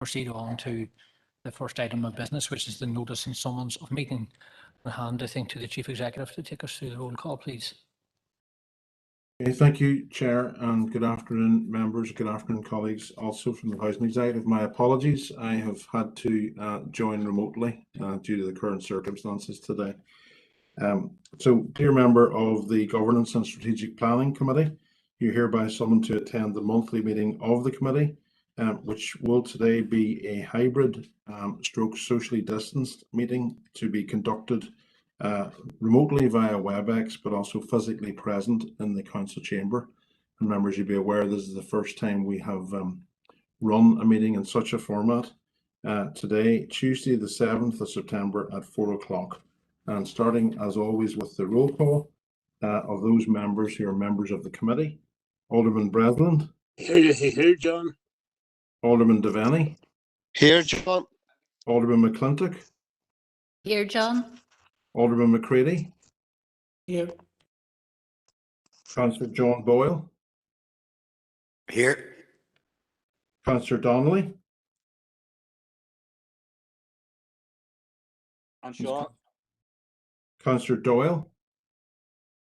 proceed on to the first item of business, which is the notice and summons of meeting. I'll hand, I think, to the Chief Executive to take us through the roll call, please. Okay, thank you, Chair, and good afternoon, members. Good afternoon, colleagues. Also from the Housing Executive, my apologies. I have had to join remotely due to the current circumstances today. So, dear member of the Governance and Strategic Planning Committee, you're hereby summoned to attend the monthly meeting of the committee, which will today be a hybrid stroke socially distanced meeting to be conducted remotely via WebEx, but also physically present in the council chamber. And members, you'll be aware this is the first time we have run a meeting in such a format. Today, Tuesday, the 7th of September at 4 o'clock. And starting as always with the roll call of those members who are members of the committee. Alderman Breslin. Here, John. Alderman Devaney. Here, John. Alderman McClintock. Here, John. Alderman McCready. Here. Councillor John Boyle. Here. Councillor Donnelly. I'm sure. Councillor Doyle.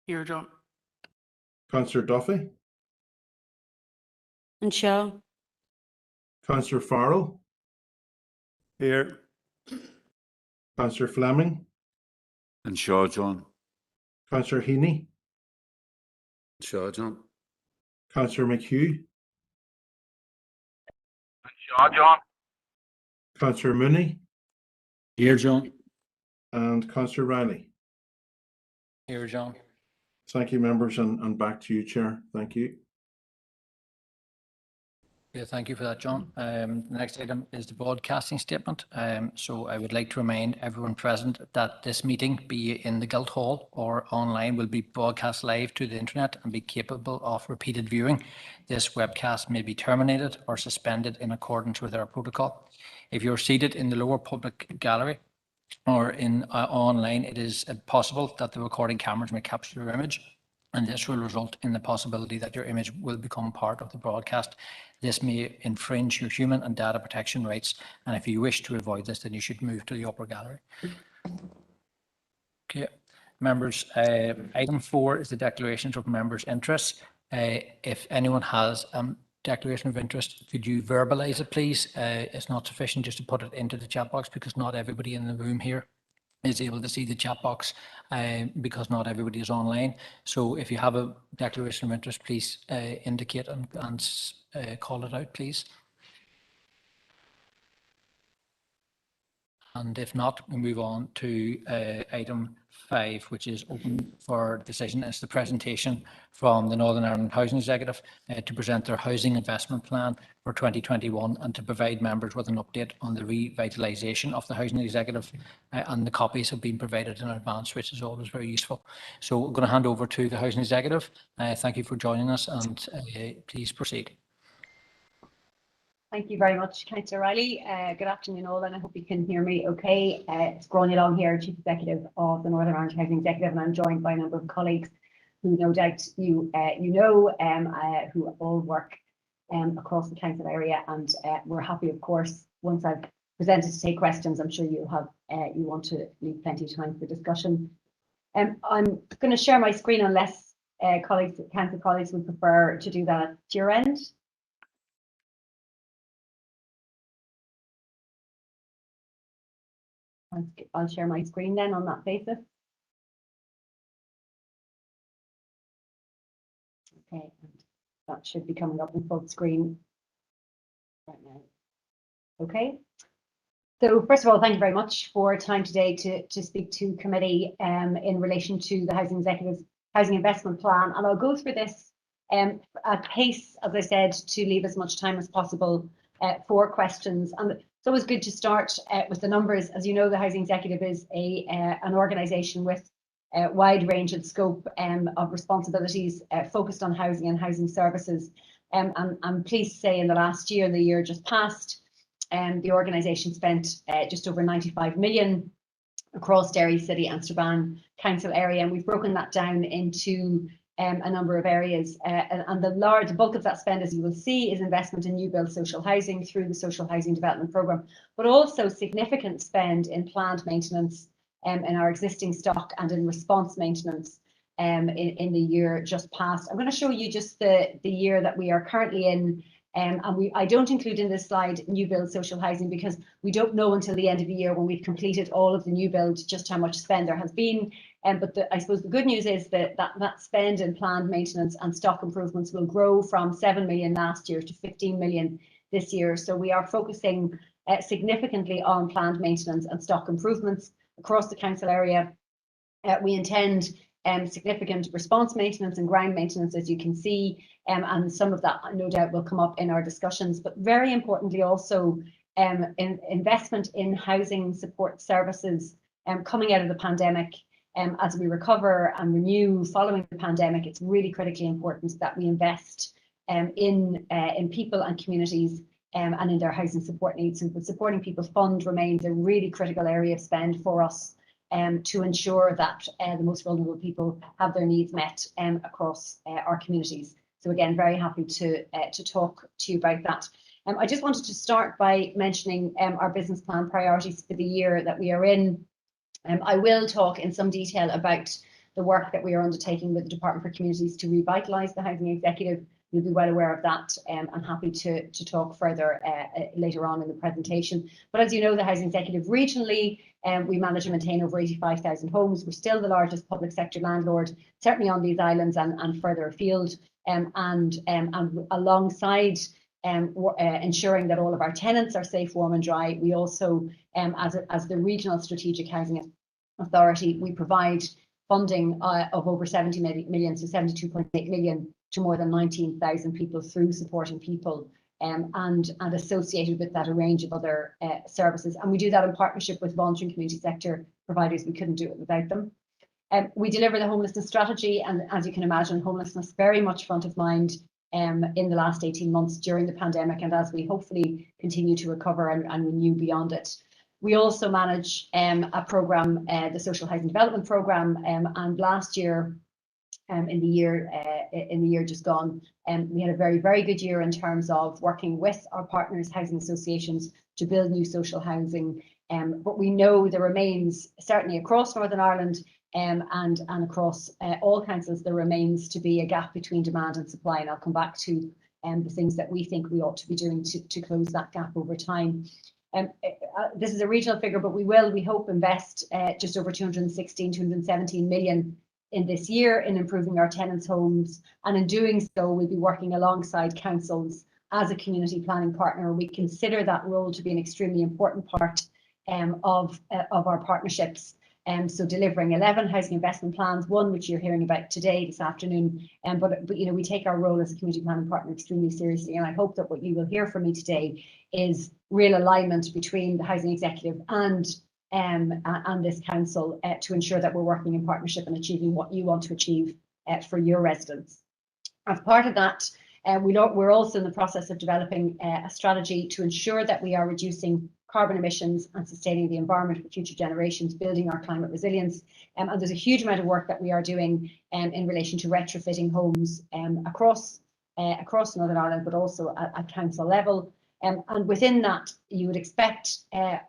Here, John. Councillor Duffy. And Shaw. Councillor Farrell. Here. Councillor Fleming. And Shaw, John. Councillor Heaney. Shaw, John. Councillor McHugh. And Shaw, John. Councillor Mooney. Here, John. And Councillor Riley. Here, John. Thank you, members, and back to you, Chair. Thank you. Yeah, thank you for that, John. The next item is the broadcasting statement. So I would like to remind everyone present that this meeting, be it in the Guildhall or online, will be broadcast live to the internet and be capable of repeated viewing. This webcast may be terminated or suspended in accordance with our protocol. If you're seated in the lower public gallery or in online, it is possible that the recording cameras may capture your image, and this will result in the possibility that your image will become part of the broadcast. This may infringe your human and data protection rights, and if you wish to avoid this, then you should move to the upper gallery. Okay, members, item 4 is the declarations of members' interests. If anyone has declaration of interest, could you verbalise it, please? It's not sufficient just to put it into the chat box, because not everybody in the room here is able to see the chat box because not everybody is online. So if you have a declaration of interest, please indicate and call it out, please. And if not, we move on to item 5, which is open for decision. It's the presentation from the Northern Ireland Housing Executive to present their housing investment plan for 2021 and to provide members with an update on the revitalisation of the Housing Executive. And the copies have been provided in advance, which is always very useful. So we're going to hand over to the Housing Executive. Thank you for joining us, and please proceed. Thank you very much, Councillor Riley. Good afternoon all, and I hope you can hear me okay. It's Gráinne Long here, Chief Executive of the Northern Ireland Housing Executive, and I'm joined by a number of colleagues who no doubt you know, who all work across the council area, and we're happy, of course, once I've presented, to take questions. I'm sure you want to leave plenty of time for discussion. I'm going to share my screen unless council colleagues would prefer to do that at your end. I'll share my screen then on that basis. Okay, and that should be coming up in full screen right now. Okay, so first of all, thank you very much for time today to speak to committee in relation to the Housing Executive's Housing Investment Plan, and I'll go through this at pace, as I said, to leave as much time as possible for questions. And it's always good to start with the numbers. As you know, the Housing Executive is an organisation with a wide range and scope of responsibilities focused on housing and housing services. And I'm pleased to say in the last year, the year just past, the organisation spent just over 95 million across Derry City and Strabane Council area. And we've broken that down into a number of areas, and the large bulk of that spend, as you will see, is investment in new build social housing through the social housing development programme, but also significant spend in planned maintenance in our existing stock and in response maintenance in the year just past. I'm going to show you just the year that we are currently in. And I don't include in this slide new build social housing because we don't know until the end of the year when we've completed all of the new build just how much spend there has been. But I suppose the good news is that spend in planned maintenance and stock improvements will grow from 7 million last year to 15 million this year. So we are focusing significantly on planned maintenance and stock improvements across the council area. We intend significant response maintenance and ground maintenance, as you can see, and some of that no doubt will come up in our discussions, but very importantly also investment in housing support services coming out of the pandemic. As we recover and renew following the pandemic, it's really critically important that we invest in people and communities and in their housing support needs. And the Supporting People Fund remains a really critical area of spend for us to ensure that the most vulnerable people have their needs met across our communities. So again, very happy to talk to you about that. I just wanted to start by mentioning our business plan priorities for the year that we are in. I will talk in some detail about the work that we are undertaking with the Department for Communities to revitalise the Housing Executive. You'll be well aware of that. I'm happy to talk further later on in the presentation. But as you know, the Housing Executive regionally, we manage and maintain over 85,000 homes. We're still the largest public sector landlord, certainly on these islands and further afield. And alongside ensuring that all of our tenants are safe, warm and dry, we also, as the Regional Strategic Housing Authority, we provide funding of over 70 million, so 72.8 million to more than 19,000 people through Supporting People and associated with that a range of other services. And we do that in partnership with voluntary and community sector providers. We couldn't do it without them. We deliver the homelessness strategy, and as you can imagine, homelessness very much front of mind in the last 18 months during the pandemic, and as we hopefully continue to recover and renew beyond it. We also manage a programme, the Social Housing Development Programme, and last year, in the year just gone, we had a very, very good year in terms of working with our partners, housing associations, to build new social housing. But we know there remains, certainly across Northern Ireland and across all councils, there remains to be a gap between demand and supply. And I'll come back to the things that we think we ought to be doing to close that gap over time. This is a regional figure, but we hope, invest just over 217 million in this year in improving our tenants' homes. And in doing so, we'll be working alongside councils as a community planning partner. We consider that role to be an extremely important part of our partnerships. So delivering 11 housing investment plans, one which you're hearing about today, this afternoon. But you know, we take our role as a community planning partner extremely seriously. And I hope that what you will hear from me today is real alignment between the Housing Executive and this council to ensure that we're working in partnership and achieving what you want to achieve for your residents. As part of that, we're also in the process of developing a strategy to ensure that we are reducing carbon emissions and sustaining the environment for future generations, building our climate resilience. And there's a huge amount of work that we are doing in relation to retrofitting homes across Northern Ireland, but also at council level. And within that, you would expect,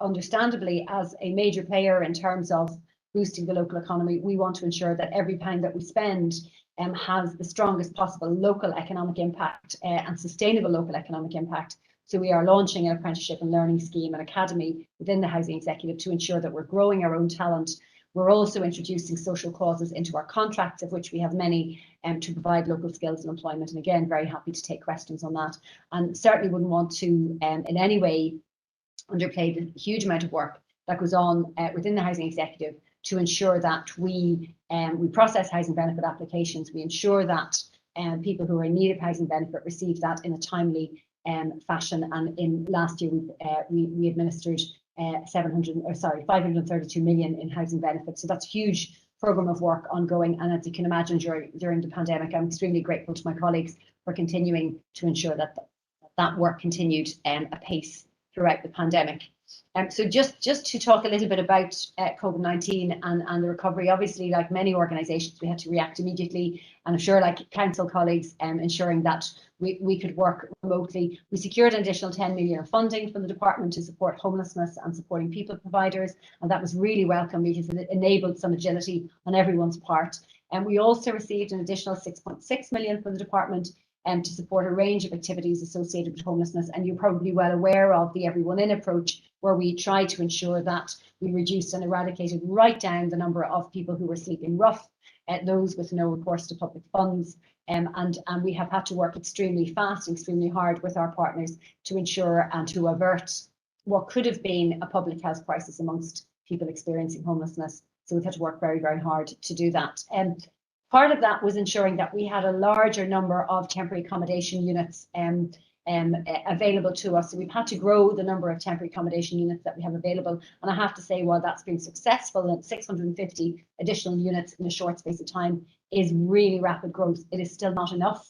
understandably, as a major player in terms of boosting the local economy, we want to ensure that every pound that we spend has the strongest possible local economic impact and sustainable local economic impact. So we are launching an apprenticeship and learning scheme and academy within the Housing Executive to ensure that we're growing our own talent. We're also introducing social clauses into our contracts, of which we have many, to provide local skills and employment. And again, very happy to take questions on that. And certainly wouldn't want to in any way underplay the huge amount of work that goes on within the Housing Executive to ensure that we process housing benefit applications. We ensure that people who are in need of housing benefit receive that in a timely fashion. And in last year, we administered 532 million in housing benefits. So that's a huge programme of work ongoing. And as you can imagine, during the pandemic, I'm extremely grateful to my colleagues for continuing to ensure that that work continued apace throughout the pandemic. So just to talk a little bit about COVID-19 and the recovery, obviously, like many organisations, we had to react immediately, and I'm sure, like council colleagues, ensuring that we could work remotely. We secured an additional 10 million of funding from the department to support homelessness and supporting people providers, and that was really welcome because it enabled some agility on everyone's part. And we also received an additional 6.6 million from the department to support a range of activities associated with homelessness. And you're probably well aware of the Everyone In approach, where we tried to ensure that we reduced and eradicated right down the number of people who were sleeping rough, those with no recourse to public funds. And we have had to work extremely fast, extremely hard with our partners to ensure and to avert what could have been a public health crisis amongst people experiencing homelessness. So we've had to work very, very hard to do that. Part of that was ensuring that we had a larger number of temporary accommodation units available to us. So we've had to grow the number of temporary accommodation units that we have available. And I have to say, while that's been successful, and 650 additional units in a short space of time is really rapid growth, it is still not enough.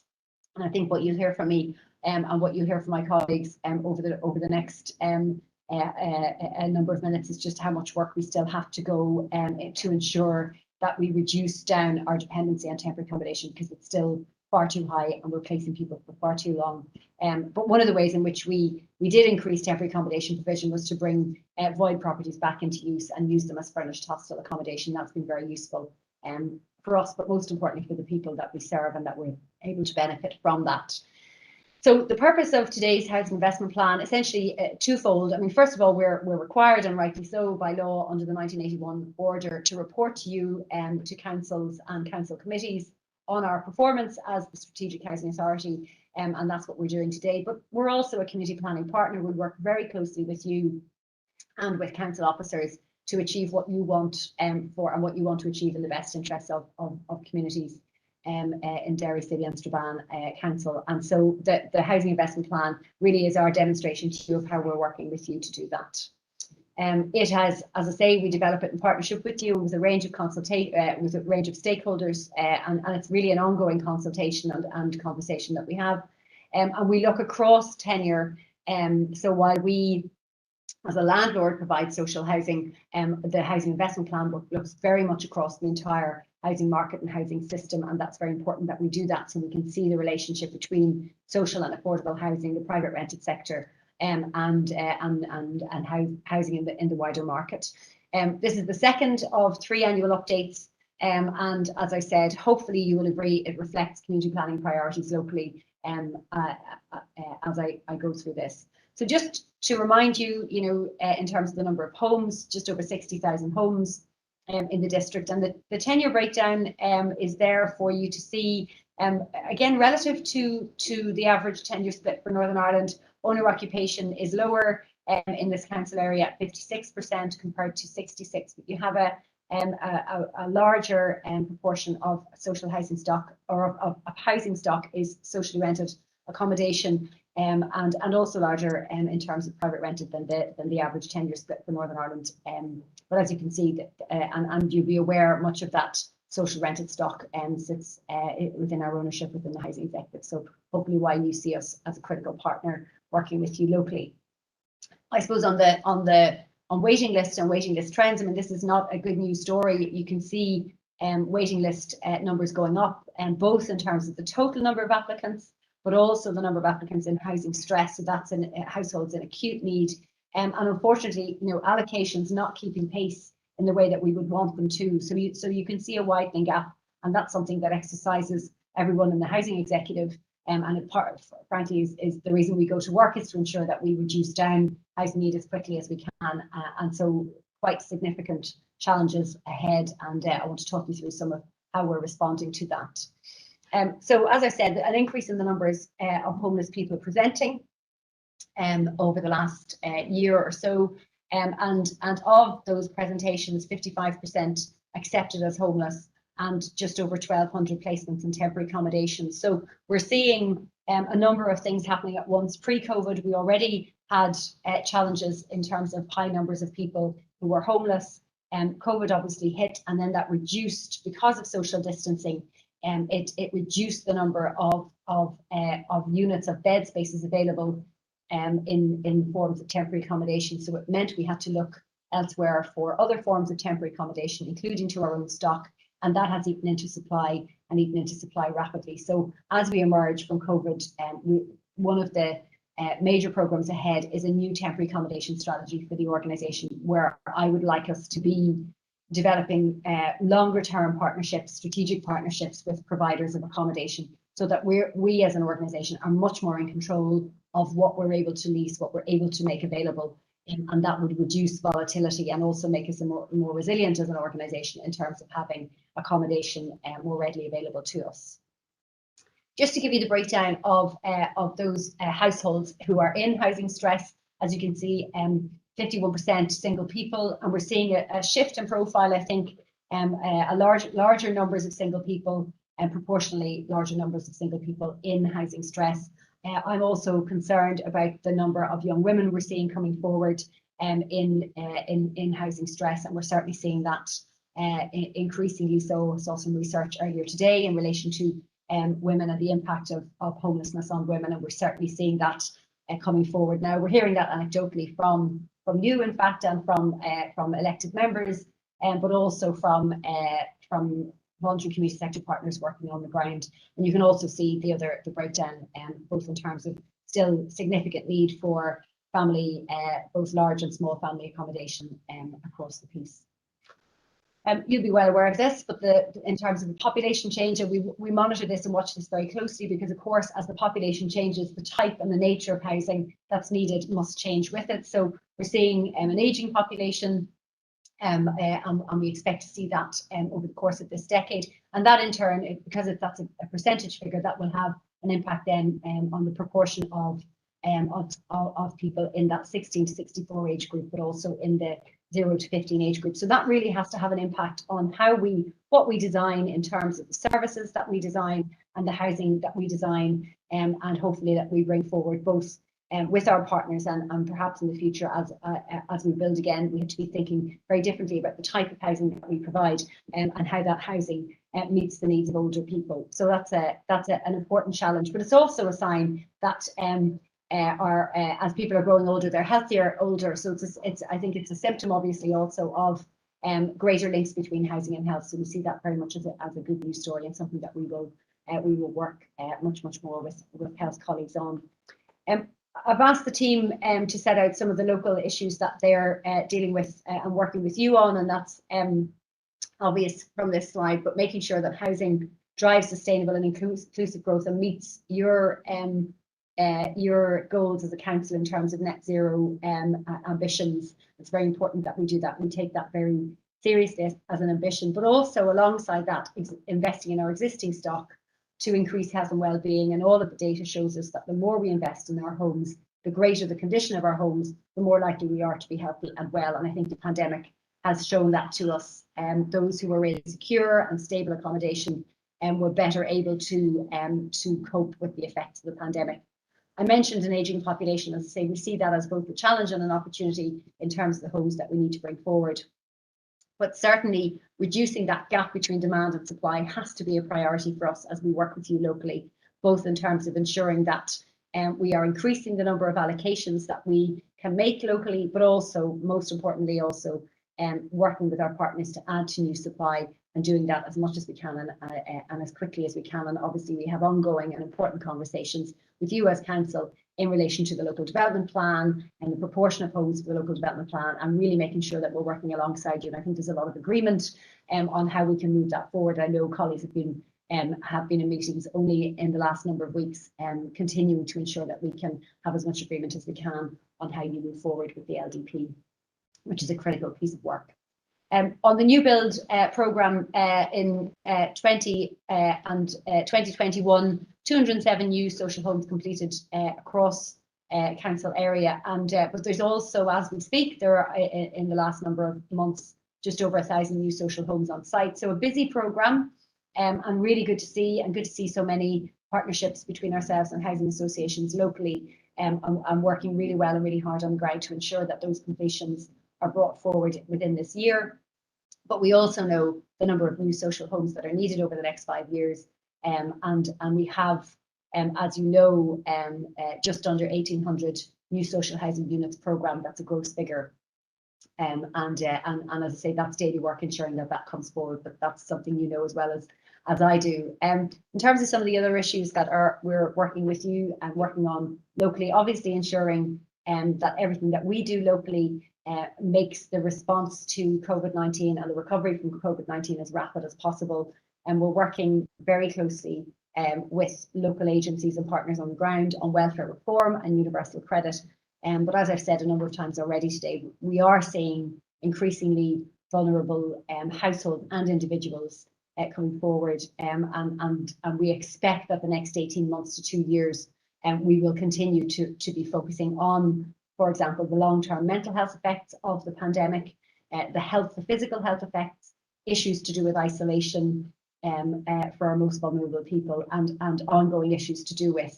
And I think what you'll hear from me and what you'll hear from my colleagues over the next a number of minutes is just how much work we still have to go to ensure that we reduce down our dependency on temporary accommodation, because it's still far too high and we're placing people for far too long. But one of the ways in which we did increase temporary accommodation provision was to bring void properties back into use and use them as furnished hostel accommodation. That's been very useful for us, but most importantly for the people that we serve, and that we're able to benefit from that. So the purpose of today's housing investment plan, essentially twofold. I mean, first of all, we're required, and rightly so, by law under the 1981 order to report to you to councils and council committees on our performance as the Strategic Housing Authority, and that's what we're doing today. But we're also a community planning partner. We work very closely with you and with council officers to achieve what you want and what you want to achieve in the best interests of communities in Derry City and Strabane Council. And so the housing investment plan really is our demonstration to you of how we're working with you to do that. It has, as I say, we develop it in partnership with you with a range of with a range of stakeholders, and it's really an ongoing consultation and conversation that we have. And we look across tenure. So while we, as a landlord, provide social housing, the housing investment plan looks very much across the entire housing market and housing system, and that's very important that we do that so we can see the relationship between social and affordable housing, the private rented sector, and housing in the wider market. This is the second of 3 annual updates, and as I said, hopefully you will agree it reflects community planning priorities locally as I go through this. So just to remind you, in terms of the number of homes, just over 60,000 homes in the district, and the tenure breakdown is there for you to see. Again, relative to the average tenure split for Northern Ireland, owner occupation is lower in this council area at 56% compared to 66%. But you have a larger proportion of social housing stock, or of housing stock, is socially rented accommodation, and also larger in terms of private rented than the average tenure split for Northern Ireland. But as you can see, and you'll be aware, much of that social rented stock sits within our ownership within the housing executive. So hopefully why you see us as a critical partner working with you locally. I suppose on waiting lists and waiting list trends, I mean, this is not a good news story. You can see waiting list numbers going up, and both in terms of the total number of applicants, but also the number of applicants in housing stress. So that's in households in acute need. And unfortunately, allocations not keeping pace in the way that we would want them to. So you can see a widening gap, and that's something that exercises everyone in the housing executive. And it frankly is the reason we go to work, is to ensure that we reduce down housing need as quickly as we can. And so quite significant challenges ahead. And I want to talk you through some of how we're responding to that. So as I said, an increase in the numbers of homeless people presenting over the last year or so, and of those presentations, 55% accepted as homeless, and just over 1,200 placements in temporary accommodation. So we're seeing a number of things happening at once. Pre-COVID, we already had challenges in terms of high numbers of people who were homeless. COVID obviously hit, and then that reduced because of social distancing. It reduced the number of units, of bed spaces available in forms of temporary accommodation. So it meant we had to look elsewhere for other forms of temporary accommodation, including to our own stock, and that has eaten into supply rapidly. So as we emerge from COVID, one of the major programs ahead is a new temporary accommodation strategy for the organisation, where I would like us to be developing longer term partnerships, strategic partnerships with providers of accommodation, so that we as an organisation are much more in control of what we're able to lease, what we're able to make available, and that would reduce volatility and also make us more resilient as an organisation in terms of having accommodation more readily available to us. Just to give you the breakdown of those households who are in housing stress, as you can see, 51% single people, and we're seeing a shift in profile. I think larger numbers of single people and proportionally larger numbers of single people in housing stress. I'm also concerned about the number of young women we're seeing coming forward in housing stress, and we're certainly seeing that increasingly so. I saw some research earlier today in relation to women and the impact of homelessness on women, and we're certainly seeing that coming forward now. We're hearing that anecdotally from you, in fact, and from elected members, but also from voluntary community sector partners working on the ground. And you can also see the breakdown, both in terms of still significant need for family, both large and small family accommodation across the piece. You'll be well aware of this, but in terms of the population change, and we monitor this and watch this very closely, because of course, as the population changes, the type and the nature of housing that's needed must change with it. So we're seeing an ageing population, and we expect to see that over the course of this decade. And that in turn, because that's a percentage figure, that will have an impact then on the proportion of people in that 16 to 64 age group, but also in the 0 to 15 age group. So that really has to have an impact on what we design in terms of the services that we design and the housing that we design, and hopefully that we bring forward both with our partners and perhaps in the future as we build again, we have to be thinking very differently about the type of housing that we provide and how that housing meets the needs of older people. So that's an important challenge, but it's also a sign that as people are growing older, they're healthier older. So I think it's a symptom, obviously, also of greater links between housing and health. So we see that very much as a good news story, and something that we will work much more with health colleagues on. I've asked the team to set out some of the local issues that they're dealing with and working with you on, and that's obvious from this slide, but making sure that housing drives sustainable and inclusive growth and meets your goals as a council in terms of net zero ambitions. It's very important that we do that. We take that very seriously as an ambition, but also alongside that, investing in our existing stock to increase health and well-being. And all of the data shows us that the more we invest in our homes, the greater the condition of our homes, the more likely we are to be healthy and well. And I think the pandemic has shown that to us. Those who were in secure and stable accommodation were better able to cope with the effects of the pandemic. I mentioned an ageing population. As I say, we see that as both a challenge and an opportunity in terms of the homes that we need to bring forward. But certainly reducing that gap between demand and supply has to be a priority for us as we work with you locally, both in terms of ensuring that we are increasing the number of allocations that we can make locally, but also, most importantly, also working with our partners to add to new supply, and doing that as much as we can and as quickly as we can. And obviously we have ongoing and important conversations with you as council in relation to the local development plan and the proportion of homes for the local development plan, and really making sure that we're working alongside you. And I think there's a lot of agreement on how we can move that forward. I know colleagues have been in meetings only in the last number of weeks, continuing to ensure that we can have as much agreement as we can on how you move forward with the LDP, which is a critical piece of work. On the new build programme in 2021, 207 new social homes completed across council area, but there's also, as we speak, there are in the last number of months just over 1,000 new social homes on site. So a busy programme, and really good to see so many partnerships between ourselves and housing associations locally, and working really well and really hard on the ground to ensure that those completions are brought forward within this year. But we also know the number of new social homes that are needed over the next 5 years, and we have, as you know, just under 1,800 new social housing units programme. That's a gross figure. And as I say, that's daily work ensuring that that comes forward, but that's something you know as well as I do. In terms of some of the other issues that we're working with you and working on locally, obviously ensuring that everything that we do locally makes the response to COVID-19 and the recovery from COVID-19 as rapid as possible. And we're working very closely with local agencies and partners on the ground on welfare reform and universal credit. But as I've said a number of times already today, we are seeing increasingly vulnerable households and individuals coming forward, and we expect that the next 18 months to 2 years we will continue to be focusing on, for example, the long-term mental health effects of the pandemic, the physical health effects, issues to do with isolation for our most vulnerable people, and ongoing issues to do with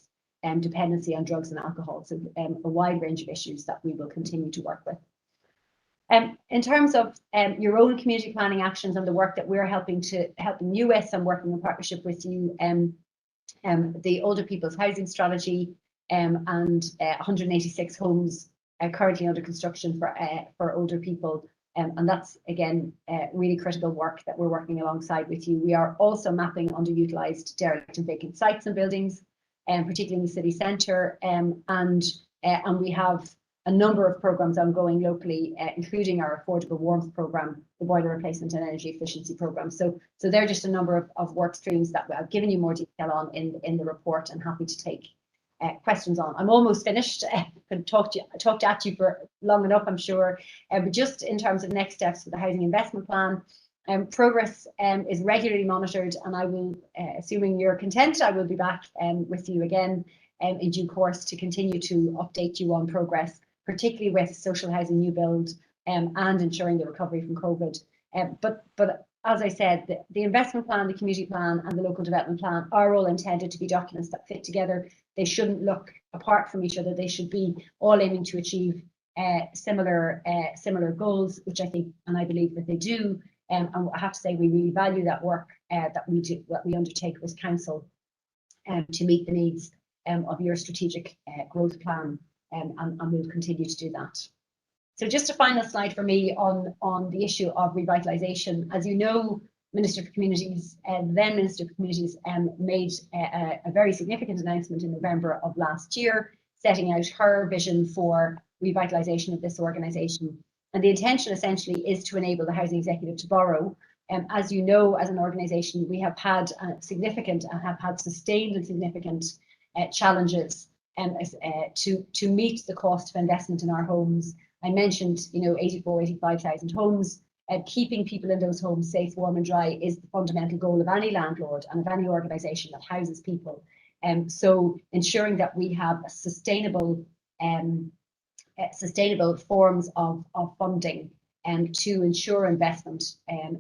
dependency on drugs and alcohol. So a wide range of issues that we will continue to work with. In terms of your own community planning actions and the work that we're helping you with and working in partnership with you, the Older People's Housing Strategy and 186 homes currently under construction for older people. And that's, again, really critical work that we're working alongside with you. We are also mapping underutilised, derelict and vacant sites and buildings, particularly in the city centre, and we have a number of programmes ongoing locally, including our affordable warmth programme, the boiler replacement and energy efficiency programme. So they're just a number of work streams that I've given you more detail on in the report, and happy to take questions on. I'm almost finished. Could talked at you for long enough, I'm sure. But just in terms of next steps for the housing investment plan, progress is regularly monitored, and I will, assuming you're content, I will be back with you again in due course to continue to update you on progress, particularly with social housing new build and ensuring the recovery from COVID. But as I said, the investment plan, the community plan and the local development plan are all intended to be documents that fit together. They shouldn't look apart from each other. They should be all aiming to achieve similar goals, which I think and I believe that they do. And I have to say we really value that work that we undertake with council to meet the needs of your strategic growth plan, and we'll continue to do that. So just a final slide for me on the issue of revitalisation. As you know, Minister for Communities, then Minister for Communities, made a very significant announcement in November of last year, setting out her vision for revitalisation of this organisation. And the intention essentially is to enable the Housing Executive to borrow. As you know, as an organisation, we have had significant and have had sustained and significant challenges to meet the cost of investment in our homes. I mentioned, 85,000 homes. Keeping people in those homes safe, warm and dry is the fundamental goal of any landlord and of any organisation that houses people. So ensuring that we have sustainable forms of funding to ensure investment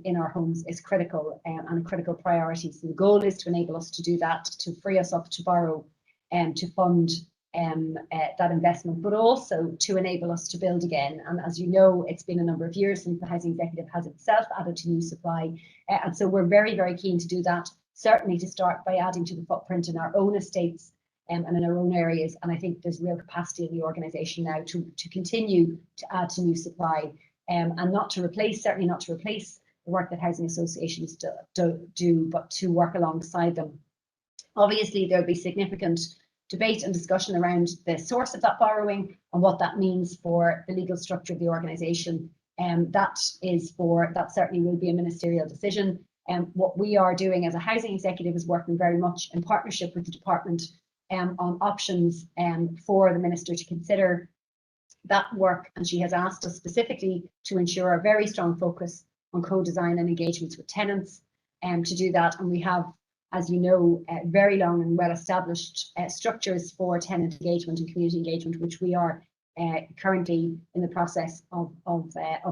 in our homes is critical and a critical priority. So the goal is to enable us to do that, to free us up to borrow and to fund that investment, but also to enable us to build again. And as you know, it's been a number of years since the Housing Executive has itself added to new supply. And so we're very, very keen to do that, certainly to start by adding to the footprint in our own estates and in our own areas. And I think there's real capacity in the organisation now to continue to add to new supply and certainly not to replace the work that housing associations do, but to work alongside them. Obviously, there'll be significant debate and discussion around the source of that borrowing and what that means for the legal structure of the organisation. That certainly will be a ministerial decision. What we are doing as a housing executive is working very much in partnership with the department on options for the minister to consider that work. And she has asked us specifically to ensure a very strong focus on co-design and engagements with tenants to do that. And we have, as you know, very long and well-established structures for tenant engagement and community engagement, which we are currently in the process of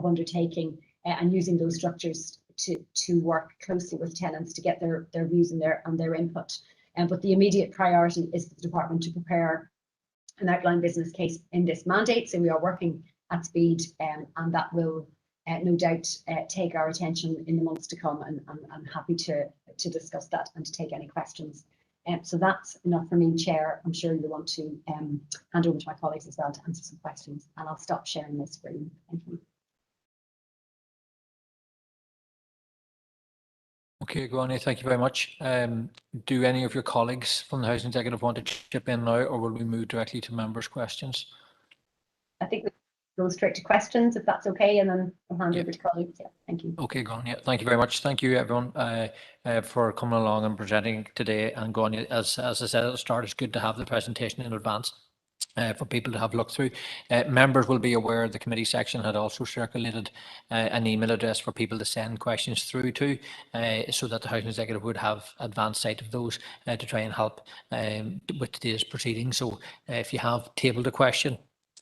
undertaking and using those structures to work closely with tenants to get their views and their input. But the immediate priority is for the department to prepare an outline business case in this mandate. So we are working at speed, and that will no doubt take our attention in the months to come, and I'm happy to discuss that and to take any questions So that's enough for me, Chair. I'm sure you want to hand over to my colleagues as well to answer some questions, and I'll stop sharing this screen. Thank you. Okay, Gráinne, thank you very much. Do any of your colleagues from the Housing Executive want to chip in now, or will we move directly to members' questions? I think we go straight to questions, if that's okay, and then I'll hand Yeah. over to colleagues. Yeah, thank you. Okay, Gráinne, thank you very much. Thank you, everyone, for coming along and presenting today. And Gráinne, as I said at the start, it's good to have the presentation in advance. For people to have a look through. Members will be aware the committee section had also circulated an email address for people to send questions through to, so that the Housing Executive would have advanced sight of those to try and help with today's proceedings. So if you have tabled a question,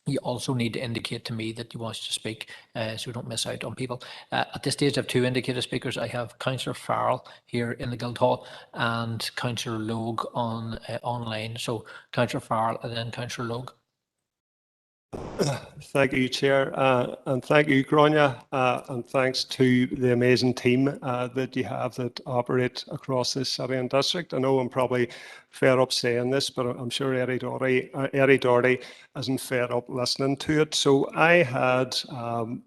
you also need to indicate to me that you want to speak, so we don't miss out on people. At this stage, I have two indicated speakers. I have Councillor Farrell here in the Guildhall and Councillor Logue on online. So Councillor Farrell and then Councillor Logue. Thank you, Chair, and thank you, Gráinne, and thanks to the amazing team that you have that operate across this city and district. I know I'm probably fed up saying this, but I'm sure Eddie Doherty isn't fed up listening to it. So I had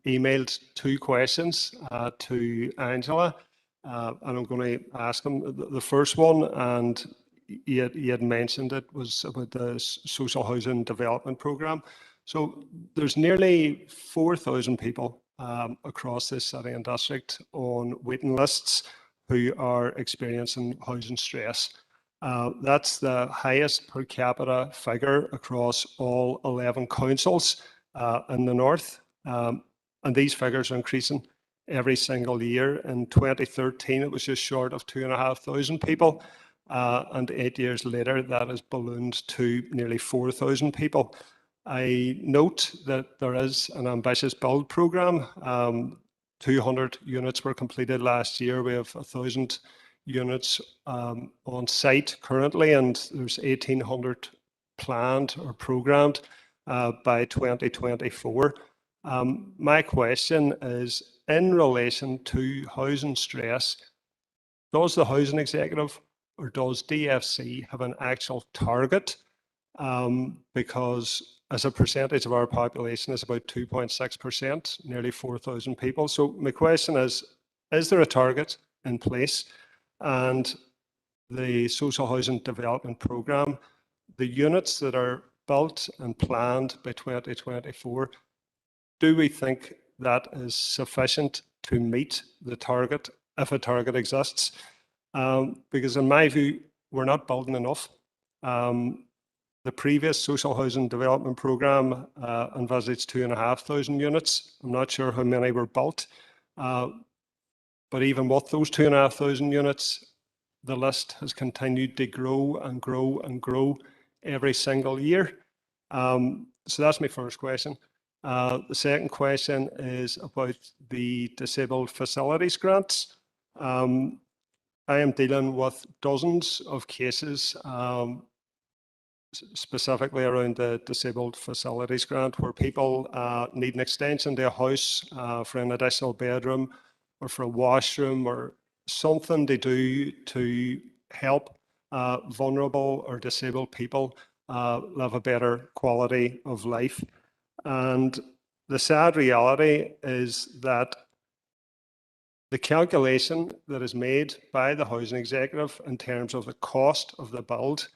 emailed two questions to Angela, and I'm going to ask them. The first one, and you had mentioned it, was about the social housing development programme. So there's nearly 4,000 people across this city and district on waiting lists who are experiencing housing stress. That's the highest per capita figure across all 11 councils in the north. And these figures are increasing every single year. In 2013, it was just short of 2,500 people. And 8 years later, that has ballooned to nearly 4,000 people. I note that there is an ambitious build programme. 200 units were completed last year. We have 1,000 units on site currently, and there's 1,800 planned or programmed by 2024. My question is, in relation to housing stress, does the Housing Executive or does DFC have an actual target? Because as a percentage of our population is about 2.6%, nearly 4,000 people. So my question is there a target in place? And the social housing development programme, the units that are built and planned by 2024, do we think that is sufficient to meet the target, if a target exists? Because in my view, we're not building enough. The previous social housing development programme envisaged 2,500 units. I'm not sure how many were built, but even with those 2,500 units, the list has continued to grow and grow and grow every single year. So that's my first question. The second question is about the disabled facilities grants. I am dealing with dozens of cases, specifically around the disabled facilities grant, where people need an extension to a house for an additional bedroom or for a washroom or something to do to help vulnerable or disabled people live a better quality of life. And the sad reality is that the calculation that is made by the Housing Executive in terms of the cost of the build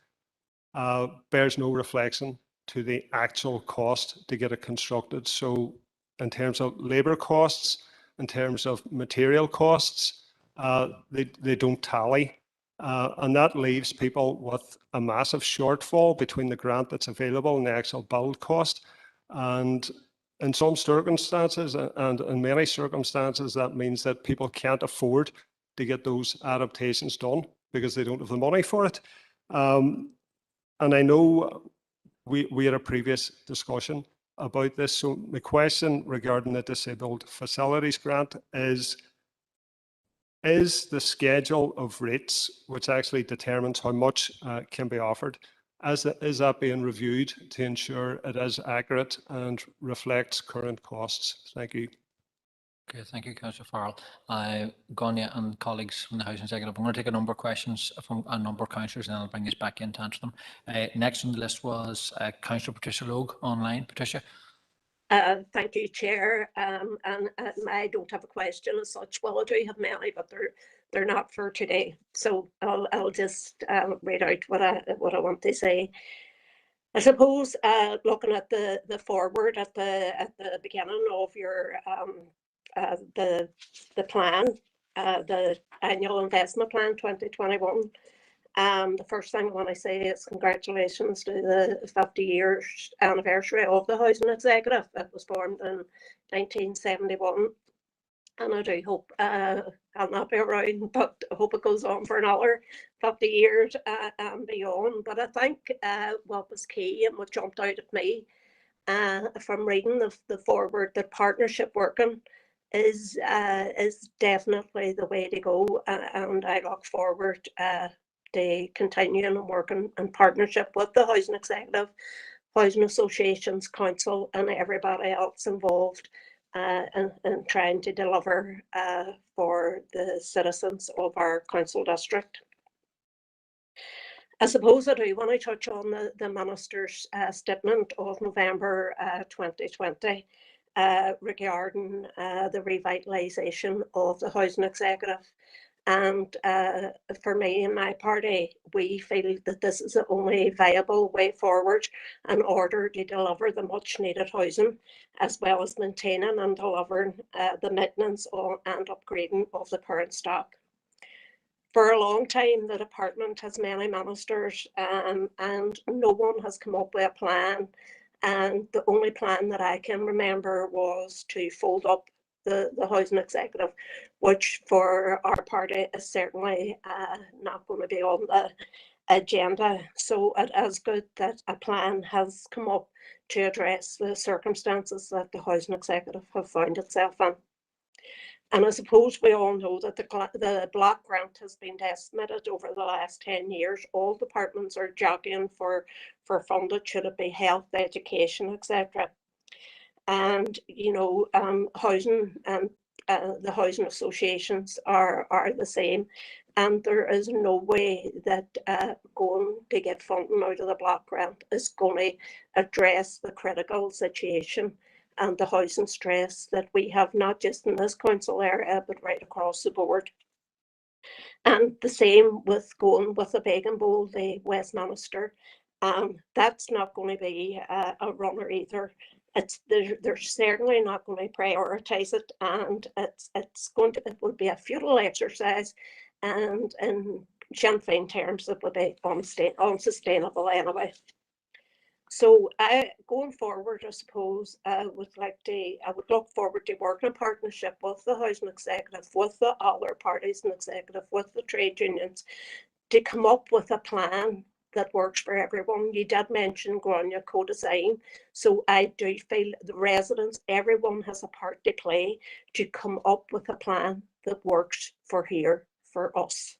bears no reflection to the actual cost to get it constructed. So in terms of labour costs, in terms of material costs, they don't tally. And that leaves people with a massive shortfall between the grant that's available and the actual build cost. And in some circumstances, and in many circumstances, that means that people can't afford to get those adaptations done because they don't have the money for it. And I know we had a previous discussion about this. So the question regarding the disabled facilities grant is the schedule of rates, which actually determines how much can be offered, is that being reviewed to ensure it is accurate and reflects current costs? Thank you. Okay, thank you, Councillor Farrell. Gonya and colleagues from the Housing Executive, I'm going to take a number of questions from a number of councillors and I'll bring us back in to answer them. Next on the list was Councillor Patricia Logue online. Patricia. Thank you, Chair. And I don't have a question as such. Well, I do have many, but they're not for today. So I'll just read out what I want to say. I suppose looking at the forward at the beginning of your the plan, the annual investment plan 2021. The first thing I want to say is congratulations to the 50 years anniversary of the Housing Executive. It was formed in 1971. And I do hope I'll not be around, but I hope it goes on for another 50 years and beyond. But I think what was key and what jumped out at me from reading the forward, that partnership working is definitely the way to go. And I look forward to continuing and working in partnership with the Housing Executive, Housing Associations, Council and everybody else involved and trying to deliver for the citizens of our council district. I suppose I do want to touch on the Minister's statement of November 2020 regarding the revitalisation of the Housing Executive. And for me and my party, we feel that this is the only viable way forward in order to deliver the much needed housing, as well as maintaining and delivering the maintenance and upgrading of the current stock. For a long time, the department has many ministers and no one has come up with a plan. And the only plan that I can remember was to fold up the Housing Executive, which for our party is certainly not going to be on the agenda. So it is good that a plan has come up to address the circumstances that the Housing Executive have found itself in. And I suppose we all know that the block grant has been decimated over the last 10 years. All departments are jockeying for funded, should it be health, education, etc. And, you know, housing and the housing associations are the same. And there is no way that going to get funding out of the block grant is going to address the critical situation and the housing stress that we have, not just in this council area, but right across the board. And the same with going with the big and bold, the Westminster. That's not going to be a runner either. They're certainly not going to prioritise it, and it would be a futile exercise, and in Sinn Féin terms, it would be unsustainable anyway. So going forward, I suppose I would look forward to working in partnership with the Housing Executive, with the other parties in the executive, with the trade unions, to come up with a plan that works for everyone. You did mention Grania co-design, so I do feel the residents, everyone has a part to play to come up with a plan that works for here, for us.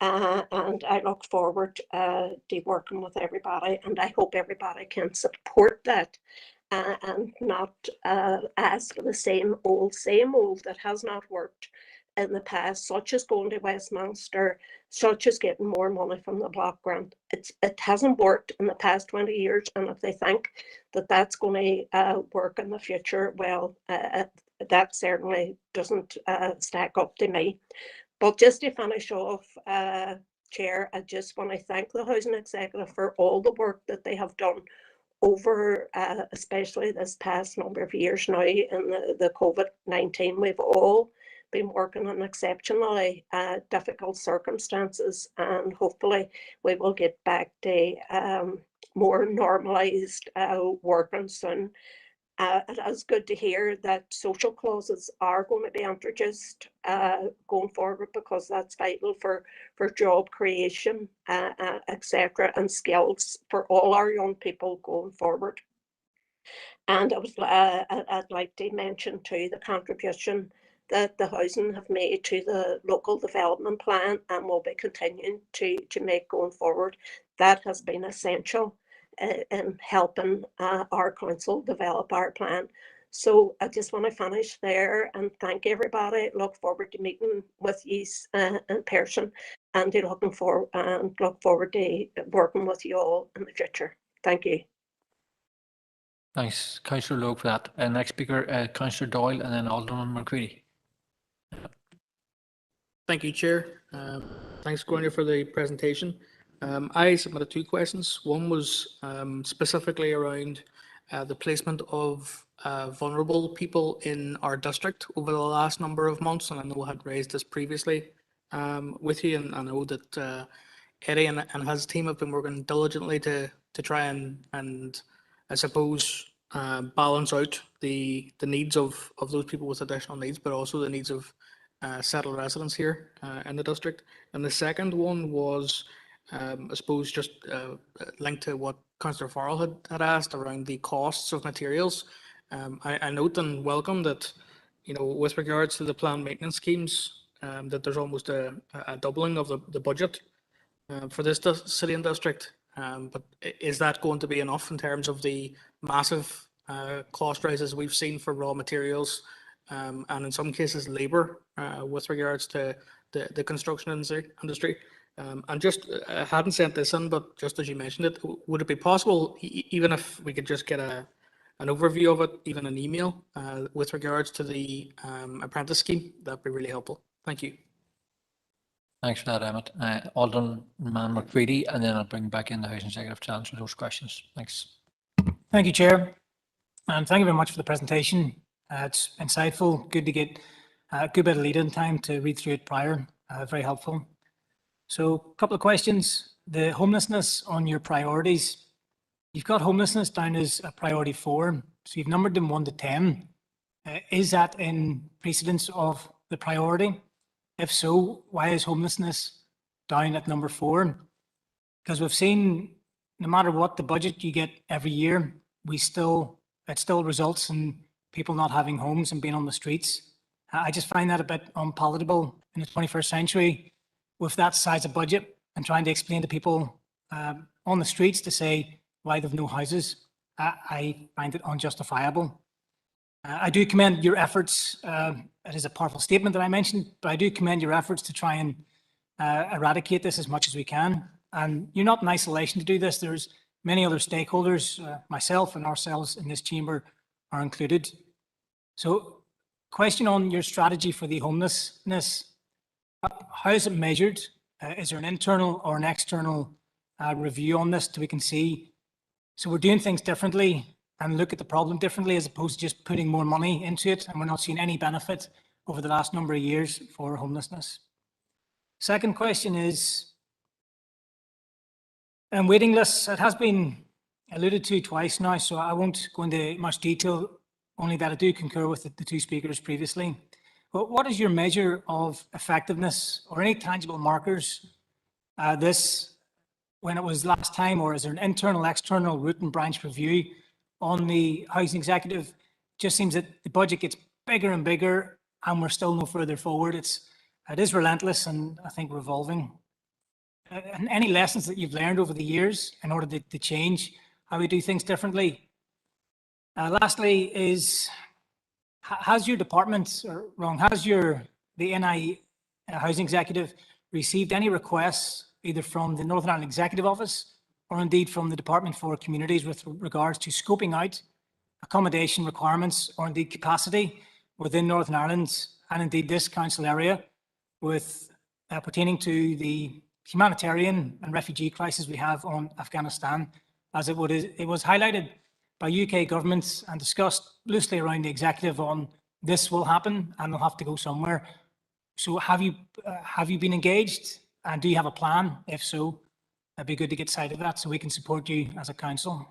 And I look forward to working with everybody, and I hope everybody can support that and not ask for the same old that has not worked in the past, such as going to Westminster, such as getting more money from the block grant. It hasn't worked in the past 20 years, and if they think that that's going to work in the future, well, that certainly doesn't stack up to me. But just to finish off, Chair, I just want to thank the Housing Executive for all the work that they have done over, especially this past number of years now in the COVID-19. We've all been working in exceptionally difficult circumstances, and hopefully we will get back to more normalised working soon. It is good to hear that social clauses are going to be introduced going forward, because that's vital for job creation, etc., and skills for all our young people going forward. And I'd like to mention too the contribution that the housing have made to the local development plan and will be continuing to make going forward. That has been essential in helping our council develop our plan. So I just want to finish there and thank everybody. Look forward to meeting with you in person, and look forward to working with you all in the future. Thank you. Thanks, Councillor Logue, for that. Next speaker, Councillor Doyle, and then Alderman McCready. Thank you, Chair. Thanks, Gráinne, for the presentation. I submitted 2 questions. One was specifically around the placement of vulnerable people in our district over the last number of months, and I know I had raised this previously with you, and I know that Eddie and his team have been working diligently to try and I suppose balance out the needs of those people with additional needs, but also the needs of settled residents here in the district. And the second one was, I suppose, just linked to what Councillor Farrell had asked around the costs of materials. I note and welcome that, with regards to the planned maintenance schemes, that there's almost a doubling of the budget for this city and district. But is that going to be enough in terms of the massive cost rises we've seen for raw materials and in some cases labour with regards to the construction industry? And just, I hadn't sent this in, but just as you mentioned it, would it be possible, even if we could just get an overview of it, even an email with regards to the apprentice scheme? That'd be really helpful. Thank you. Thanks for that, Emmett. Alderman McCready, and then I'll bring back in the Housing Executive to answer those questions. Thanks. Thank you, Chair. And thank you very much for the presentation. It's insightful, good to get a good bit of lead-in time to read through it prior. Very helpful. So a couple of questions. The homelessness on your priorities. You've got homelessness down as a priority 4. So you've numbered them 1 to 10. Is that in precedence of the priority? If so, why is homelessness down at number 4? Because we've seen no matter what the budget you get every year, it still results in people not having homes and being on the streets. I just find that a bit unpalatable in the 21st century with that size of budget and trying to explain to people on the streets to say why they've no houses. I find it unjustifiable. I do commend your efforts. It is a powerful statement that I mentioned, but I do commend your efforts to try and eradicate this as much as we can. And you're not in isolation to do this. There's many other stakeholders, myself and ourselves in this chamber are included. So, question on your strategy for the homelessness. How is it measured? Is there an internal or an external review on this so we can see? So we're doing things differently and look at the problem differently as opposed to just putting more money into it, and we're not seeing any benefit over the last number of years for homelessness. Second question is, waiting lists. It has been alluded to twice now, so I won't go into much detail, only that I do concur with the 2 speakers previously. But what is your measure of effectiveness or any tangible markers when it was last time, or is there an internal, external root and branch review on the Housing Executive? It just seems that the budget gets bigger and bigger and we're still no further forward. It is relentless and I think revolving. And any lessons that you've learned over the years in order to change how we do things differently? Lastly is, has your department, the NI Housing Executive received any requests either from the Northern Ireland Executive Office or indeed from the Department for Communities with regards to scoping out accommodation requirements or indeed capacity within Northern Ireland and indeed this council area with pertaining to the humanitarian and refugee crisis we have on Afghanistan, as it was highlighted by UK governments and discussed loosely around the executive on this will happen and we'll have to go somewhere. So have you been engaged and do you have a plan? If so, it'd be good to get sight of that so we can support you as a council.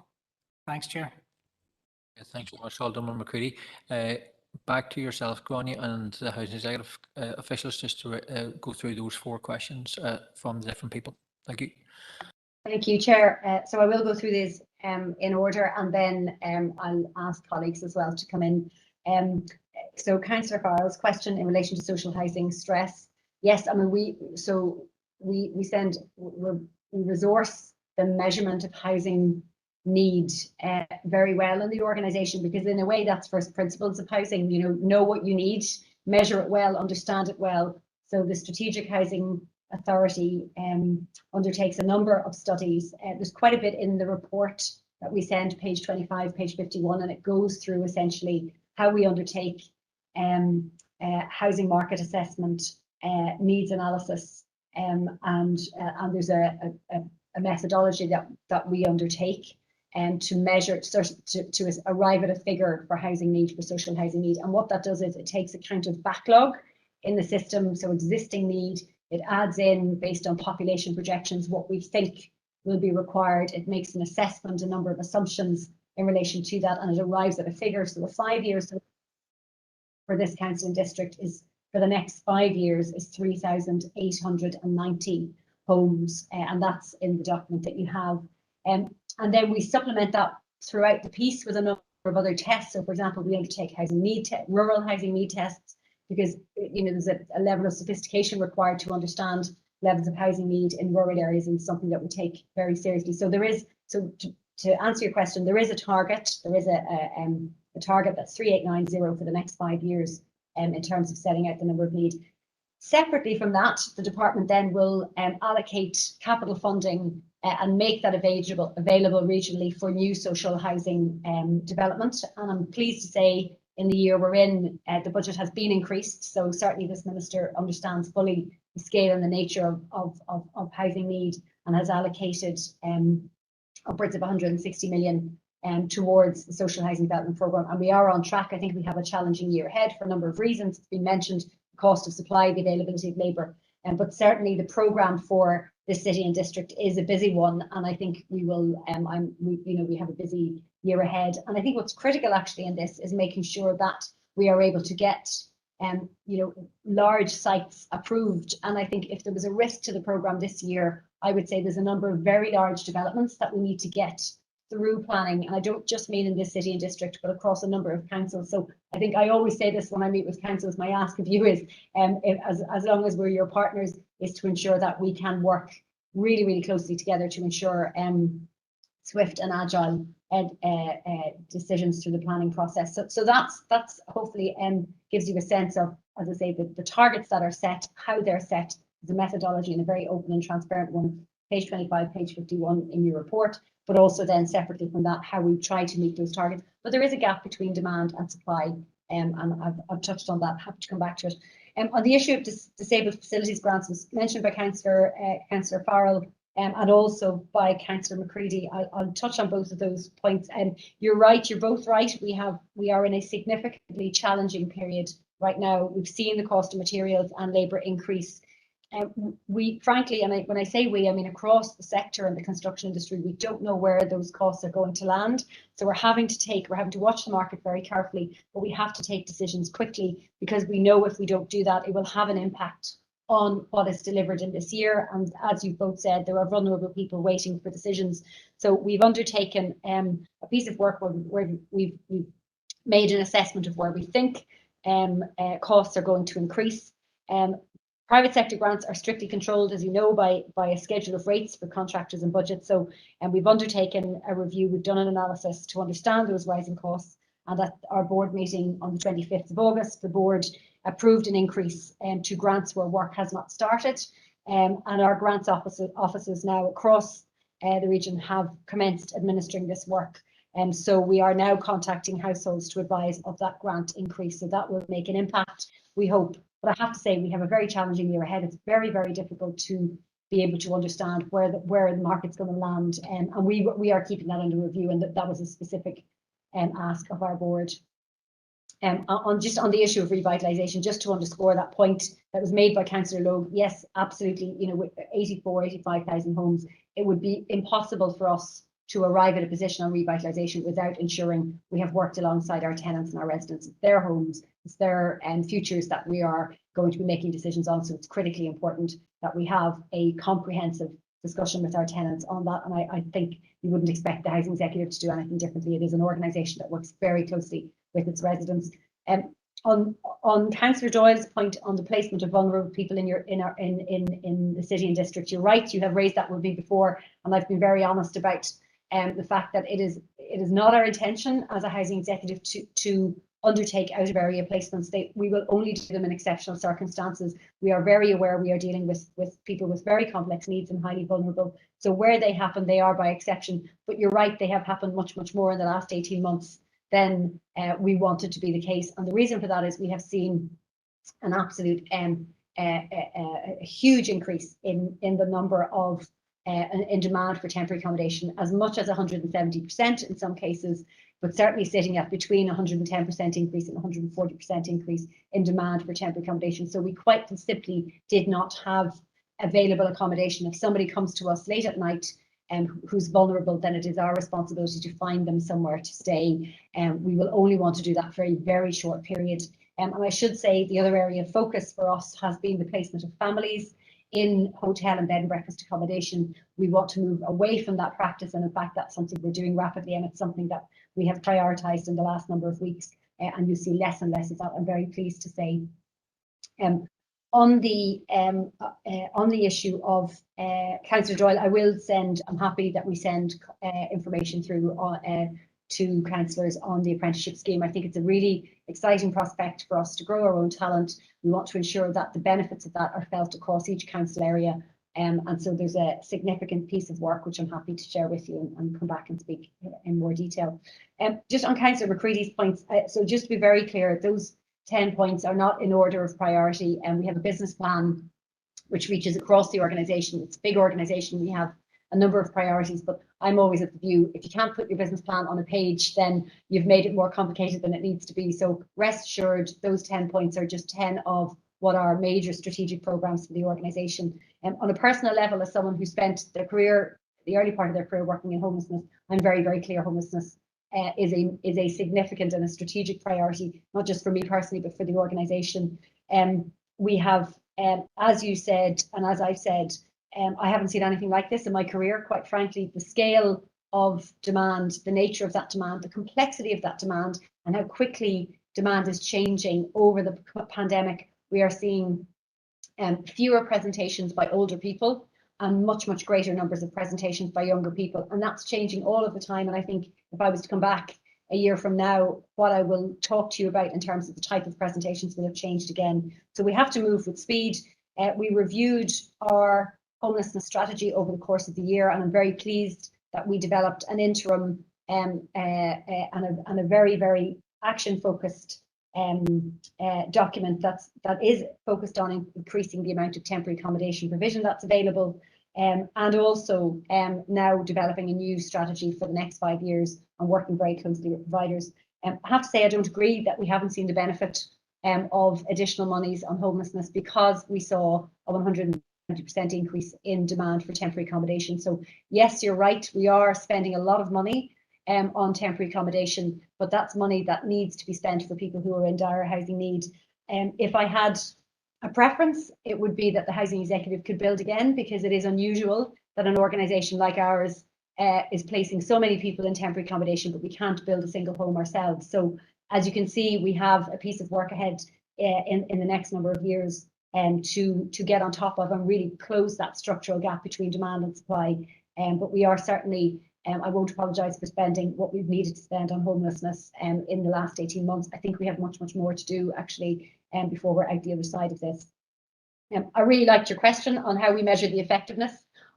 Thanks, Chair. Thanks so much, Alderman McCready. Back to yourself, Gráinne, and the Housing Executive officials just to go through those 4 questions from the different people. Thank you. Thank you, Chair. So I will go through these in order and then I'll ask colleagues as well to come in. So Councillor Farrell's question in relation to social housing stress. Yes, I mean, we resource the measurement of housing need very well in the organisation, because in a way that's first principles of housing. Know what you need, measure it well, understand it well. So the Strategic Housing Authority undertakes a number of studies. There's quite a bit in the report that we send, page 25, page 51, and it goes through essentially how we undertake housing market assessment, needs analysis, and there's a methodology that we undertake to measure, to arrive at a figure for housing need, for social housing need. And what that does is it takes account of backlog in the system, so existing need. It adds in, based on population projections, what we think will be required. It makes an assessment, a number of assumptions in relation to that, and it arrives at a figure. So the 5 years for this council and district is, for the next 5 years, is 3,890 homes, and that's in the document that you have. And then we supplement that throughout the piece with a number of other tests. So, for example, we undertake rural housing need tests, because there's a level of sophistication required to understand levels of housing need in rural areas, and something that we take very seriously. So there is, to answer your question, there is a target. There is a target that's 3,890 for the next 5 years in terms of setting out the number of need. Separately from that, the department then will allocate capital funding and make that available regionally for new social housing development. And I'm pleased to say, in the year we're in, the budget has been increased. So certainly this minister understands fully the scale and the nature of housing need, and has allocated upwards of 160 million towards the social housing development programme. And we are on track. I think we have a challenging year ahead for a number of reasons. It's been mentioned, the cost of supply, the availability of labour, but certainly the programme for this city and district is a busy one, and I think we will. We have a busy year ahead, and I think what's critical actually in this is making sure that we are able to get large sites approved. And I think if there was a risk to the programme this year, I would say there's a number of very large developments that we need to get through planning, and I don't just mean in this city and district, but across a number of councils. So I think I always say this when I meet with councils. My ask of you is, as long as we're your partners, is to ensure that we can work really, really closely together to ensure swift and agile decisions through the planning process. So that's hopefully gives you a sense of, as I say, the targets that are set, how they're set, the methodology, in a very open and transparent one, page 25, page 51 in your report, but also then separately from that, how we try to meet those targets. But there is a gap between demand and supply, and I've touched on that. Happy to come back to it. On the issue of disabled facilities grants, was mentioned by Councillor Farrell and also by Councillor McCready. I'll touch on both of those points. You're right, you're both right. We are in a significantly challenging period right now. We've seen the cost of materials and labour increase. We frankly, and when I say we, I mean across the sector and the construction industry, we don't know where those costs are going to land. So we're having to watch the market very carefully, but we have to take decisions quickly, because we know if we don't do that, it will have an impact on what is delivered in this year. And as you both said, there are vulnerable people waiting for decisions. So we've undertaken a piece of work where we've made an assessment of where we think costs are going to increase. Private sector grants are strictly controlled, as you know, by a schedule of rates for contractors and budgets. So, we've undertaken a review, we've done an analysis to understand those rising costs. And at our board meeting on the 25th of August, the board approved an increase to grants where work has not started. And our grants offices now across the region have commenced administering this work. And so we are now contacting households to advise of that grant increase. So that will make an impact, we hope. But I have to say, we have a very challenging year ahead. It's very, very difficult to be able to understand where the market's going to land. And we are keeping that under review, and that was a specific ask of our board. On the issue of revitalisation, just to underscore that point that was made by Councillor Logue, yes, absolutely, with 85,000 homes, it would be impossible for us to arrive at a position on revitalisation without ensuring we have worked alongside our tenants and our residents. It's their homes, it's their futures that we are going to be making decisions on. So it's critically important that we have a comprehensive discussion with our tenants on that. And I think you wouldn't expect the housing executive to do anything differently. It is an organisation that works very closely with its residents. On Councillor Doyle's point on the placement of vulnerable people in the city and district, you're right. You have raised that with me before, and I've been very honest about the fact that it is not our intention as a housing executive to undertake out of area placements. We will only do them in exceptional circumstances. We are very aware we are dealing with people with very complex needs and highly vulnerable. So where they happen, they are by exception. But you're right, they have happened much, much more in the last 18 months than we wanted to be the case. And the reason for that is we have seen an absolute a huge increase in the number of in demand for temporary accommodation, as much as 170% in some cases, but certainly sitting at between 110% increase and 140% increase in demand for temporary accommodation. So we quite simply did not have available accommodation. If somebody comes to us late at night who's vulnerable, then it is our responsibility to find them somewhere to stay. We will only want to do that for a very short period. And I should say the other area of focus for us has been the placement of families in hotel and bed and breakfast accommodation. We want to move away from that practice, and in fact that's something we're doing rapidly, and it's something that we have prioritised in the last number of weeks, and you see less and less of that, I'm very pleased to say. On the issue of Councillor Doyle, I'm happy that we send information through to councillors on the apprenticeship scheme. I think it's a really exciting prospect for us to grow our own talent. We want to ensure that the benefits of that are felt across each council area. And so there's a significant piece of work which I'm happy to share with you and come back and speak in more detail. Just on Councillor McCready's points, so just to be very clear, those 10 points are not in order of priority, and we have a business plan which reaches across the organisation. It's a big organisation, we have a number of priorities, but I'm always of the view, if you can't put your business plan on a page, then you've made it more complicated than it needs to be. So rest assured, those 10 points are just 10 of what are major strategic programs for the organisation. On a personal level, as someone who spent their career, the early part of their career working in homelessness, I'm very, very clear homelessness is a significant and a strategic priority, not just for me personally, but for the organisation. We have, as you said, and as I've said, I haven't seen anything like this in my career, quite frankly. The scale of demand, the nature of that demand, the complexity of that demand, and how quickly demand is changing over the pandemic. We are seeing fewer presentations by older people and much, much greater numbers of presentations by younger people. And that's changing all of the time. And I think if I was to come back a year from now, what I will talk to you about in terms of the type of presentations will have changed again. So we have to move with speed. We reviewed our homelessness strategy over the course of the year, and I'm very pleased that we developed an interim and a very, very action-focused document that is focused on increasing the amount of temporary accommodation provision that's available, and also now developing a new strategy for the next 5 years and working very closely with providers. I have to say I don't agree that we haven't seen the benefit of additional monies on homelessness, because we saw a 120% increase in demand for temporary accommodation. So yes, you're right, we are spending a lot of money on temporary accommodation, but that's money that needs to be spent for people who are in dire housing need. If I had a preference, it would be that the housing executive could build again, because it is unusual that an organisation like ours is placing so many people in temporary accommodation, but we can't build a single home ourselves. So as you can see, we have a piece of work ahead in the next number of years to get on top of and really close that structural gap between demand and supply. But we are certainly, I won't apologise for spending what we've needed to spend on homelessness in the last 18 months. I think we have much, much more to do actually before we're out the other side of this. I really liked your question on how we measure the effectiveness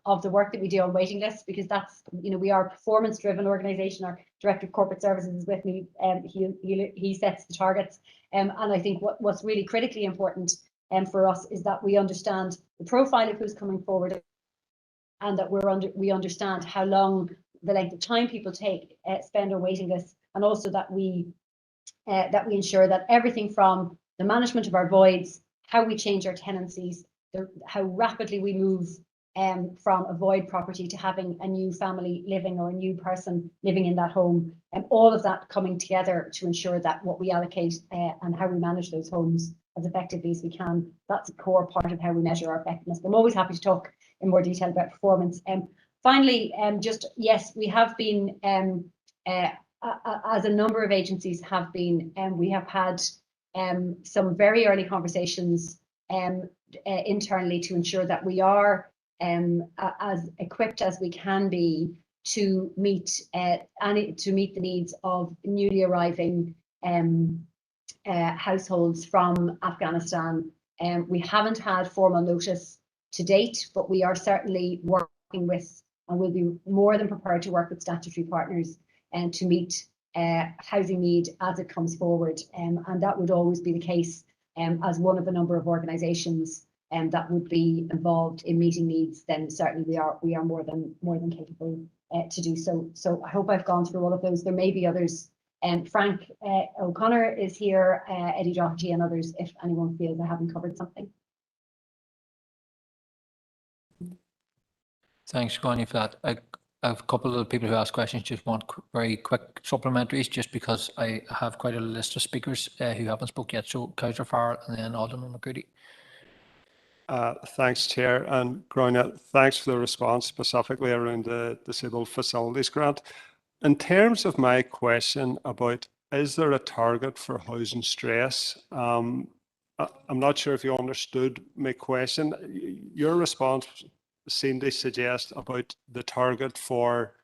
of the work that we do on waiting lists, because that's, we are a performance driven organisation. Our Director of Corporate Services is with me, he sets the targets, and I think what's really critically important for us is that we understand the profile of who's coming forward, and that we understand how long, the length of time people spend on waiting lists, and also that we ensure that everything from the management of our voids, how we change our tenancies, how rapidly we move from a void property to having a new family living or a new person living in that home, and all of that coming together to ensure that what we allocate and how we manage those homes as effectively as we can, that's a core part of how we measure our effectiveness. I'm always happy to talk in more detail about performance. Finally, yes, we have been, as a number of agencies have been, we have had some very early conversations internally to ensure that we are as equipped as we can be to meet the needs of newly arriving households from Afghanistan. We haven't had formal notice to date, but we are certainly working with, and will be more than prepared to work with statutory partners and to meet housing need as it comes forward. And that would always be the case as one of a number of organisations that would be involved in meeting needs. Then certainly we are more than capable to do so. So I hope I've gone through all of those. There may be others. Frank O'Connor is here, Eddie Doherty and others, if anyone feels I haven't covered something. Thanks, Gráinne, for that. I have a couple of the people who asked questions just want very quick supplementaries, just because I have quite a list of speakers who haven't spoke yet. So Councillor Farrell and then Alderman McCready. Thanks, Chair. And Gráinne, thanks for the response specifically around the Disabled Facilities Grant. In terms of my question about, is there a target for housing stress? I'm not sure if you understood my question. Your response seemed to suggest about the target for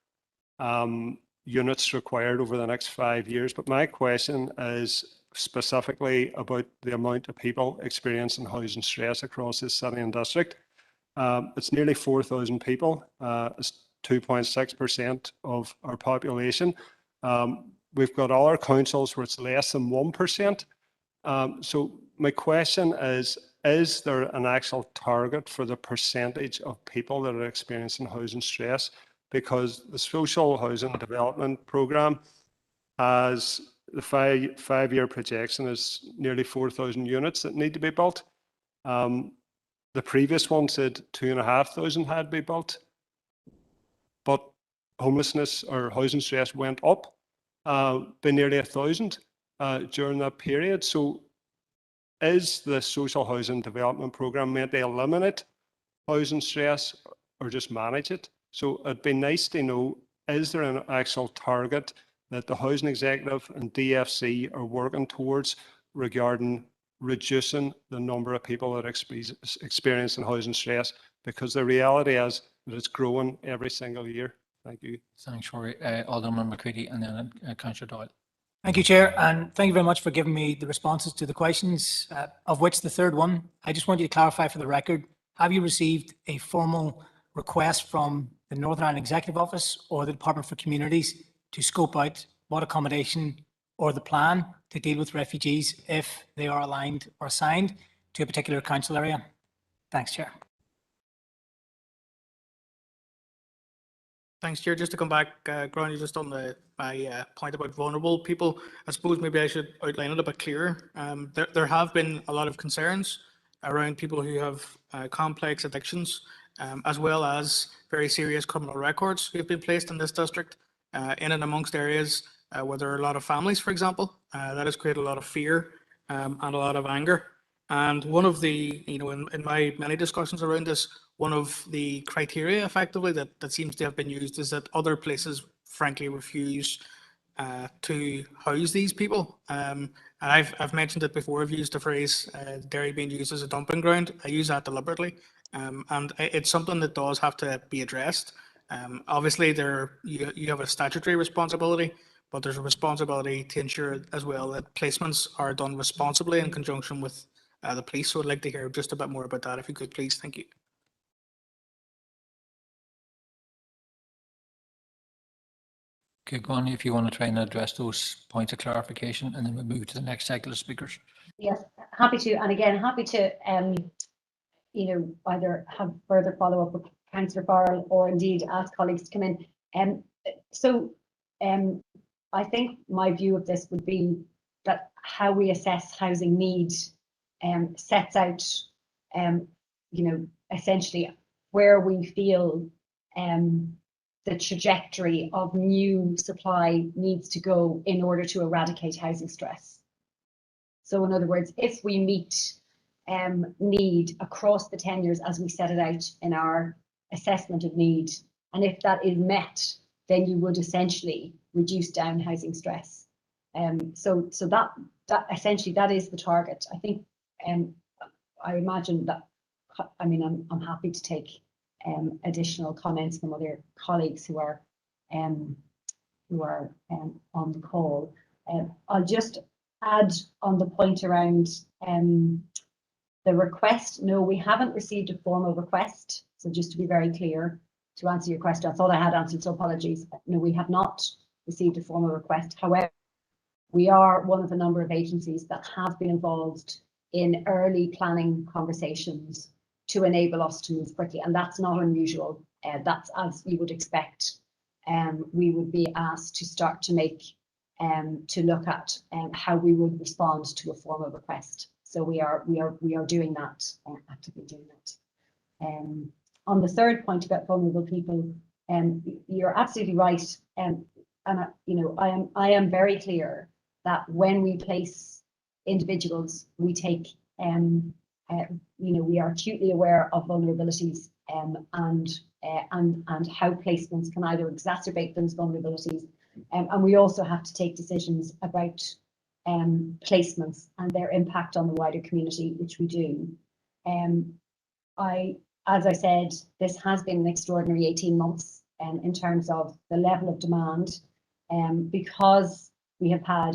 units required over the next 5 years. But my question is specifically about the amount of people experiencing housing stress across this city and district. It's nearly 4,000 people. It's 2.6% of our population. We've got all our councils where it's less than 1%. So my question is there an actual target for the percentage of people that are experiencing housing stress? Because the Social Housing Development Programme has the five-year projection is nearly 4,000 units that need to be built. The previous one said 2,500 had to be built, but homelessness or housing stress went up by nearly 1,000 during that period. So is the Social Housing Development Programme meant to eliminate housing stress or just manage it? So it'd be nice to know, is there an actual target that the Housing Executive and DFC are working towards regarding reducing the number of people that are experiencing housing stress? Because the reality is that it's growing every single year. Thank you. Thanks, Rory. Alderman McCready and then Councillor Doyle. Thank you, Chair, and thank you very much for giving me the responses to the questions, of which the third one, I just want you to clarify for the record, have you received a formal request from the Northern Ireland Executive Office or the Department for Communities to scope out what accommodation or the plan to deal with refugees if they are aligned or assigned to a particular council area? Thanks, Chair. Thanks, Chair. Just to come back, Gráinne, just on my point about vulnerable people, I suppose maybe I should outline it a bit clearer. There have been a lot of concerns around people who have complex addictions, as well as very serious criminal records who have been placed in this district, in and amongst areas where there are a lot of families, for example. That has created a lot of fear and a lot of anger. And one of the, in my many discussions around this, one of the criteria effectively that seems to have been used is that other places frankly refuse to house these people. And I've mentioned it before. I've used the phrase Derry being used as a dumping ground. I use that deliberately. And it's something that does have to be addressed. Obviously, you have a statutory responsibility, but there's a responsibility to ensure as well that placements are done responsibly in conjunction with the police. So I'd like to hear just a bit more about that, if you could, please. Thank you. Okay, Gráinne, if you want to try and address those points of clarification, and then we'll move to the next cycle of speakers. Yes, happy to. And again, happy to, either have further follow-up with Councillor Farrell or indeed ask colleagues to come in. I think my view of this would be that how we assess housing need sets out, essentially where we feel the trajectory of new supply needs to go in order to eradicate housing stress. So in other words, if we meet need across the tenures as we set it out in our assessment of need, and if that is met, then you would essentially reduce down housing stress. So that essentially that is the target. I think I imagine that, I'm happy to take additional comments from other colleagues who are who are on the call. I'll just add on the point around the request. No, we haven't received a formal request. So just to be very clear, to answer your question, I thought I had answered, so apologies. No, we have not received a formal request. However, we are one of a number of agencies that have been involved in early planning conversations to enable us to move quickly, and that's not unusual. That's as you would expect. We would be asked to start to make, to look at how we would respond to a formal request. So we are doing that, actively doing that. On the third point about vulnerable people, you're absolutely right. You know, I am very clear that when we place individuals, we take, you know, we are acutely aware of vulnerabilities and how placements can either exacerbate those vulnerabilities, and we also have to take decisions about placements and their impact on the wider community, which we do. As I said, this has been an extraordinary 18 months in terms of the level of demand, because we have had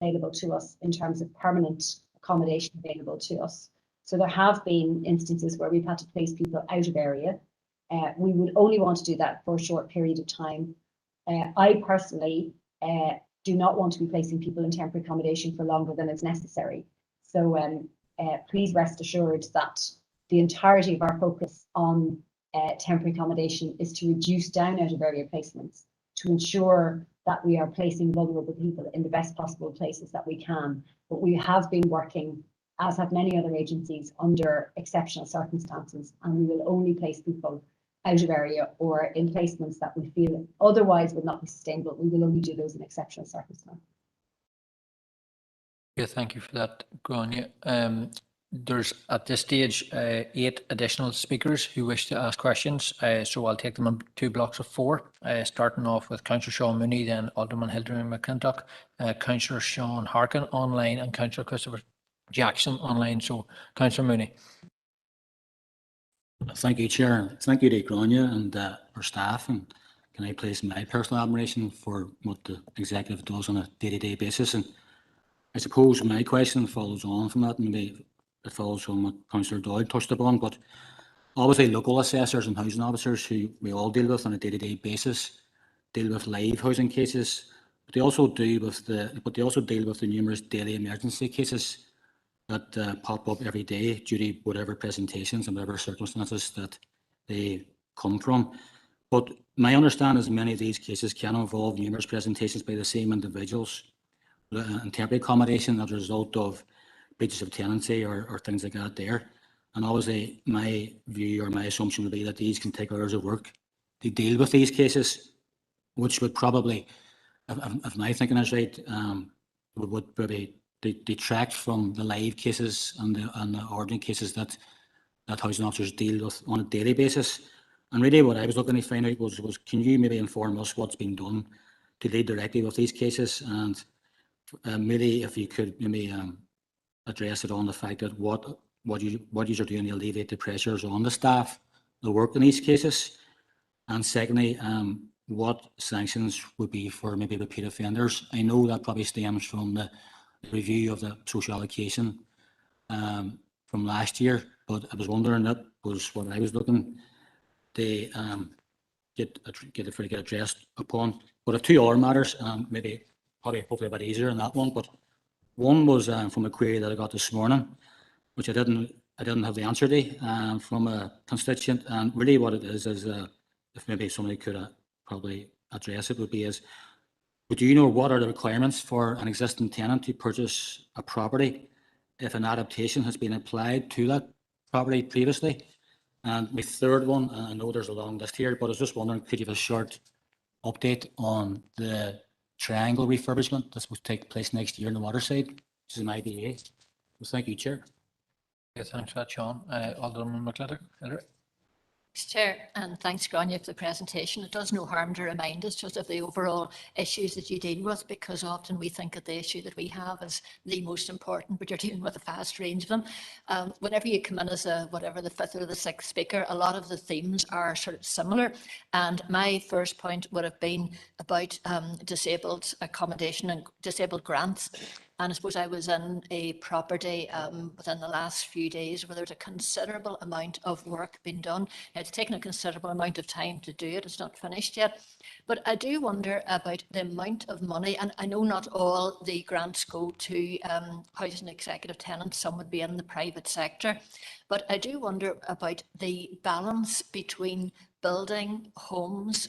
available to us in terms of permanent accommodation available to us. So there have been instances where we've had to place people out of area. We would only want to do that for a short period of time. I personally do not want to be placing people in temporary accommodation for longer than is necessary. So please rest assured that the entirety of our focus on temporary accommodation is to reduce down out of area placements, to ensure that we are placing vulnerable people in the best possible places that we can. But we have been working, as have many other agencies, under exceptional circumstances, and we will only place people out of area or in placements that we feel otherwise would not be sustainable. We will only do those in exceptional circumstances. Yeah, thank you for that, Grania. There's at this stage 8 additional speakers who wish to ask questions, so I'll take them in 2 blocks of 4, starting off with Councillor Sean Mooney, then Alderman Hilary McClintock, Councillor Sean Harkin online, and Councillor Christopher Jackson online. So, Councillor Mooney. Thank you, Chair. Thank you to Grania and our staff. And can I place my personal admiration for what the executive does on a day-to-day basis? And I suppose my question follows on from that, and maybe it follows from what Councillor Doyle touched upon. But obviously, local assessors and housing officers, who we all deal with on a day-to-day basis, deal with live housing cases. But they also deal with the numerous daily emergency cases that pop up every day due to whatever presentations and whatever circumstances that they come from. But my understanding is many of these cases can involve numerous presentations by the same individuals in temporary accommodation as a result of breaches of tenancy or things like that there. And obviously my view or my assumption would be that these can take hours of work to deal with these cases, which would probably, if my thinking is right, would probably detract from the live cases and the ordinary cases that housing officers deal with on a daily basis. And really what I was looking to find out was can you maybe inform us what's been done to deal directly with these cases, and maybe if you could maybe address it on the fact that what you are doing to alleviate the pressures on the staff that work in these cases. And secondly, what sanctions would be for maybe repeat offenders. I know that probably stems from the review of the social allocation from last year, but I was wondering, that was what I was looking to get addressed upon. But if 2 other matters, maybe hopefully a bit easier in that one. But one was from a query that I got this morning, which I didn't have the answer to from a constituent. And really what it is if maybe somebody could probably address it, would do you know what are the requirements for an existing tenant to purchase a property if an adaptation has been applied to that property previously? And my third one, I know there's a long list here, but I was just wondering, could you have a short update on the triangle refurbishment that's supposed to take place next year in the Waterside, which is an IDA? Well, thank you, Chair. Yeah, thanks for that, Sean. Alderman McClintock. Chair, and thanks, Grania, for the presentation. It does no harm to remind us just of the overall issues that you deal with, because often we think that the issue that we have is the most important, but you're dealing with a vast range of them. Whenever you come in as whatever the fifth or the sixth speaker, a lot of the themes are sort of similar. And my first point would have been about disabled accommodation and disabled grants. And I suppose I was in a property within the last few days where there's a considerable amount of work being done. It's taken a considerable amount of time to do it. It's not finished yet. But I do wonder about the amount of money, and I know not all the grants go to housing executive tenants, some would be in the private sector. But I do wonder about the balance between building homes,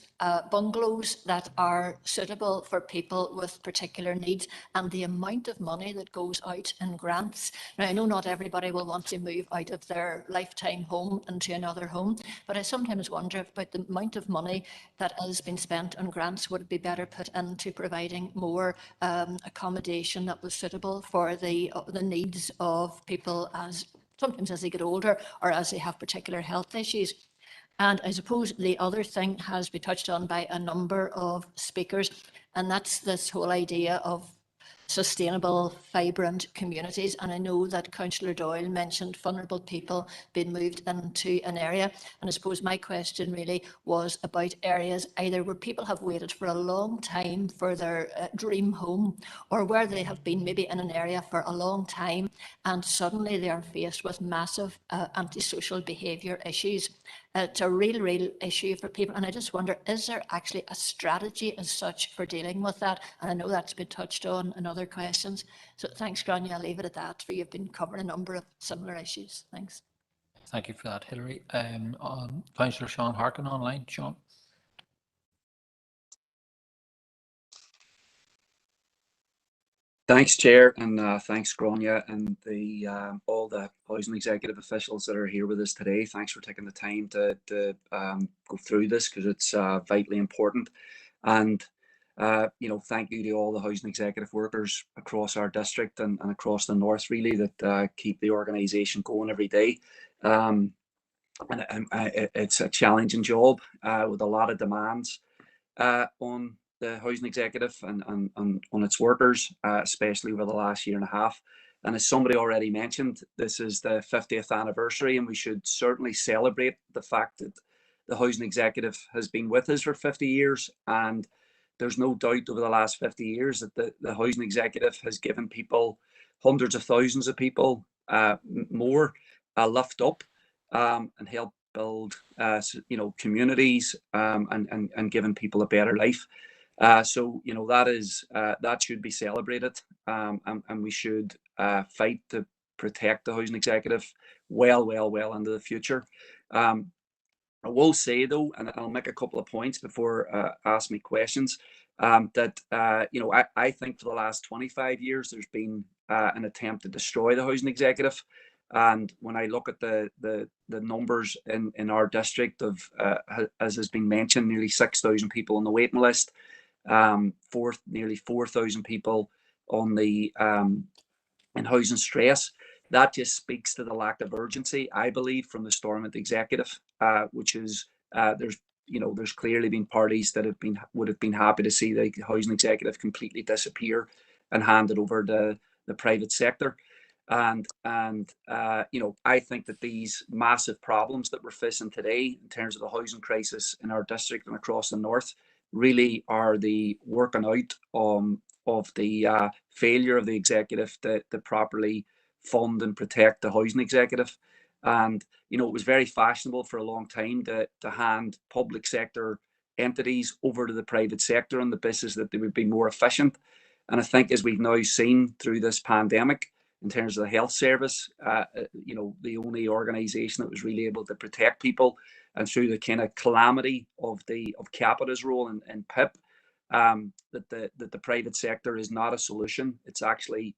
bungalows that are suitable for people with particular needs, and the amount of money that goes out in grants. Now, I know not everybody will want to move out of their lifetime home into another home, but I sometimes wonder about the amount of money that has been spent on grants. Would it be better put into providing more accommodation that was suitable for the needs of people sometimes as they get older or as they have particular health issues? And I suppose the other thing has been touched on by a number of speakers, and that's this whole idea of sustainable, vibrant communities. And I know that Councillor Doyle mentioned vulnerable people being moved into an area. And I suppose my question really was about areas either where people have waited for a long time for their dream home, or where they have been maybe in an area for a long time and suddenly they are faced with massive antisocial behaviour issues. It's a real issue for people. And I just wonder, is there actually a strategy as such for dealing with that? And I know that's been touched on in other questions. So thanks, Grania. I'll leave it at that, for you've been covering a number of similar issues. Thanks. Thank you for that, Hilary. Councillor Sean Harkin online. Sean. Thanks, Chair, and thanks, Grania, and all the housing executive officials that are here with us today. Thanks for taking the time to go through this, because it's vitally important. And thank you to all the housing executive workers across our district and across the north, really, that keep the organisation going every day. It's a challenging job with a lot of demands on the housing executive and on its workers, especially over the last year and a half. And as somebody already mentioned, this is the 50th anniversary, and we should certainly celebrate the fact that the housing executive has been with us for 50 years. And there's no doubt over the last 50 years that the housing executive has given people, hundreds of thousands of people, more a lift up and help build communities and giving people a better life. So that should be celebrated, and we should fight to protect the housing executive well into the future. I will say though, and I'll make a couple of points before ask me questions, that I think for the last 25 years there's been an attempt to destroy the housing executive. And when I look at the numbers in our district of, as has been mentioned, nearly 6,000 people on the waiting list, nearly 4,000 people on the in housing stress, that just speaks to the lack of urgency, I believe, from the Stormont executive, which is there's clearly been parties that would have been happy to see the housing executive completely disappear and hand it over to the private sector. And I think that these massive problems that we're facing today in terms of the housing crisis in our district and across the north really are the working out of the failure of the executive to properly fund and protect the housing executive. And it was very fashionable for a long time to hand public sector entities over to the private sector on the basis that they would be more efficient. And I think, as we've now seen through this pandemic, in terms of the health service, the only organisation that was really able to protect people, and through the kind of calamity of Capita's role in PIP, that the private sector is not a solution. It's actually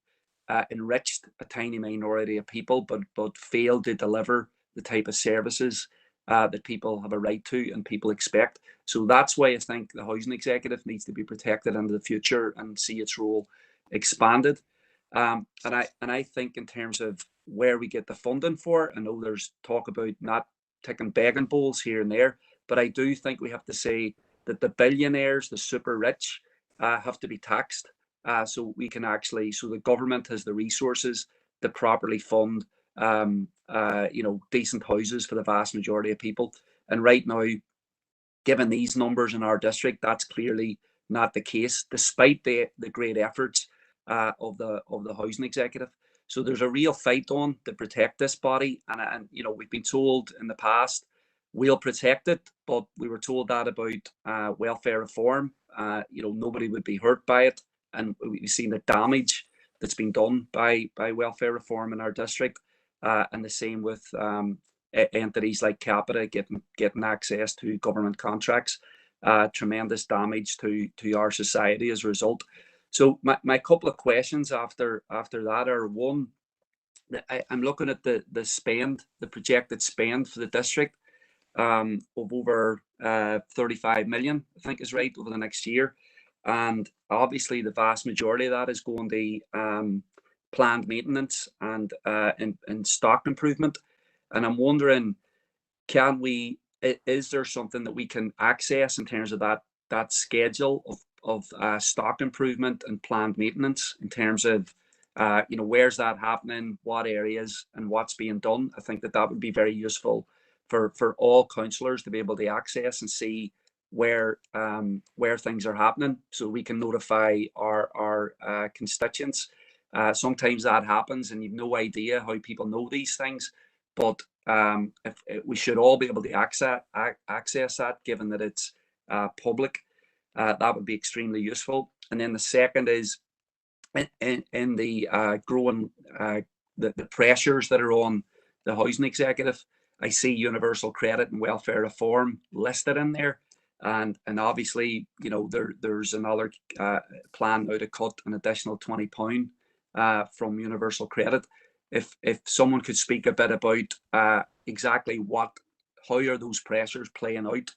enriched a tiny minority of people, but failed to deliver the type of services that people have a right to and people expect. So that's why I think the housing executive needs to be protected into the future and see its role expanded. And I think in terms of where we get the funding for, I know there's talk about not taking begging bowls here and there. But I do think we have to say that the billionaires, the super rich, have to be taxed, so we can actually, so the government has the resources to properly fund, decent houses for the vast majority of people. And right now, given these numbers in our district, that's clearly not the case, despite the great efforts of the housing executive. So there's a real fight on to protect this body, and we've been told in the past we'll protect it, but we were told that about welfare reform. Nobody would be hurt by it, and we've seen the damage that's been done by welfare reform in our district, and the same with entities like Capita getting access to government contracts. Tremendous damage to our society as a result. So my couple of questions after that are, one, I'm looking at the projected spend for the district of over 35 million, I think is right, over the next year. And obviously the vast majority of that is going to planned maintenance and stock improvement. And I'm wondering, is there something that we can access in terms of that schedule of stock improvement and planned maintenance, in terms of where's that happening, what areas, and what's being done? I think that would be very useful for all councillors to be able to access and see where things are happening, so we can notify our constituents. Sometimes that happens and you've no idea how people know these things, but if we should all be able to access that, given that it's public. That would be extremely useful. And then the second is in the growing the pressures that are on the housing executive. I see universal credit and welfare reform listed in there, and obviously there's another plan now to cut an additional £20 from universal credit. If someone could speak a bit about exactly how are those pressures playing out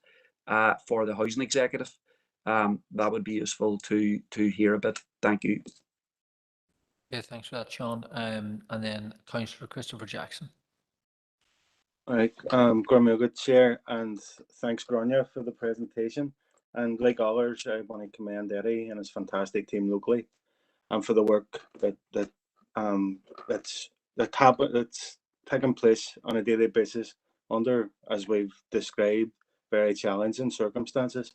for the housing executive, that would be useful to hear a bit. Thank you. Yeah, thanks for that, Sean. And then Councillor Christopher Jackson. All right, good Chair, and thanks Grania for the presentation. And like others, I want to commend Eddie and his fantastic team locally, and for the work that's taking place on a daily basis under, as we've described, very challenging circumstances.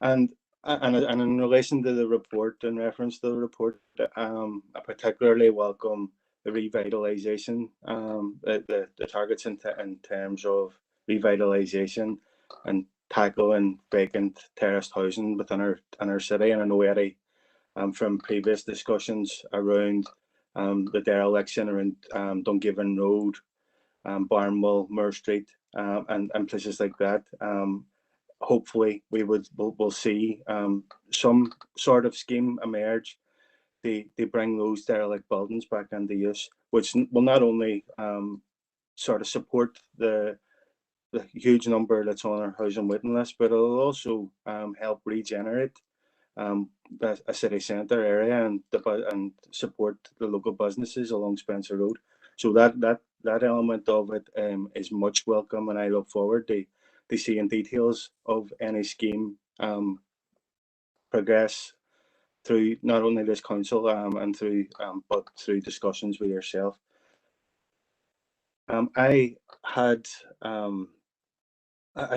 And in relation to the report, in reference to the report, I particularly welcome the revitalization, the targets in terms of revitalization and tackling vacant terraced housing within our city. And I know Eddie, from previous discussions around the dereliction around Dungiven Road, Barnwell, Moore Street, and places like that. Hopefully we'll see some sort of scheme emerge to bring those derelict buildings back into use, which will not only sort of support the huge number that's on our housing waiting list, but it'll also help regenerate a city centre area and support the local businesses along Spencer Road. So that element of it is much welcome, and I look forward to seeing details of any scheme progress through not only this council and through but through discussions with yourself. I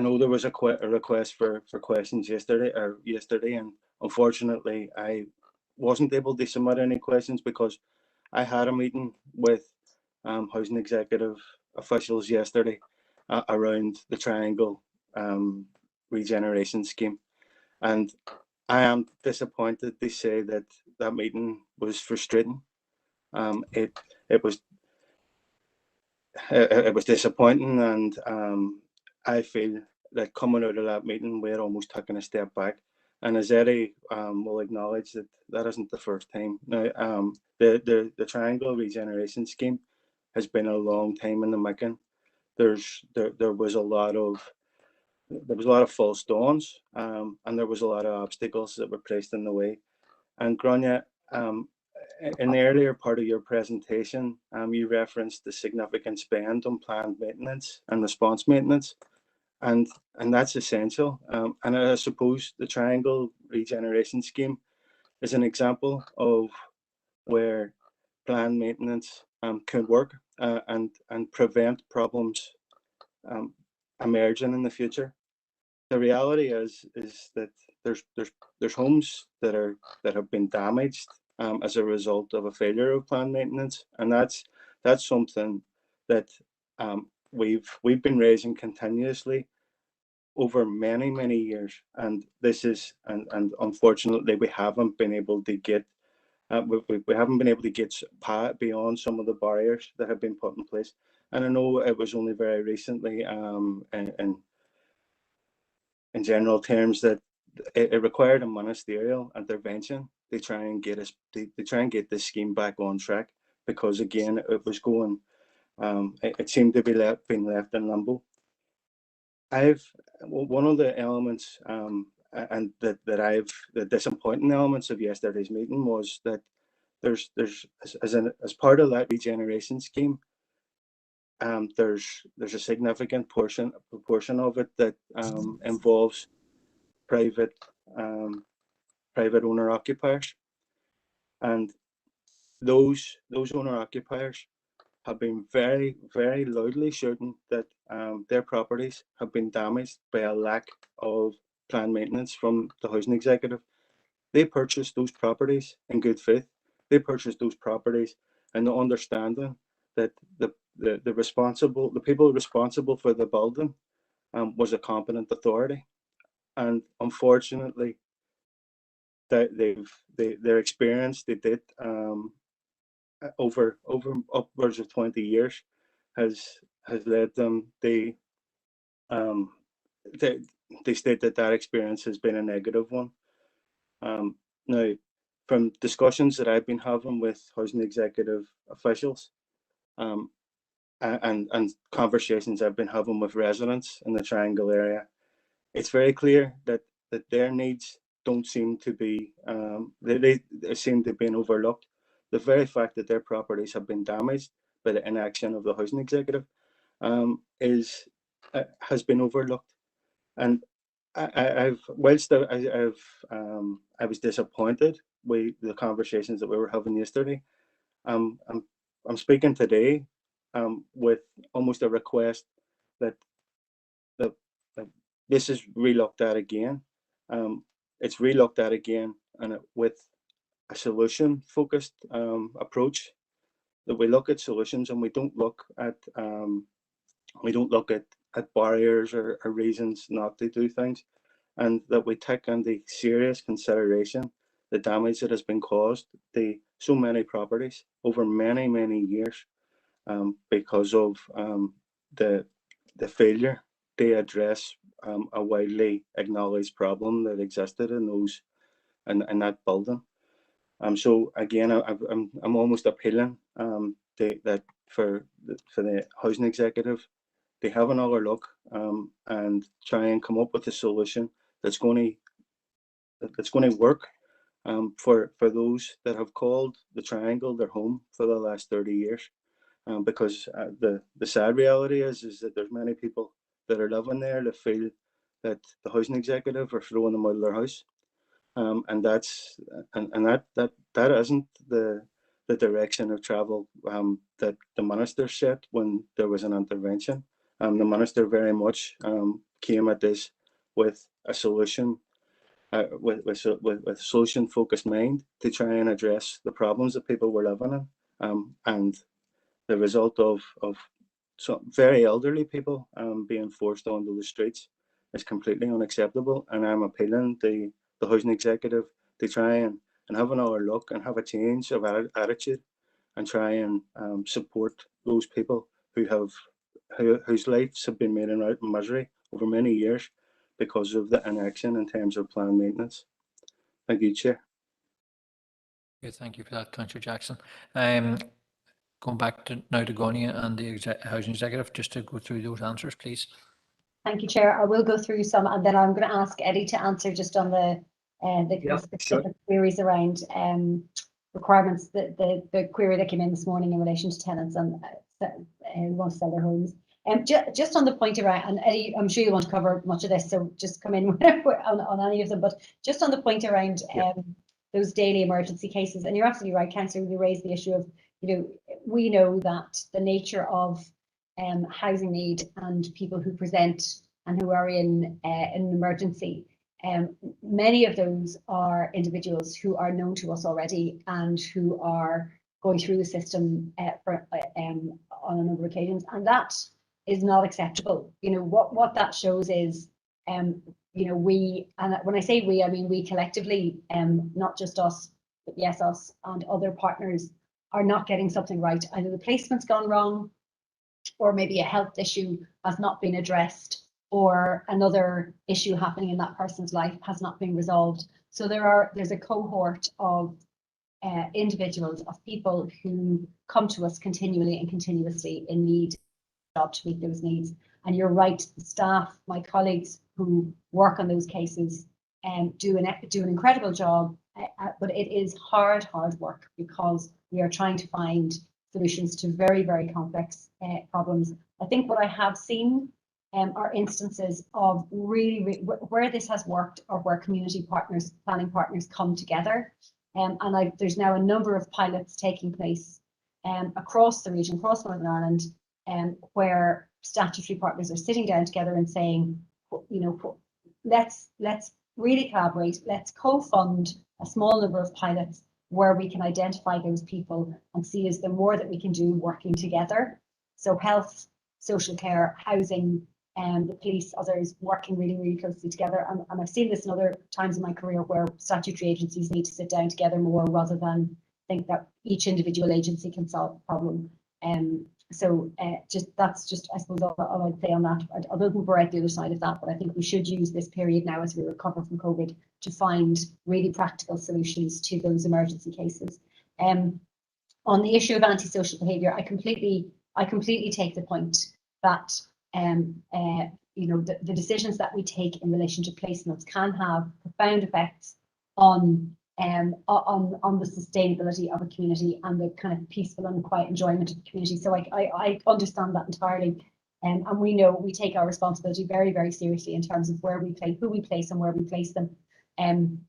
know there was a request for questions yesterday, and unfortunately I wasn't able to submit any questions because I had a meeting with housing executive officials yesterday around the Triangle regeneration scheme, and I am disappointed to say that meeting was frustrating. It was disappointing, and I feel that coming out of that meeting, we're almost taking a step back. And as Eddie will acknowledge, that isn't the first time. Now, the Triangle regeneration scheme has been a long time in the making. There was a lot of false dawns, and there was a lot of obstacles that were placed in the way. And Grania, in the earlier part of your presentation, you referenced the significant spend on planned maintenance and response maintenance, and that's essential. And I suppose the Triangle Regeneration Scheme is an example of where planned maintenance could work and prevent problems emerging in the future. The reality is that there's homes that have been damaged as a result of a failure of planned maintenance, and that's something that we've been raising continuously over many years, and this is and unfortunately we haven't been able to get we haven't been able to get beyond some of the barriers that have been put in place. And I know it was only very recently in general terms that it required a ministerial intervention to try and get us to try and get this scheme back on track, because again it was going it seemed to be being left in limbo. One of the elements and the disappointing elements of yesterday's meeting was that there's as part of that regeneration scheme, there's a significant proportion of it that involves private owner occupiers, and those owner occupiers have been very loudly shouting that their properties have been damaged by a lack of planned maintenance from the housing executive. They purchased those properties in good faith. They purchased those properties in the understanding that the people responsible for the building was a competent authority, and unfortunately, their experience they did over upwards of 20 years has led them. They state that experience has been a negative one. Now, from discussions that I've been having with housing executive officials, and conversations I've been having with residents in the Triangle area, it's very clear that their needs don't seem to be they seem to have been overlooked. The very fact that their properties have been damaged by the inaction of the housing executive has been overlooked. And I was disappointed with the conversations that we were having yesterday. I'm speaking today with almost a request that this is relooked at again. It's relooked at again, and with a solution-focused approach. That we look at solutions and we don't look at barriers or reasons not to do things, and that we take into serious consideration the damage that has been caused to so many properties over many years because of the failure to address a widely acknowledged problem that existed in that building. So again, I'm almost appealing that for the housing executive, they have another look and try and come up with a solution that's going to work for those that have called the Triangle their home for the last 30 years. Because the sad reality is that there's many people that are living there that feel that the housing executive are throwing them out of their house, and that isn't the direction of travel that the minister set when there was an intervention. The minister very much came at this with a solution, with solution-focused mind to try and address the problems that people were living in, and the result of some very elderly people being forced onto the streets is completely unacceptable. And I'm appealing to the housing executive to try and have another look and have a change of attitude and try and support those people whose lives have been made in misery over many years because of the inaction in terms of planned maintenance. Thank you, Chair. Okay, thank you for that, Councillor Jackson. Going back now to Gonia and the housing executive, just to go through those answers, please. Thank you, Chair. I will go through some, and then I'm going to ask Eddie to answer just on the specific queries around requirements, the query that came in this morning in relation to tenants and who want to sell their homes. Just on the point around, and Eddie, I'm sure you want to cover much of this, so just come in on any of them, but just on the point around those daily emergency cases, and you're absolutely right, Councillor, when you raised the issue of, we know that the nature of housing need and people who present and who are in an emergency, many of those are individuals who are known to us already and who are going through the system on a number of occasions, and that is not acceptable. What that shows is, we, and when I say we, I mean we collectively, not just us, but yes, us and other partners are not getting something right. Either the placement's gone wrong, or maybe a health issue has not been addressed, or another issue happening in that person's life has not been resolved. So there's a cohort of individuals, of people who come to us continually and continuously in need of to meet those needs. And you're right, the staff, my colleagues who work on those cases, do an incredible job, but it is hard work, because we are trying to find solutions to very, very complex problems. I think what I have seen are instances of really where this has worked, or where community partners, planning partners come together. And there's now a number of pilots taking place across the region, across Northern Ireland, where statutory partners are sitting down together and saying, let's really collaborate, let's co-fund a small number of pilots where we can identify those people and see is there more that we can do working together. So health, social care, housing, and the police, others working really, really closely together. And I've seen this in other times in my career where statutory agencies need to sit down together more, rather than think that each individual agency can solve the problem. That's just, I suppose, all I'd say on that. I don't think we're at the other side of that, but I think we should use this period now as we recover from COVID to find really practical solutions to those emergency cases. On the issue of antisocial behaviour, I completely take the point that the decisions that we take in relation to placements can have profound effects on the sustainability of a community and the kind of peaceful and quiet enjoyment of the community. So I understand that entirely. And we know we take our responsibility very, very seriously in terms of where we place, who we place and where we place them. And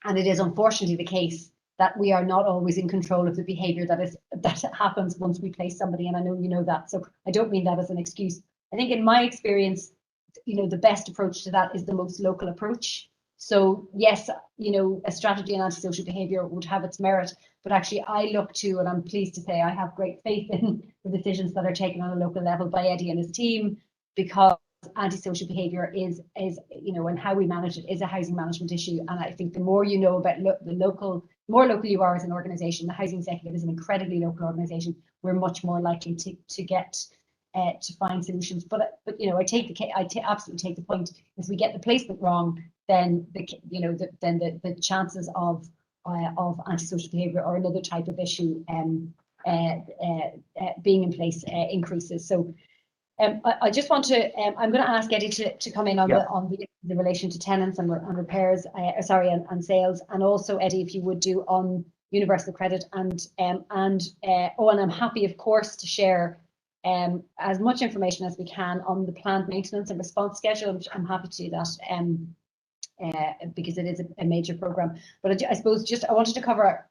it is unfortunately the case that we are not always in control of the behaviour that happens once we place somebody. And I know you know that. So I don't mean that as an excuse. I think in my experience, the best approach to that is the most local approach. So yes, a strategy on antisocial behaviour would have its merit, but actually I look to, and I'm pleased to say I have great faith in the decisions that are taken on a local level by Eddie and his team, because antisocial behaviour is and how we manage it is a housing management issue. And I think the more you know about the more local you are as an organisation, the housing executive is an incredibly local organisation, we're much more likely to get to find solutions. But I absolutely take the point. If we get the placement wrong, then the chances of antisocial behaviour or another type of issue being in place increases. So I just want to I'm going to ask Eddie to come in on the relation to tenants and repairs, and sales, and also Eddie, if you would do on universal credit and I'm happy, of course, to share as much information as we can on the planned maintenance and response schedule. I'm happy to do that because it is a major programme. But I suppose I wanted to cover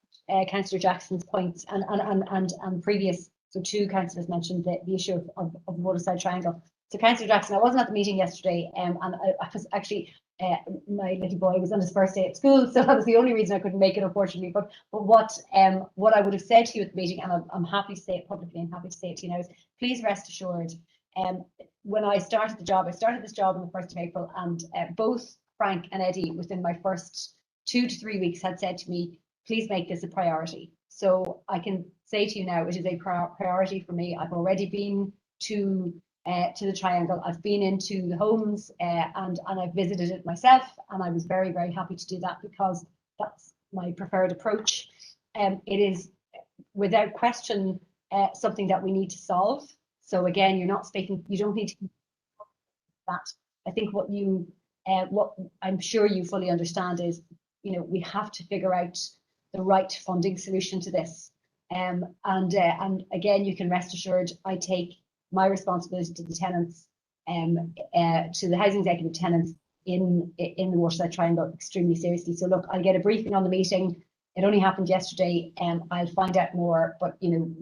Councillor Jackson's points and previous. So two councillors mentioned the issue of the Waterside Triangle. So Councillor Jackson, I wasn't at the meeting yesterday, and I was actually my little boy was on his first day at school, so that was the only reason I couldn't make it, unfortunately. But what I would have said to you at the meeting, and I'm happy to say it publicly, I'm happy to say it to you now, is please rest assured. When I started this job on the 1st of April, and both Frank and Eddie, within my first 2 to 3 weeks, had said to me, please make this a priority. So I can say to you now, it is a priority for me. I've already been to the Triangle. I've been into the homes and I've visited it myself, and I was very, very happy to do that because that's my preferred approach. It is without question something that we need to solve. So again, you don't need to that. I think what I'm sure you fully understand is, we have to figure out the right funding solution to this. And again, you can rest assured, I take my responsibility to the tenants, to the housing executive tenants in the Waterside Triangle extremely seriously. So look, I'll get a briefing on the meeting. It only happened yesterday, and I'll find out more. But you know,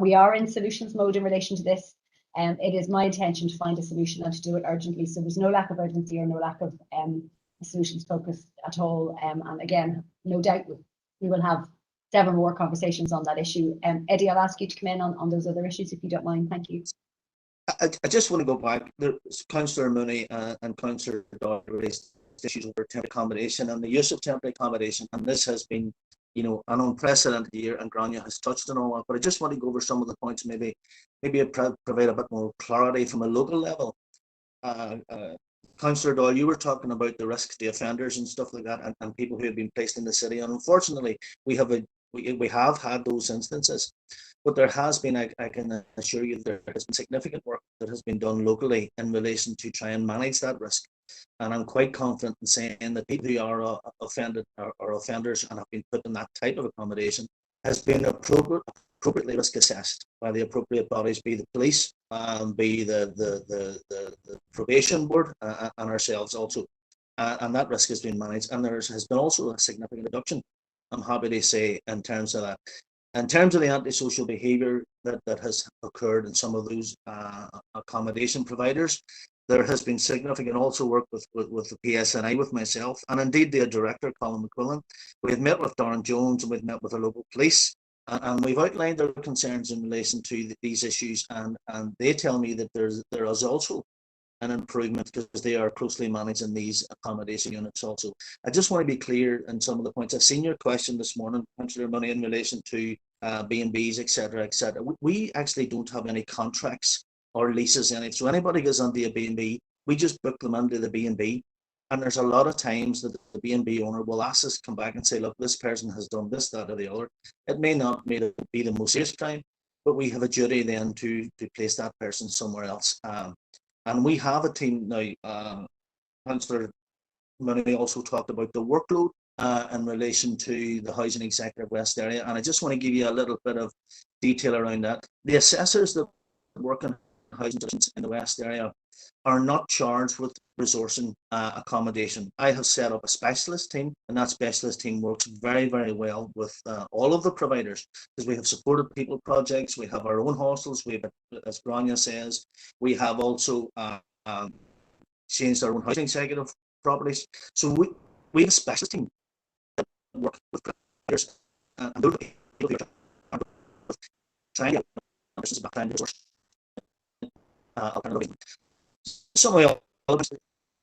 we are in solutions mode in relation to this. It is my intention to find a solution and to do it urgently. So there's no lack of urgency or no lack of solutions focus at all. And again, no doubt we will have several more conversations on that issue. Eddie, I'll ask you to come in on those other issues if you don't mind. Thank you. I just want to go back. Councillor Mooney and Councillor Dodd raised issues over temporary accommodation and the use of temporary accommodation, and this has been, you know, an unprecedented year, and Grania has touched on all that. But I just want to go over some of the points, maybe provide a bit more clarity from a local level. Councillor Doyle, you were talking about the risks to offenders and stuff like that, and people who have been placed in the city, and unfortunately, we have had those instances. But there has been, I can assure you, there has been significant work that has been done locally in relation to try and manage that risk. And I'm quite confident in saying that people who are offended or offenders and have been put in that type of accommodation has been appropriately risk assessed by the appropriate bodies, be the police, be the probation board, and ourselves also. And that risk has been managed. And there has been also a significant reduction, I'm happy to say, in terms of that. In terms of the antisocial behaviour that has occurred in some of those accommodation providers, there has been significant also work with the PSNI, with myself, and indeed the director, Colin McQuillan. We've met with Darren Jones and we've met with the local police, and we've outlined their concerns in relation to these issues, and they tell me that there is also an improvement because they are closely managing these accommodation units also. I just want to be clear in some of the points. I've seen your question this morning, Councillor Money, in relation to B&Bs, etc., etc. We actually don't have any contracts or leases in it. So anybody goes onto a B&B, we just book them into the B&B. And there's a lot of times that the B&B owner will ask us to come back and say, look, this person has done this, that, or the other. It may not be the most serious crime, but we have a duty then to place that person somewhere else. And we have a team now. Councillor Mooney also talked about the workload in relation to the Housing Executive West area. And I just want to give you a little bit of detail around that. The assessors that work in housing in the West area are not charged with resourcing accommodation. I have set up a specialist team, and that specialist team works very, very well with all of the providers, because we have supported people projects, we have our own hostels, we have, as Grania says, we have also changed our own housing executive properties. So we have a specialist team that work with providers, and they're trying to get back resource. Some of the others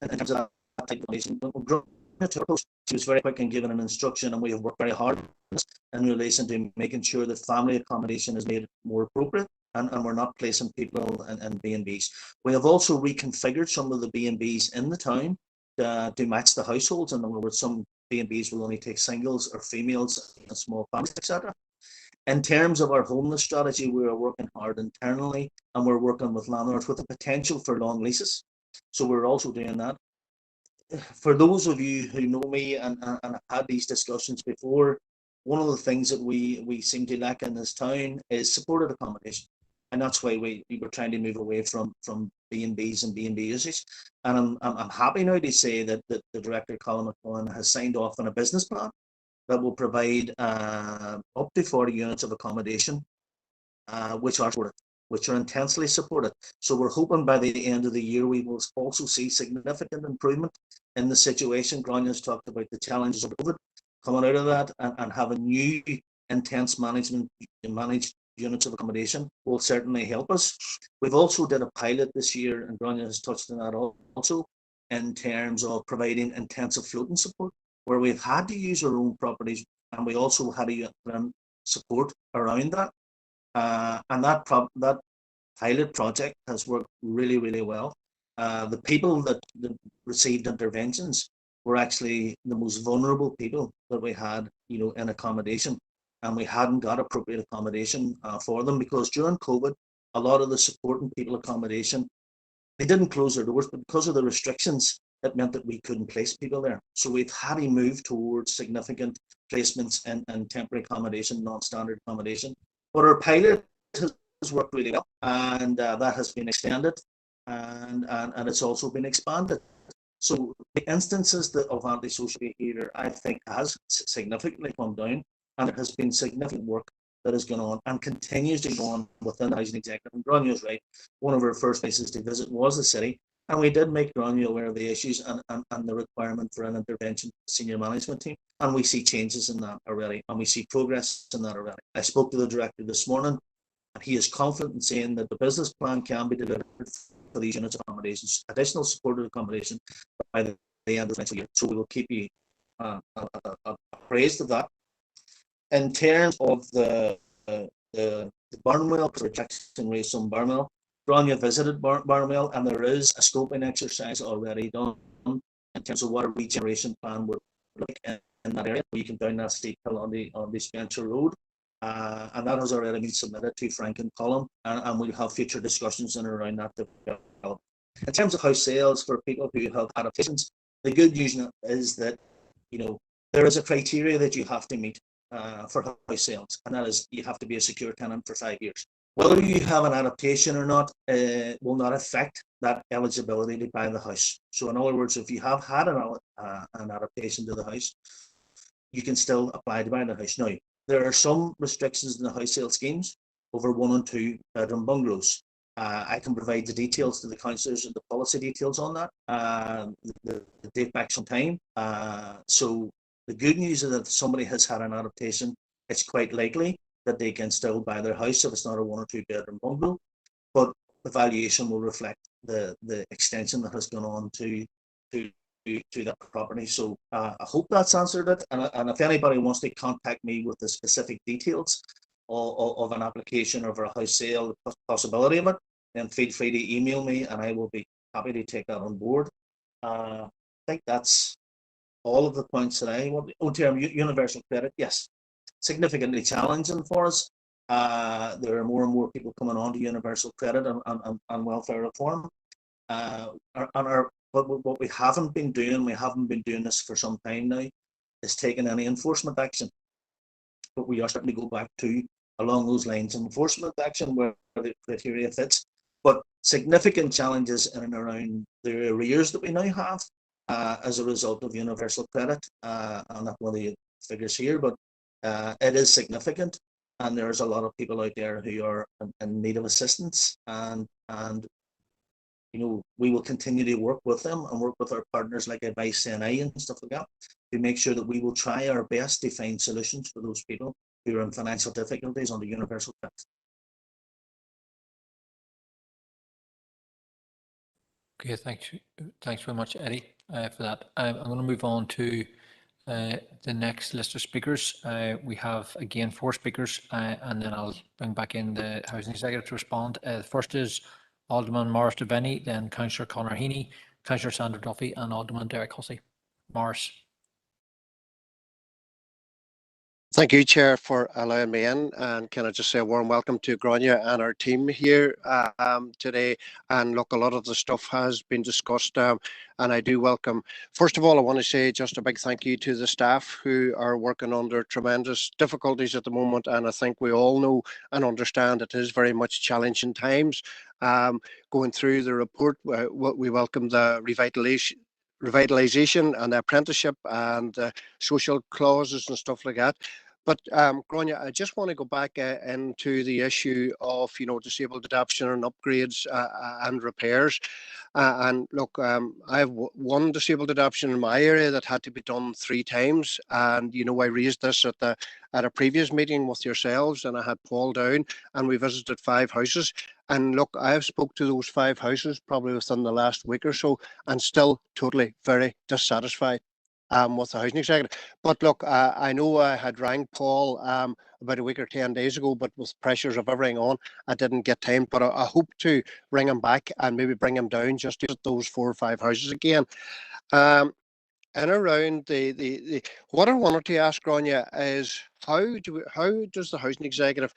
in terms of that type of accommodation, she was very quick in giving an instruction, and we have worked very hard in relation to making sure that family accommodation is made more appropriate, and we're not placing people in B&Bs. We have also reconfigured some of the B&Bs in the town to match the households. In other words, some B&Bs will only take singles or females and small families, etc. In terms of our homeless strategy, we are working hard internally, and we're working with landlords with the potential for long leases. So we're also doing that. For those of you who know me and have had these discussions before, one of the things that we seem to lack in this town is supported accommodation. And that's why we were trying to move away from B&Bs and B&B usage. And I'm happy now to say that the director, Colin McQuillan, has signed off on a business plan that will provide up to 40 units of accommodation, which are intensely supported. So we're hoping by the end of the year we will also see significant improvement in the situation. Grania's talked about the challenges of COVID, coming out of that and having new intense managed units of accommodation will certainly help us. We've also did a pilot this year, and Grania has touched on that also, in terms of providing intensive floating support, where we've had to use our own properties, and we also had to put in support around that. And that pilot project has worked really, really well. The people that received interventions were actually the most vulnerable people that we had, in accommodation, and we hadn't got appropriate accommodation for them, because during COVID, a lot of the supporting people accommodation, they didn't close their doors, but because of the restrictions, it meant that we couldn't place people there. So we've had to move towards significant placements in temporary accommodation, non-standard accommodation. But our pilot has worked really well, and that has been extended, and it's also been expanded. So the instances of antisocial behaviour, I think, has significantly come down, and there has been significant work that has gone on and continues to go on within the housing executive. And Gráinne is right. One of our first places to visit was the city, and we did make Gráinne aware of the issues and the requirement for an intervention from the senior management team. And we see changes in that already, and we see progress in that already. I spoke to the director this morning, and he is confident in saying that the business plan can be delivered for these units of accommodations, additional supported accommodation by the end of the financial year. So we will keep you appraised of that. In terms of the Barnwell, because Jackson raised some Barnwell, Gráinne visited Barnwell, and there is a scoping exercise already done in terms of what a regeneration plan would look like in that area. You can down that steep hill on the Spencer Road, and that has already been submitted to Frank and Colin, and we'll have future discussions in and around that development. In terms of house sales for people who have adaptations, the good news is that, you know, there is a criteria that you have to meet for house sales, and that is you have to be a secure tenant for 5 years. Whether you have an adaptation or not will not affect that eligibility to buy the house. So in other words, if you have had an adaptation to the house, you can still apply to buy the house. Now, there are some restrictions in the house sale schemes over 1 and 2 bedroom bungalows. I can provide the details to the councillors and the policy details on that. The date back some time. So the good news is that if somebody has had an adaptation, it's quite likely that they can still buy their house if it's not a 1 or 2 bedroom bungalow, but the valuation will reflect the extension that has gone on to that property. So I hope that's answered it. And if anybody wants to contact me with the specific details of an application or of a house sale, the possibility of it, then feel free to email me, and I will be happy to take that on board. I think that's all of the points that I want. On term universal credit, yes, significantly challenging for us. There are more and more people coming on to universal credit and welfare reform. But what we haven't been doing this for some time now, is taking any enforcement action. But we are starting to go back to along those lines, enforcement action where the criteria fits. But significant challenges in and around the arrears that we now have as a result of universal credit. I'm not one of the figures here, but it is significant, and there's a lot of people out there who are in need of assistance, and you know, we will continue to work with them and work with our partners like Advice NI and stuff like that to make sure that we will try our best to find solutions for those people who are in financial difficulties under universal credit. Okay, thanks very much, Eddie, for that. I'm going to move on to the next list of speakers. We have again 4 speakers, and then I'll bring back in the housing executive to respond. First is Alderman Maurice Devaney, then Councillor Conor Heaney, Councillor Sandra Duffy, and Alderman Derek Hussey. Maurice. Thank you, Chair, for allowing me in, and can I just say a warm welcome to Gráinne and our team here today. And look, a lot of the stuff has been discussed, and I do welcome. First of all, I want to say just a big thank you to the staff who are working under tremendous difficulties at the moment, and I think we all know and understand it is very much challenging times. Going through the report, we welcome the revitalization and the apprenticeship and social clauses and stuff like that. But Gráinne, I just want to go back into the issue of, you know, disabled adoption and upgrades and repairs. And look, I have one disabled adoption in my area that had to be done 3 times. And, you know, I raised this at a previous meeting with yourselves, and I had Paul down, and we visited 5 houses. And look, I have spoke to those 5 houses probably within the last week or so, and still totally very dissatisfied with the housing executive. But look, I know I had rang Paul about a week or 10 days ago, but with pressures of everything on, I didn't get time. But I hope to ring him back and maybe bring him down just to those 4 or 5 houses again. And around the what I wanted to ask Gráinne is, how does the housing executive,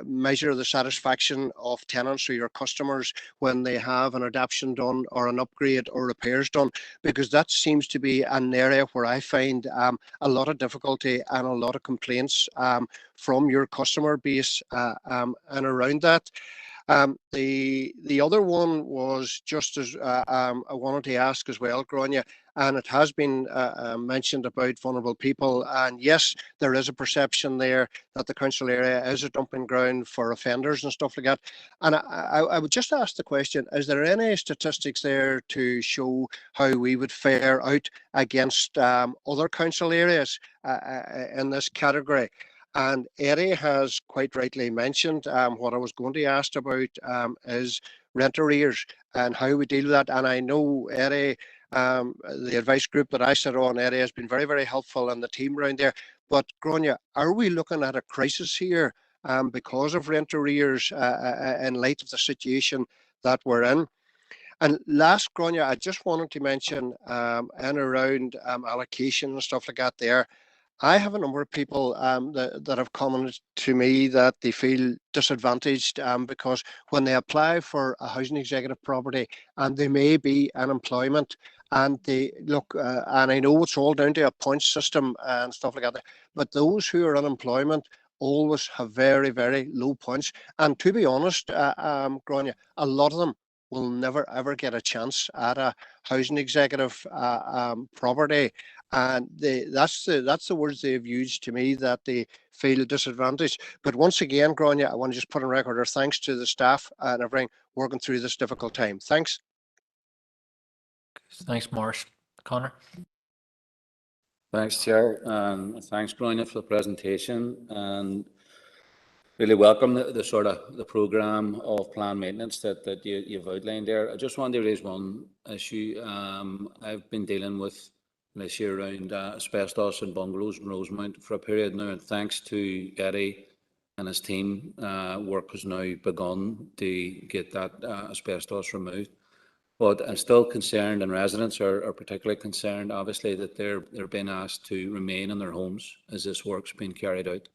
measure the satisfaction of tenants or your customers when they have an adaptation done or an upgrade or repairs done? Because that seems to be an area where I find a lot of difficulty and a lot of complaints from your customer base and around that. The other one was just as I wanted to ask as well, Grania, and it has been mentioned about vulnerable people. And yes, there is a perception there that the council area is a dumping ground for offenders and stuff like that. And I would just ask the question, is there any statistics there to show how we would fare out against other council areas in this category? And Eddie has quite rightly mentioned what I was going to ask about is rent arrears and how we deal with that. And I know Eddie, the advice group that I sit on, Eddie has been very, very helpful, and the team around there. But Grania, are we looking at a crisis here because of rent arrears in light of the situation that we're in? And last, Grania, I just wanted to mention in around allocation and stuff like that there. I have a number of people that have commented to me that they feel disadvantaged because when they apply for a housing executive property and they may be in employment and they look, and I know it's all down to a point system and stuff like that, but those who are in employment always have very, very low points. And to be honest, Grania, a lot of them will never ever get a chance at a housing executive property. And that's the words they've used to me, that they feel disadvantaged. But once again, Grania, I want to just put on record our thanks to the staff and everything working through this difficult time. Thanks. Thanks, Maurice. Connor. Thanks, Chair, and thanks, Grania, for the presentation. And really welcome the sort of the programme of planned maintenance that you've outlined there. I just wanted to raise one issue. I've been dealing with an issue around asbestos in bungalows in Rosemount for a period now, and thanks to Eddie and his team, work has now begun to get that asbestos removed. But I'm still concerned, and residents are particularly concerned, obviously, that they're being asked to remain in their homes as this work's being carried out.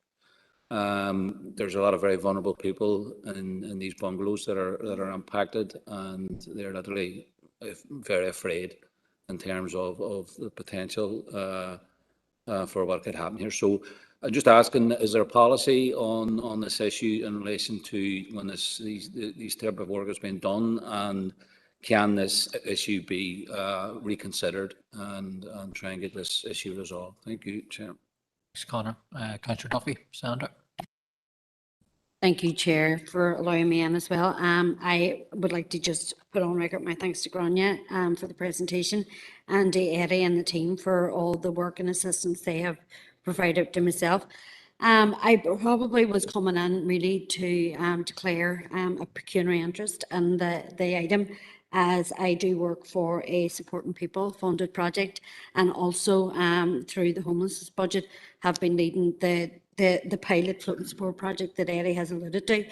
There's a lot of very vulnerable people in these bungalows that are impacted, and they're literally very afraid in terms of the potential for what could happen here. So I'm just asking, is there a policy on this issue in relation to when these type of work has been done, and can this issue be reconsidered and try and get this issue resolved? Thank you, Chair. Thanks, Connor. Councillor Duffy, Sandra. Thank you, Chair, for allowing me in as well. I would like to just put on record my thanks to Grania for the presentation, and to Eddie and the team for all the work and assistance they have provided to myself. I probably was coming in really to declare a pecuniary interest in the item, as I do work for a Supporting People funded project, and also through the homelessness budget have been leading the pilot float and support project that Eddie has alluded to.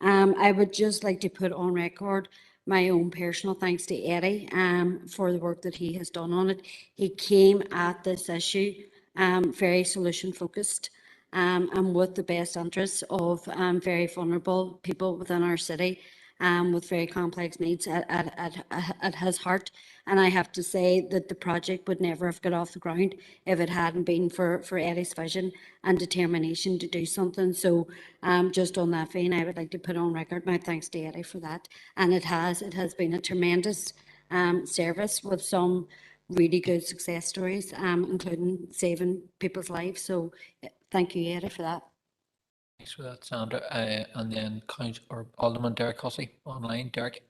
I would just like to put on record my own personal thanks to Eddie for the work that he has done on it. He came at this issue very solution focused and with the best interests of very vulnerable people within our city with very complex needs at his heart. And I have to say that the project would never have got off the ground if it hadn't been for Eddie's vision and determination to do something. So just on that vein, I would like to put on record my thanks to Eddie for that. And it has been a tremendous service with some really good success stories, including saving people's lives. So thank you, Eddie, for that. Thanks for that, Sandra. And then Alderman Derek Hussey online. Derek.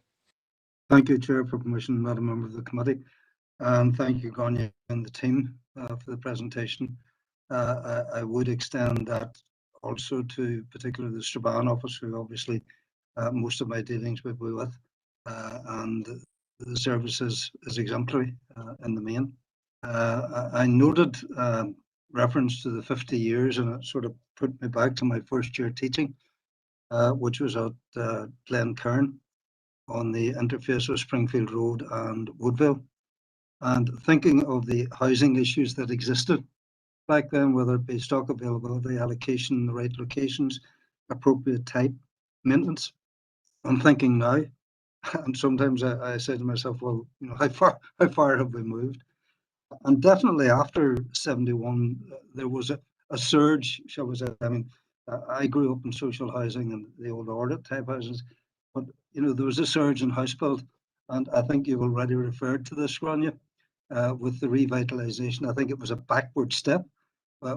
Thank you, Chair, for permission, Madam Member of the Committee. And thank you, Grania, and the team for the presentation. I would extend that also to particularly the Strabane office, who obviously most of my dealings will be with. And the service is exemplary in the main. I noted reference to the 50 years, and it sort of put me back to my first year teaching, which was at Glencairn on the interface of Springfield Road and Woodville. And thinking of the housing issues that existed back then, whether it be stock availability, allocation, the right locations, appropriate type, maintenance. I'm thinking now, and sometimes I say to myself, well, you know, how far have we moved? And definitely after 71, there was a surge, shall we say. I mean, I grew up in social housing and the old order type houses, but you know, there was a surge in house build, and I think you've already referred to this, Grania, with the revitalisation. I think it was a backward step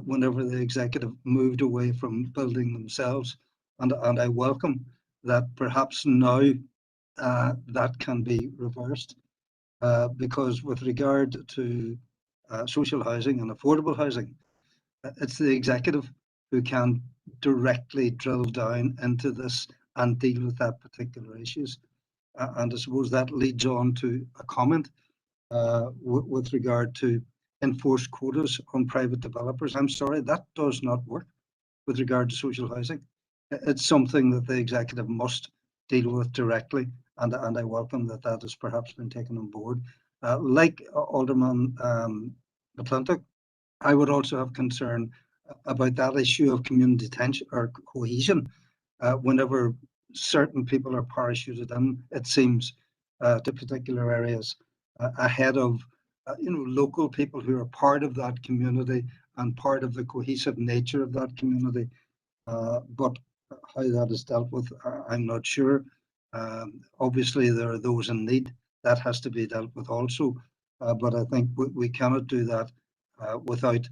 whenever the executive moved away from building themselves, and I welcome that perhaps now that can be reversed. Because with regard to social housing and affordable housing, it's the executive who can directly drill down into this and deal with that particular issues. And I suppose that leads on to a comment with regard to enforced quotas on private developers. I'm sorry, that does not work with regard to social housing. It's something that the executive must deal with directly, and I welcome that that has perhaps been taken on board. Like Alderman McClintock, I would also have concern about that issue of community tension or cohesion whenever certain people are parachuted in, it seems, to particular areas ahead of you know, local people who are part of that community and part of the cohesive nature of that community. But how that is dealt with, I'm not sure. Obviously, there are those in need. That has to be dealt with also. But I think we cannot do that without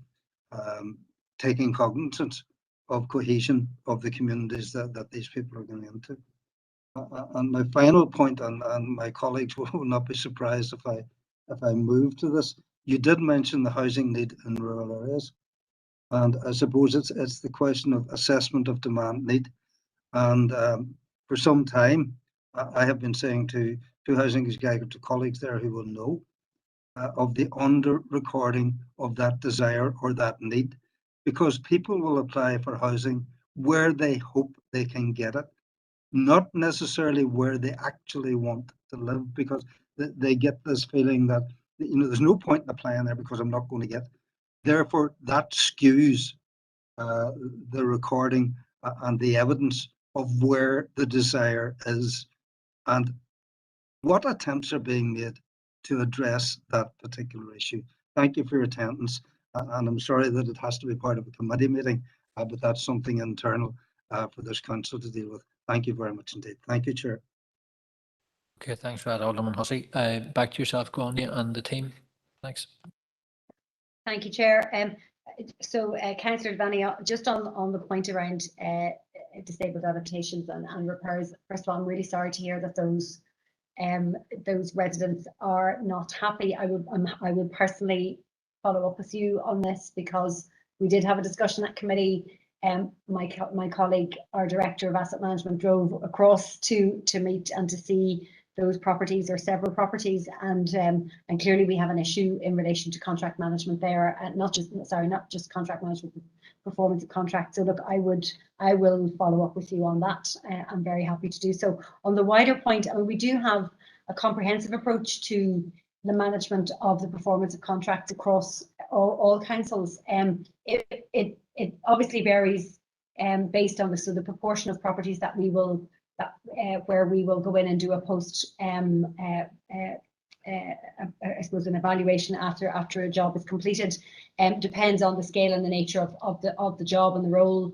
taking cognizance of cohesion of the communities that these people are going into. And my final point, and my colleagues will not be surprised if I move to this. You did mention the housing need in rural areas. And I suppose it's the question of assessment of demand need. And for some time, I have been saying to housing executive colleagues there who will know of the under recording of that desire or that need, because people will apply for housing where they hope they can get it, not necessarily where they actually want to live, because they get this feeling that, you know, there's no point in applying there because I'm not going to get. Therefore, that skews the recording and the evidence of where the desire is and what attempts are being made to address that particular issue. Thank you for your attendance, and I'm sorry that it has to be part of a committee meeting, but that's something internal for this council to deal with. Thank you very much indeed. Thank you, Chair. Okay, thanks for that, Alderman Hussey. Back to yourself, Grania, and the team. Thanks. Thank you, Chair. So, Councillor Devaney, just on the point around disabled adaptations and repairs, first of all, I'm really sorry to hear that those residents are not happy. I would personally follow up with you on this, because we did have a discussion at committee. My colleague, our Director of Asset Management, drove across to meet and to see those properties or several properties, and clearly we have an issue in relation to contract management there, and not just contract management, performance of contracts. So look, I will follow up with you on that. I'm very happy to do so. On the wider point, I mean, we do have a comprehensive approach to the management of the performance of contracts across all councils. It obviously varies based on the proportion of properties that we will where we will go in and do a post I suppose an evaluation after a job is completed. Depends on the scale and the nature of the job and the role.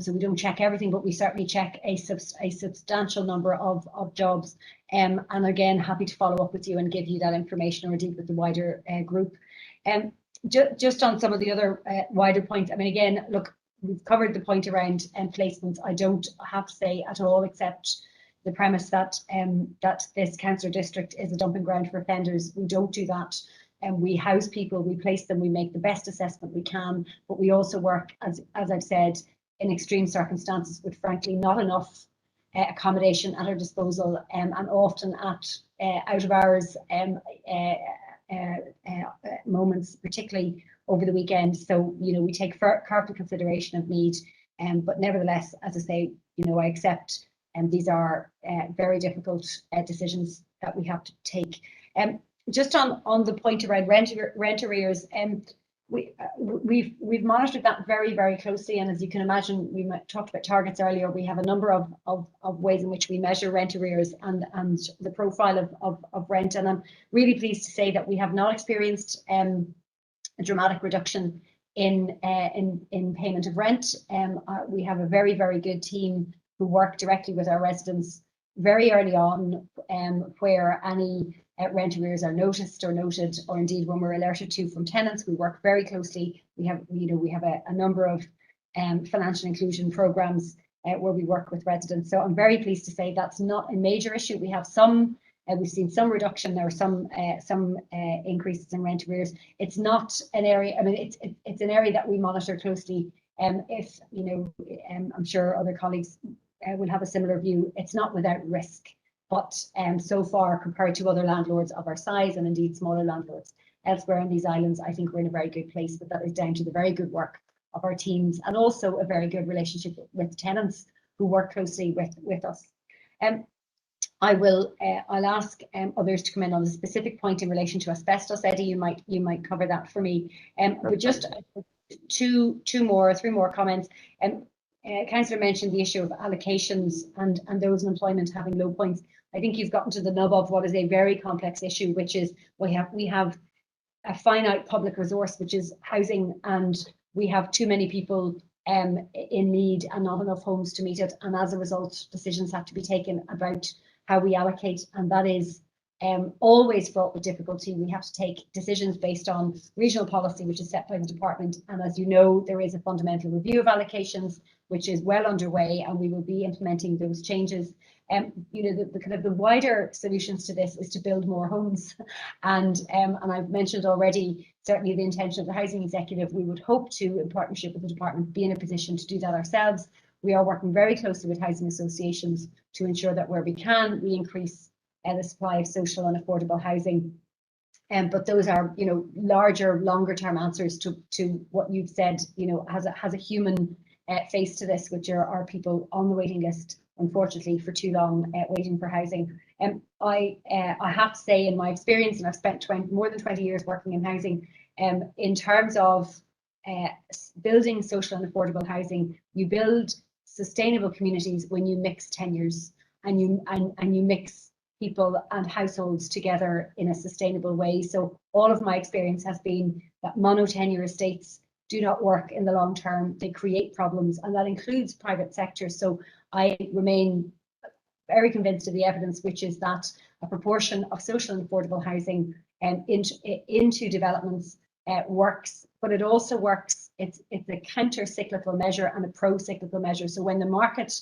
So we don't check everything, but we certainly check a substantial number of jobs. And again, happy to follow up with you and give you that information or deal with the wider group. Just on some of the other wider points, I mean, again, look, we've covered the point around placements. I don't have to say at all, except the premise that that this council district is a dumping ground for offenders. We don't do that. And we house people, we place them, we make the best assessment we can, but we also work, as I've said, in extreme circumstances with frankly not enough accommodation at our disposal, and often at out of hours moments, particularly over the weekend. So, you know, we take careful consideration of need, but nevertheless, as I say, you know, I accept these are very difficult decisions that we have to take. Just on the point around rent arrears, we've monitored that very, very closely, and as you can imagine, we talked about targets earlier. We have a number of ways in which we measure rent arrears and the profile of rent, and I'm really pleased to say that we have not experienced a dramatic reduction in payment of rent. We have a very, very good team who work directly with our residents very early on, where any rent arrears are noticed or noted, or indeed when we're alerted to from tenants. We work very closely. We have a number of financial inclusion programs where we work with residents. So I'm very pleased to say that's not a major issue. We have we've seen some reduction. There are some increases in rent arrears. It's not an area. I mean, it's an area that we monitor closely. If I'm sure other colleagues will have a similar view. It's not without risk. But so far, compared to other landlords of our size and indeed smaller landlords elsewhere on these islands, I think we're in a very good place. But that is down to the very good work of our teams and also a very good relationship with tenants who work closely with us. I'll ask others to come in on a specific point in relation to asbestos. Eddie, you might cover that for me. But just three more comments. Councillor mentioned the issue of allocations and those in employment having low points. I think you've gotten to the nub of what is a very complex issue, which is we have a finite public resource, which is housing, and we have too many people in need and not enough homes to meet it. And as a result, decisions have to be taken about how we allocate, and that is always fraught with difficulty. We have to take decisions based on regional policy, which is set by the department. And as you know, there is a fundamental review of allocations, which is well underway, and we will be implementing those changes. The kind of the wider solutions to this is to build more homes, and I've mentioned already certainly the intention of the housing executive. We would hope to, in partnership with the department, be in a position to do that ourselves. We are working very closely with housing associations to ensure that where we can, we increase the supply of social and affordable housing. But those are, larger, longer term answers to what you've said, has a human face to this, which are people on the waiting list, unfortunately, for too long waiting for housing. I have to say, in my experience, and I've spent more than 20 years working in housing, in terms of building social and affordable housing, you build sustainable communities when you mix tenures and you mix people and households together in a sustainable way. So all of my experience has been that mono-tenure estates do not work in the long term. They create problems, and that includes private sector. So I remain very convinced of the evidence, which is that a proportion of social and affordable housing into developments works, but it also works. It's a counter-cyclical measure and a pro-cyclical measure. So when the market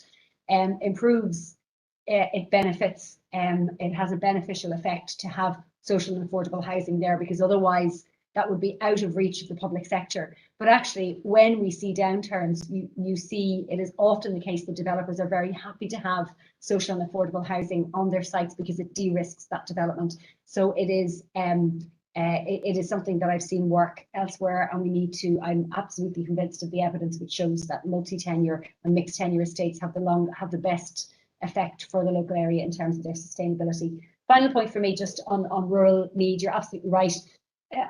improves, it benefits. It has a beneficial effect to have social and affordable housing there, because otherwise that would be out of reach of the public sector. But actually, when we see downturns, you see it is often the case that developers are very happy to have social and affordable housing on their sites because it de-risks that development. So it is something that I've seen work elsewhere, and we need to. I'm absolutely convinced of the evidence which shows that multi-tenure and mixed tenure estates have the best effect for the local area in terms of their sustainability. Final point for me, just on rural need, you're absolutely right.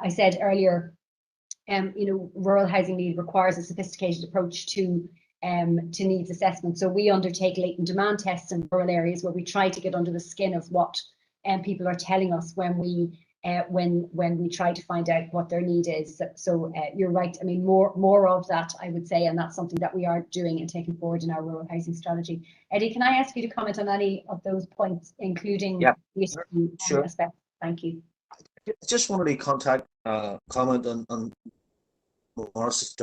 I said earlier, rural housing need requires a sophisticated approach to needs assessment. So we undertake latent demand tests in rural areas where we try to get under the skin of what people are telling us when we try to find out what their need is. So you're right. I mean, more of that, I would say, and that's something that we are doing and taking forward in our rural housing strategy. Eddie, can I ask you to comment on any of those points, including the issue aspect? Thank you. I just wanted to comment on Morris's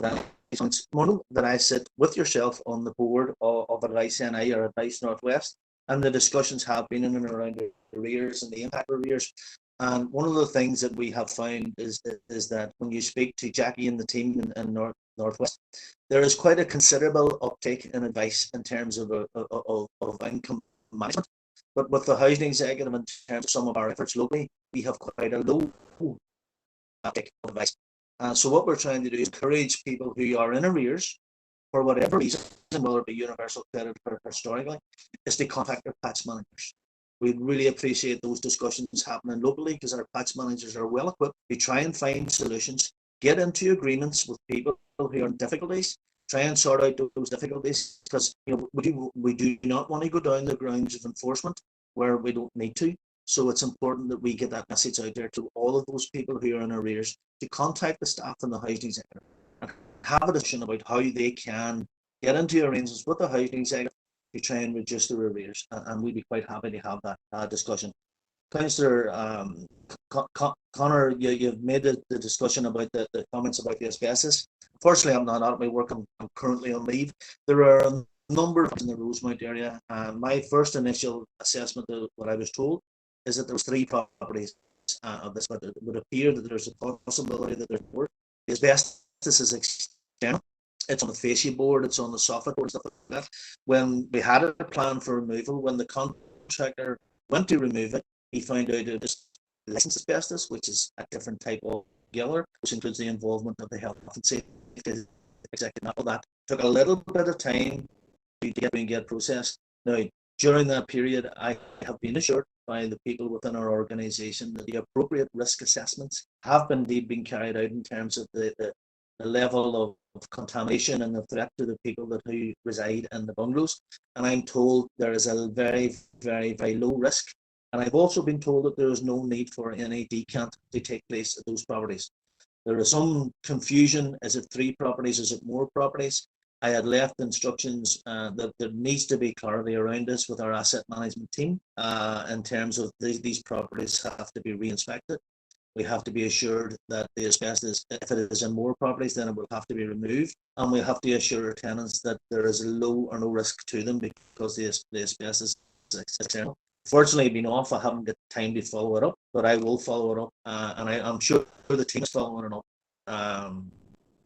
points. One, that I sit with yourself on the board of Advice NI or Advice Northwest, and the discussions have been in and around arrears and the impact of arrears. And one of the things that we have found is that when you speak to Jackie and the team in Northwest, there is quite a considerable uptake in advice in terms of income management. But with the housing executive, in terms of some of our efforts locally, we have quite a low uptake of advice. So what we're trying to do is encourage people who are in arrears, for whatever reason, whether it be universal credit or historically, is to contact their patch managers. We'd really appreciate those discussions happening locally, because our patch managers are well equipped to try and find solutions get into agreements with people who are in difficulties, try and sort out those difficulties, because we do not want to go down the grounds of enforcement where we don't need to. So it's important that we get that message out there to all of those people who are in arrears to contact the staff in the housing executive and have a discussion about how they can get into arrangements with the housing executive to try and reduce their arrears. And we'd be quite happy to have that discussion. Councillor Connor, you've made the discussion about the comments about the asbestos. Unfortunately, I'm not out of my work. I'm currently on leave. There are a number in the Rosemount area. My first initial assessment of what I was told is that there was 3 properties of this, but it would appear that there's a possibility that there's more. The asbestos is external. It's on the fascia board, it's on the soffit board, stuff like that. When we had a plan for removal, when the contractor went to remove it, he found out it was licensed asbestos, which is a different type of regular, which includes the involvement of the health and safety executive. That took a little bit of time to get processed. Now, during that period, I have been assured by the people within our organisation that the appropriate risk assessments have indeed been carried out in terms of the level of contamination and the threat to the people who reside in the bungalows. And I'm told there is a very, very, very low risk. And I've also been told that there is no need for any decant to take place at those properties. There is some confusion. Is it 3 properties? Is it more properties? I had left instructions that there needs to be clarity around this with our asset management team in terms of these properties have to be re-inspected. We have to be assured that the asbestos, if it is in more properties, then it will have to be removed. And we have to assure our tenants that there is low or no risk to them because the asbestos is external. Fortunately, being off, I haven't got time to follow it up, but I will follow it up. And I'm sure the team is following it up.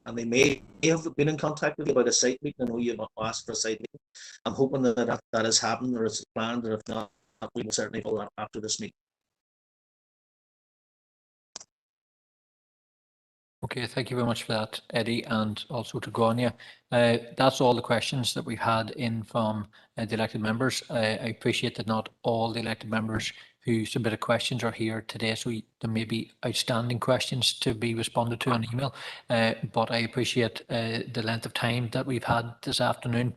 And they may have been in contact with you about a site meeting. I know you've asked for a site meeting. I'm hoping that has happened or it's planned, or if not, we will certainly follow up after this meeting. Okay, thank you very much for that, Eddie, and also to Grania. That's all the questions that we've had in from the elected members. I appreciate that not all the elected members who submitted questions are here today, so there may be outstanding questions to be responded to on email, but I appreciate the length of time that we've had this afternoon.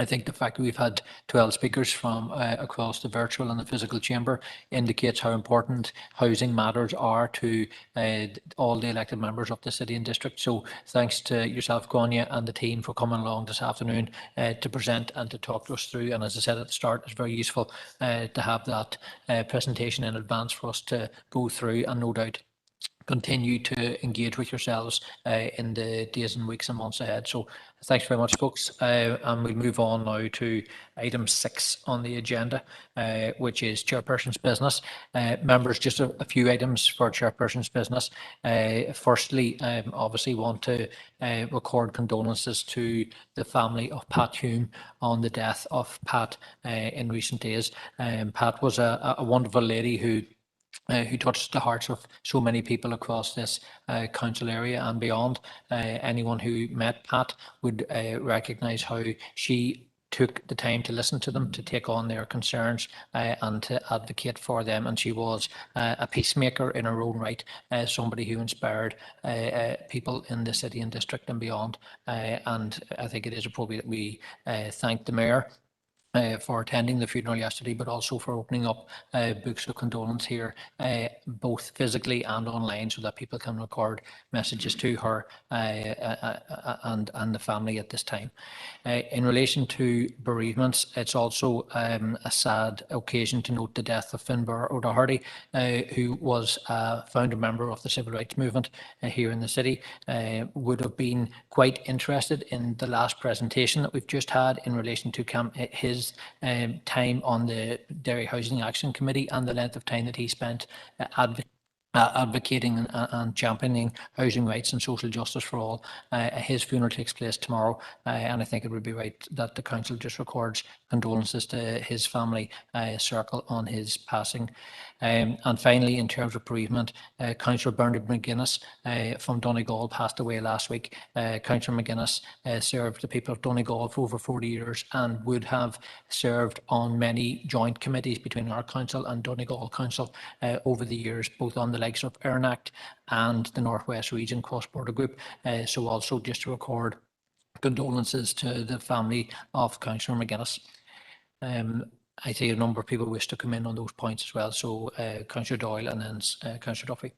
I think the fact that we've had 12 speakers from across the virtual and the physical chamber indicates how important housing matters are to all the elected members of the city and district. So thanks to yourself, Grania, and the team for coming along this afternoon to present and to talk to us through. And as I said at the start, it's very useful to have that presentation in advance for us to go through, and no doubt continue to engage with yourselves in the days and weeks and months ahead. So thanks very much, folks. And we'll move on now to item 6 on the agenda, which is chairperson's business. Members, just a few items for chairperson's business. Firstly, obviously want to record condolences to the family of Pat Hume on the death of Pat in recent days. Pat was a wonderful lady who touched the hearts of so many people across this council area and beyond. Anyone who met Pat would recognise how she took the time to listen to them, to take on their concerns and to advocate for them. And she was a peacemaker in her own right, somebody who inspired people in the city and district and beyond. And I think it is appropriate that we thank the Mayor for attending the funeral yesterday, but also for opening up books of condolence here, both physically and online, so that people can record messages to her and the family at this time. In relation to bereavements, it's also a sad occasion to note the death of Finbar O'Doherty, who was a founder member of the civil rights movement here in the city. Would have been quite interested in the last presentation that we've just had in relation to his time on the Derry Housing Action Committee and the length of time that he spent advocating and championing housing rights and social justice for all. His funeral takes place tomorrow, and I think it would be right that the council just records condolences to his family circle on his passing. And finally, in terms of bereavement, Councillor Bernard McGuinness from Donegal passed away last week. Councillor McGuinness served the people of Donegal for over 40 years and would have served on many joint committees between our council and Donegal Council over the years, both on the the likes of ERNAC and the Northwest Region Cross-Border Group. So also just to record condolences to the family of Councillor McGuinness. I see a number of people wish to come in on those points as well. So Councillor Doyle and then Councillor Duffy.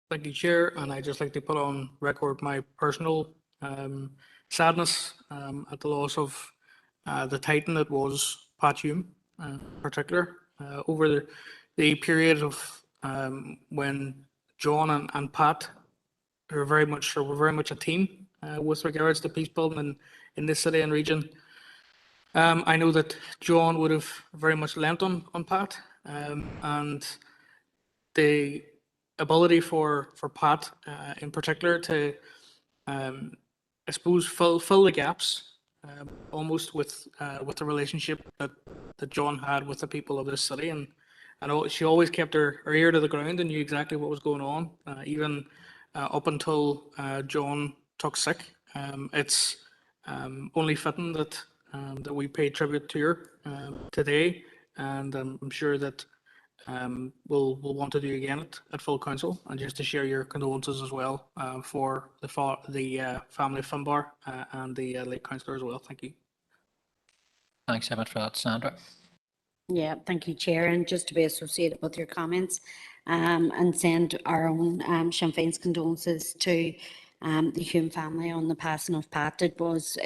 Thank you, Chair, and I'd just like to put on record my personal sadness at the loss of the Titan that was Pat Hume, in particular, over the period of when John and Pat were very much a team with regards to peace building in this city and region. I know that John would have very much lent on Pat, and the ability for Pat in particular to, I suppose, fill the gaps almost with the relationship that John had with the people of this city, and she always kept her ear to the ground and knew exactly what was going on, even up until John took sick. It's only fitting that we pay tribute to her today, and I'm sure that we'll want to do again at full council, and just to share your condolences as well for the family of Finbar and the late councillor as well. Thank you. Thanks so much for that, Sandra. Yeah, thank you, Chair, and just to be associated with your comments and send our own Sinn Féin's condolences to the Hume family on the passing of Pat. It was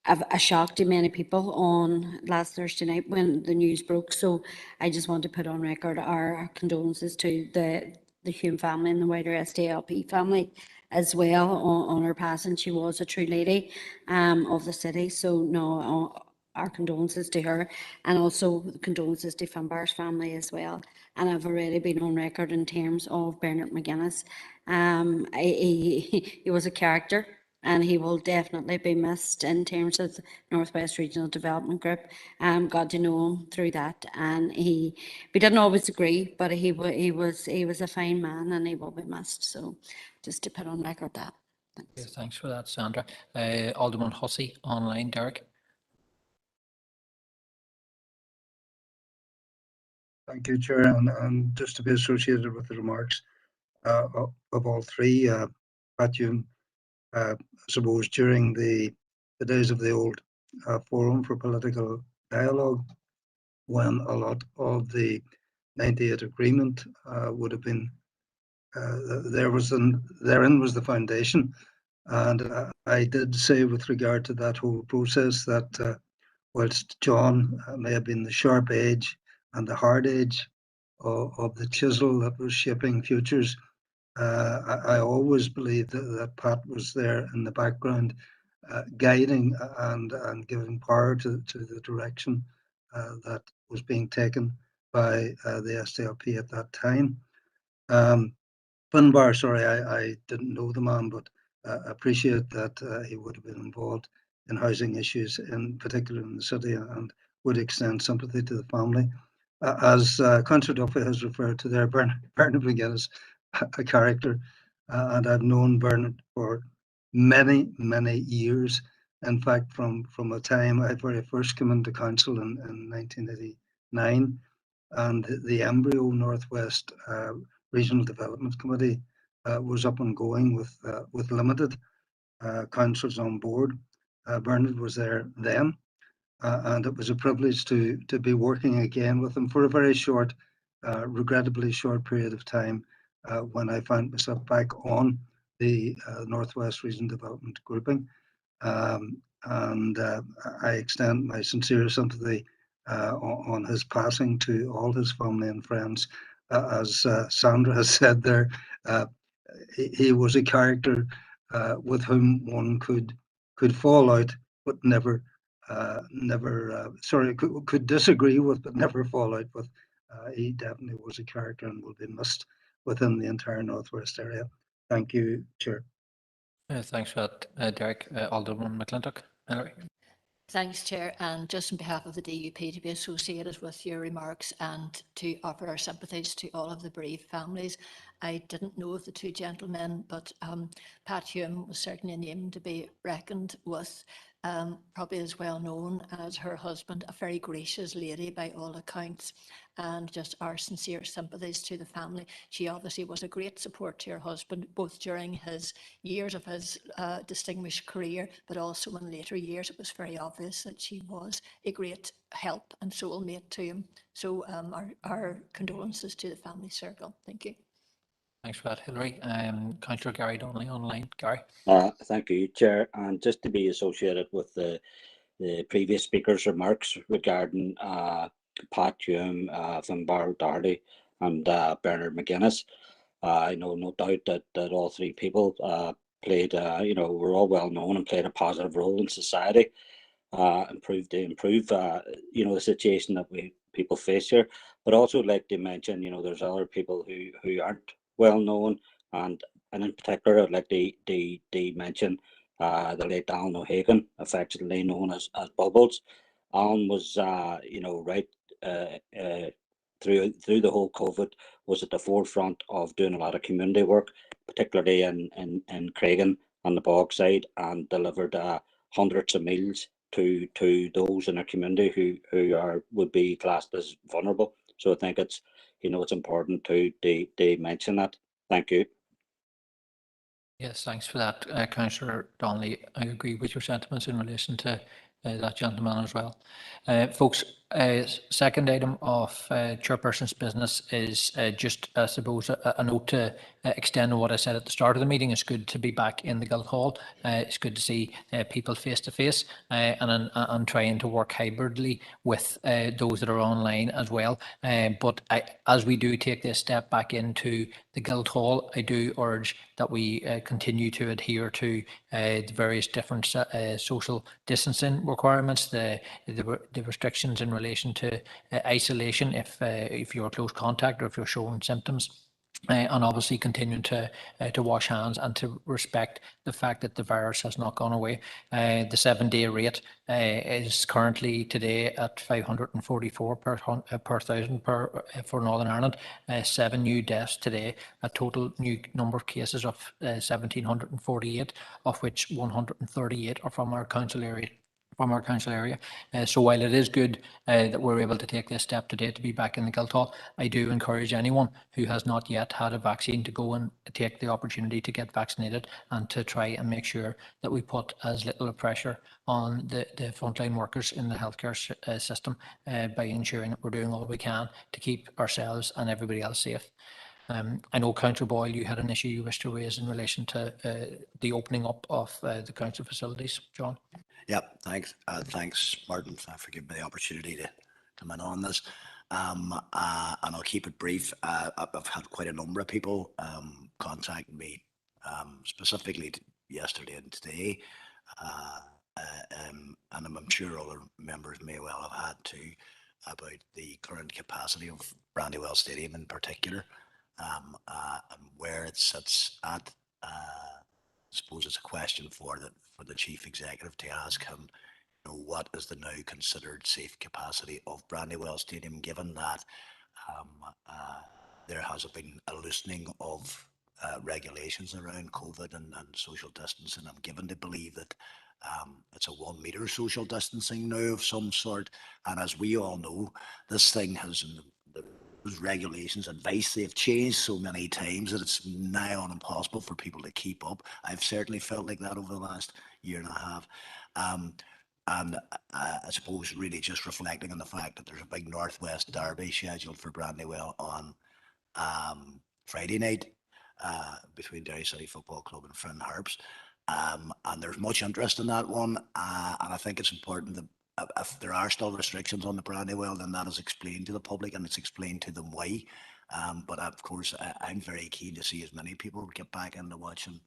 a shock to many people on last Thursday night when the news broke. So I just want to put on record our condolences to the Hume family and the wider SDLP family as well on her passing. She was a true lady of the city. So no, our condolences to her, and also condolences to Finbar's family as well. And I've already been on record in terms of Bernard McGuinness. He was a character, and he will definitely be missed in terms of the Northwest Regional Development Group. Got to know him through that, and we didn't always agree, but he was a fine man, and he will be missed. So just to put on record that. Thanks. Yeah, thanks for that, Sandra. Alderman Hussey online, Derek. Thank you, Chair, and just to be associated with the remarks of all three, Pat Hume, I suppose during the days of the old Forum for Political Dialogue, when a lot of the 98 agreement would have been, therein was the foundation. And I did say with regard to that whole process that whilst John may have been the sharp edge and the hard edge of the chisel that was shaping futures, I always believed that Pat was there in the background, guiding and giving power to the direction that was being taken by the SDLP at that time. Finbar, sorry, I didn't know the man, but appreciate that he would have been involved in housing issues, in particular in the city, and would extend sympathy to the family. As Councillor Duffy has referred to there, Bernard McGuinness, a character, and I've known Bernard for many, many years. In fact, from a time I very first came into council in 1989, and the embryo Northwest Regional Development Committee was up and going with limited councillors on board. Bernard was there then, and it was a privilege to be working again with him for a very short, regrettably short period of time when I found myself back on the Northwest Region Development grouping. And I extend my sincere sympathy on his passing to all his family and friends. As Sandra has said there, he was a character with whom one could fall out, but never could disagree with, but never fall out with. He definitely was a character and will be missed within the entire Northwest area. Thank you, Chair. Thanks for that, Derek. Alderman McClintock. Hilary. Thanks, Chair, and just on behalf of the DUP to be associated with your remarks and to offer our sympathies to all of the bereaved families. I didn't know of the two gentlemen, but Pat Hume was certainly a name to be reckoned with. probably is well known as her husband, a very gracious lady by all accounts, and just our sincere sympathies to the family. She obviously was a great support to her husband, both during his years of his distinguished career, but also in later years. It was very obvious that she was a great help and soulmate to him. So our condolences to the family circle. Thank you. Thanks for that, Hilary. Councillor Gary Donnelly online. Gary. Thank you, Chair. And just to be associated with the previous speaker's remarks regarding Pat Hume, Finbar Doherty and Bernard McGuinness, I know no doubt that all three people played, were all well known and played a positive role in society, improve the situation that people face here. But also like to mention, there's other people who aren't well known, and in particular I'd like to mention the late Alan O'Hagan, affectionately known as Bubbles. Alan was right through the whole COVID, was at the forefront of doing a lot of community work, particularly in Craigan on the bog side, and delivered hundreds of meals to those in our community who would be classed as vulnerable. So I think it's important to mention that. Thank you. Yes, thanks for that, Councillor Donnelly. I agree with your sentiments in relation to that gentleman as well. Folks, second item of chairperson's business is just, I suppose, a note to extend on what I said at the start of the meeting. It's good to be back in the Guildhall. It's good to see people face to face, and I'm trying to work hybridly with those that are online as well. But as we do take this step back into the Guildhall, I do urge that we continue to adhere to the various different social distancing requirements, the restrictions in relation to isolation if you're a close contact or if you're showing symptoms. And obviously continuing to wash hands and to respect the fact that the virus has not gone away. The 7-day rate is currently today at 544 per thousand for Northern Ireland. 7 new deaths today, a total new number of cases of 1,748, of which 138 are from our council area. So while it is good that we're able to take this step today to be back in the Guildhall, I do encourage anyone who has not yet had a vaccine to go and take the opportunity to get vaccinated, and to try and make sure that we put as little pressure on the frontline workers in the healthcare system by ensuring that we're doing all we can to keep ourselves and everybody else safe. I know, Councillor Boyle, you had an issue you wish to raise in relation to the opening up of the council facilities. John? Yep, thanks. Thanks, Martin, for giving me the opportunity to come in on this. And I'll keep it brief. I've had quite a number of people contact me, specifically yesterday and today. And I'm sure other members may well have had too, about the current capacity of Brandywell Stadium in particular, and where it sits at. I suppose it's a question for the chief executive to ask him, what is the now considered safe capacity of Brandywell Stadium, given that there has been a loosening of regulations around COVID and social distancing. I'm given to believe that it's a 1 metre social distancing now of some sort. And as we all know, this thing has, those regulations, advice, they've changed so many times that it's nigh on impossible for people to keep up. I've certainly felt like that over the last year and a half. And I suppose really just reflecting on the fact that there's a big Northwest derby scheduled for Brandywell on Friday night between Derry City Football Club and Finn Harps. And there's much interest in that one. And I think it's important that if there are still restrictions on the Brandywell, then that is explained to the public and it's explained to them why. But of course, I'm very keen to see as many people get back into watching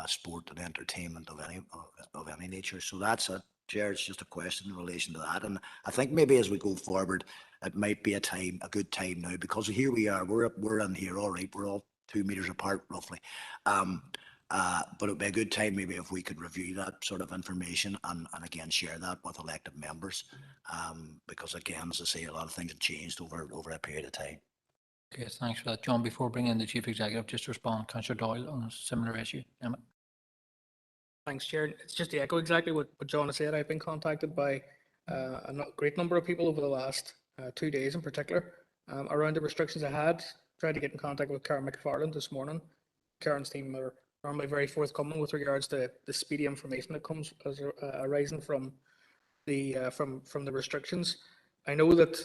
sport and entertainment of any nature. So that's it, Chair. It's just a question in relation to that. And I think maybe as we go forward, it might be a good time now, because here we are, we're in here, all right, we're all 2 meters apart roughly. But it would be a good time maybe if we could review that sort of information and again share that with elected members, because again, as I say, a lot of things have changed over a period of time. Okay, thanks for that, John. Before bringing in the Chief Executive, just to respond, Councillor Doyle on a similar issue. Emma. Thanks, Chair. It's just to echo exactly what John has said. I've been contacted by a great number of people over the last 2 days in particular around the restrictions I had. Tried to get in contact with Karen McFarland this morning. Karen's team are normally very forthcoming with regards to the speedy information that comes as arising from the restrictions. I know that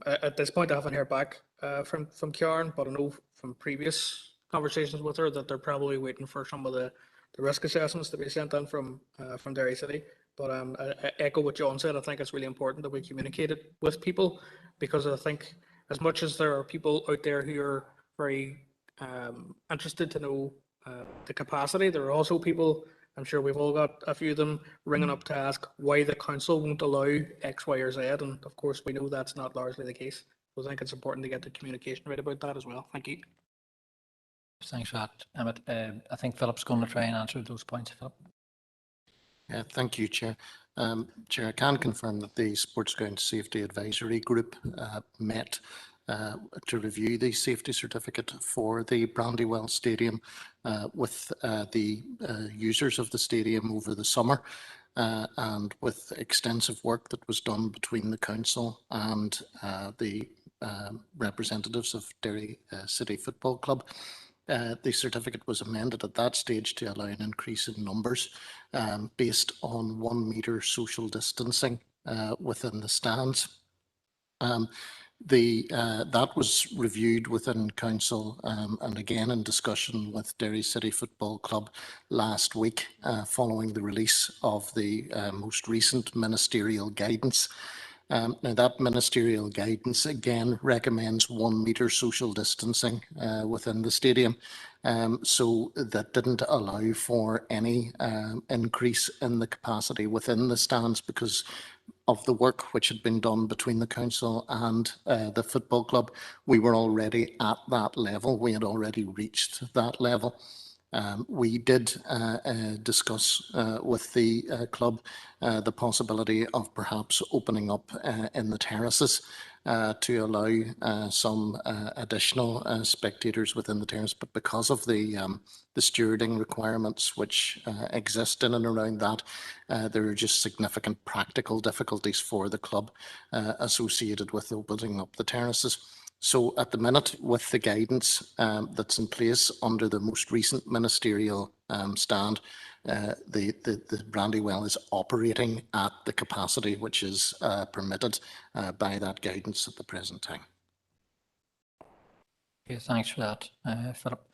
at this point I haven't heard back from Karen, but I know from previous conversations with her that they're probably waiting for some of the risk assessments to be sent in from Derry City. But I echo what John said. I think it's really important that we communicate it with people, because I think as much as there are people out there who are very interested to know the capacity, there are also people, I'm sure we've all got a few of them, ringing up to ask why the council won't allow X, Y, or Z. And of course, we know that's not largely the case. So I think it's important to get the communication right about that as well. Thank you. Thanks for that, Emmett. I think Philip's going to try and answer those points. Philip. Yeah, thank you, Chair. Chair, I can confirm that the Sports Ground Safety Advisory Group met to review the safety certificate for the Brandywell Stadium with the users of the stadium over the summer, and with extensive work that was done between the council and the representatives of Derry City Football Club. The certificate was amended at that stage to allow an increase in numbers based on 1 metre social distancing within the stands. That was reviewed within council and again in discussion with Derry City Football Club last week following the release of the most recent ministerial guidance. Now that ministerial guidance again recommends 1 metre social distancing within the stadium, so that didn't allow for any increase in the capacity within the stands because of the work which had been done between the council and the football club. We were already at that level. We had already reached that level. We did discuss with the club the possibility of perhaps opening up in the terraces to allow some additional spectators within the terrace, but because of the stewarding requirements which exist in and around that, there are just significant practical difficulties for the club associated with opening up the terraces. So at the minute, with the guidance that's in place under the most recent ministerial stand, the Brandywell is operating at the capacity which is permitted by that guidance at the present time. Okay, thanks for that, Philip.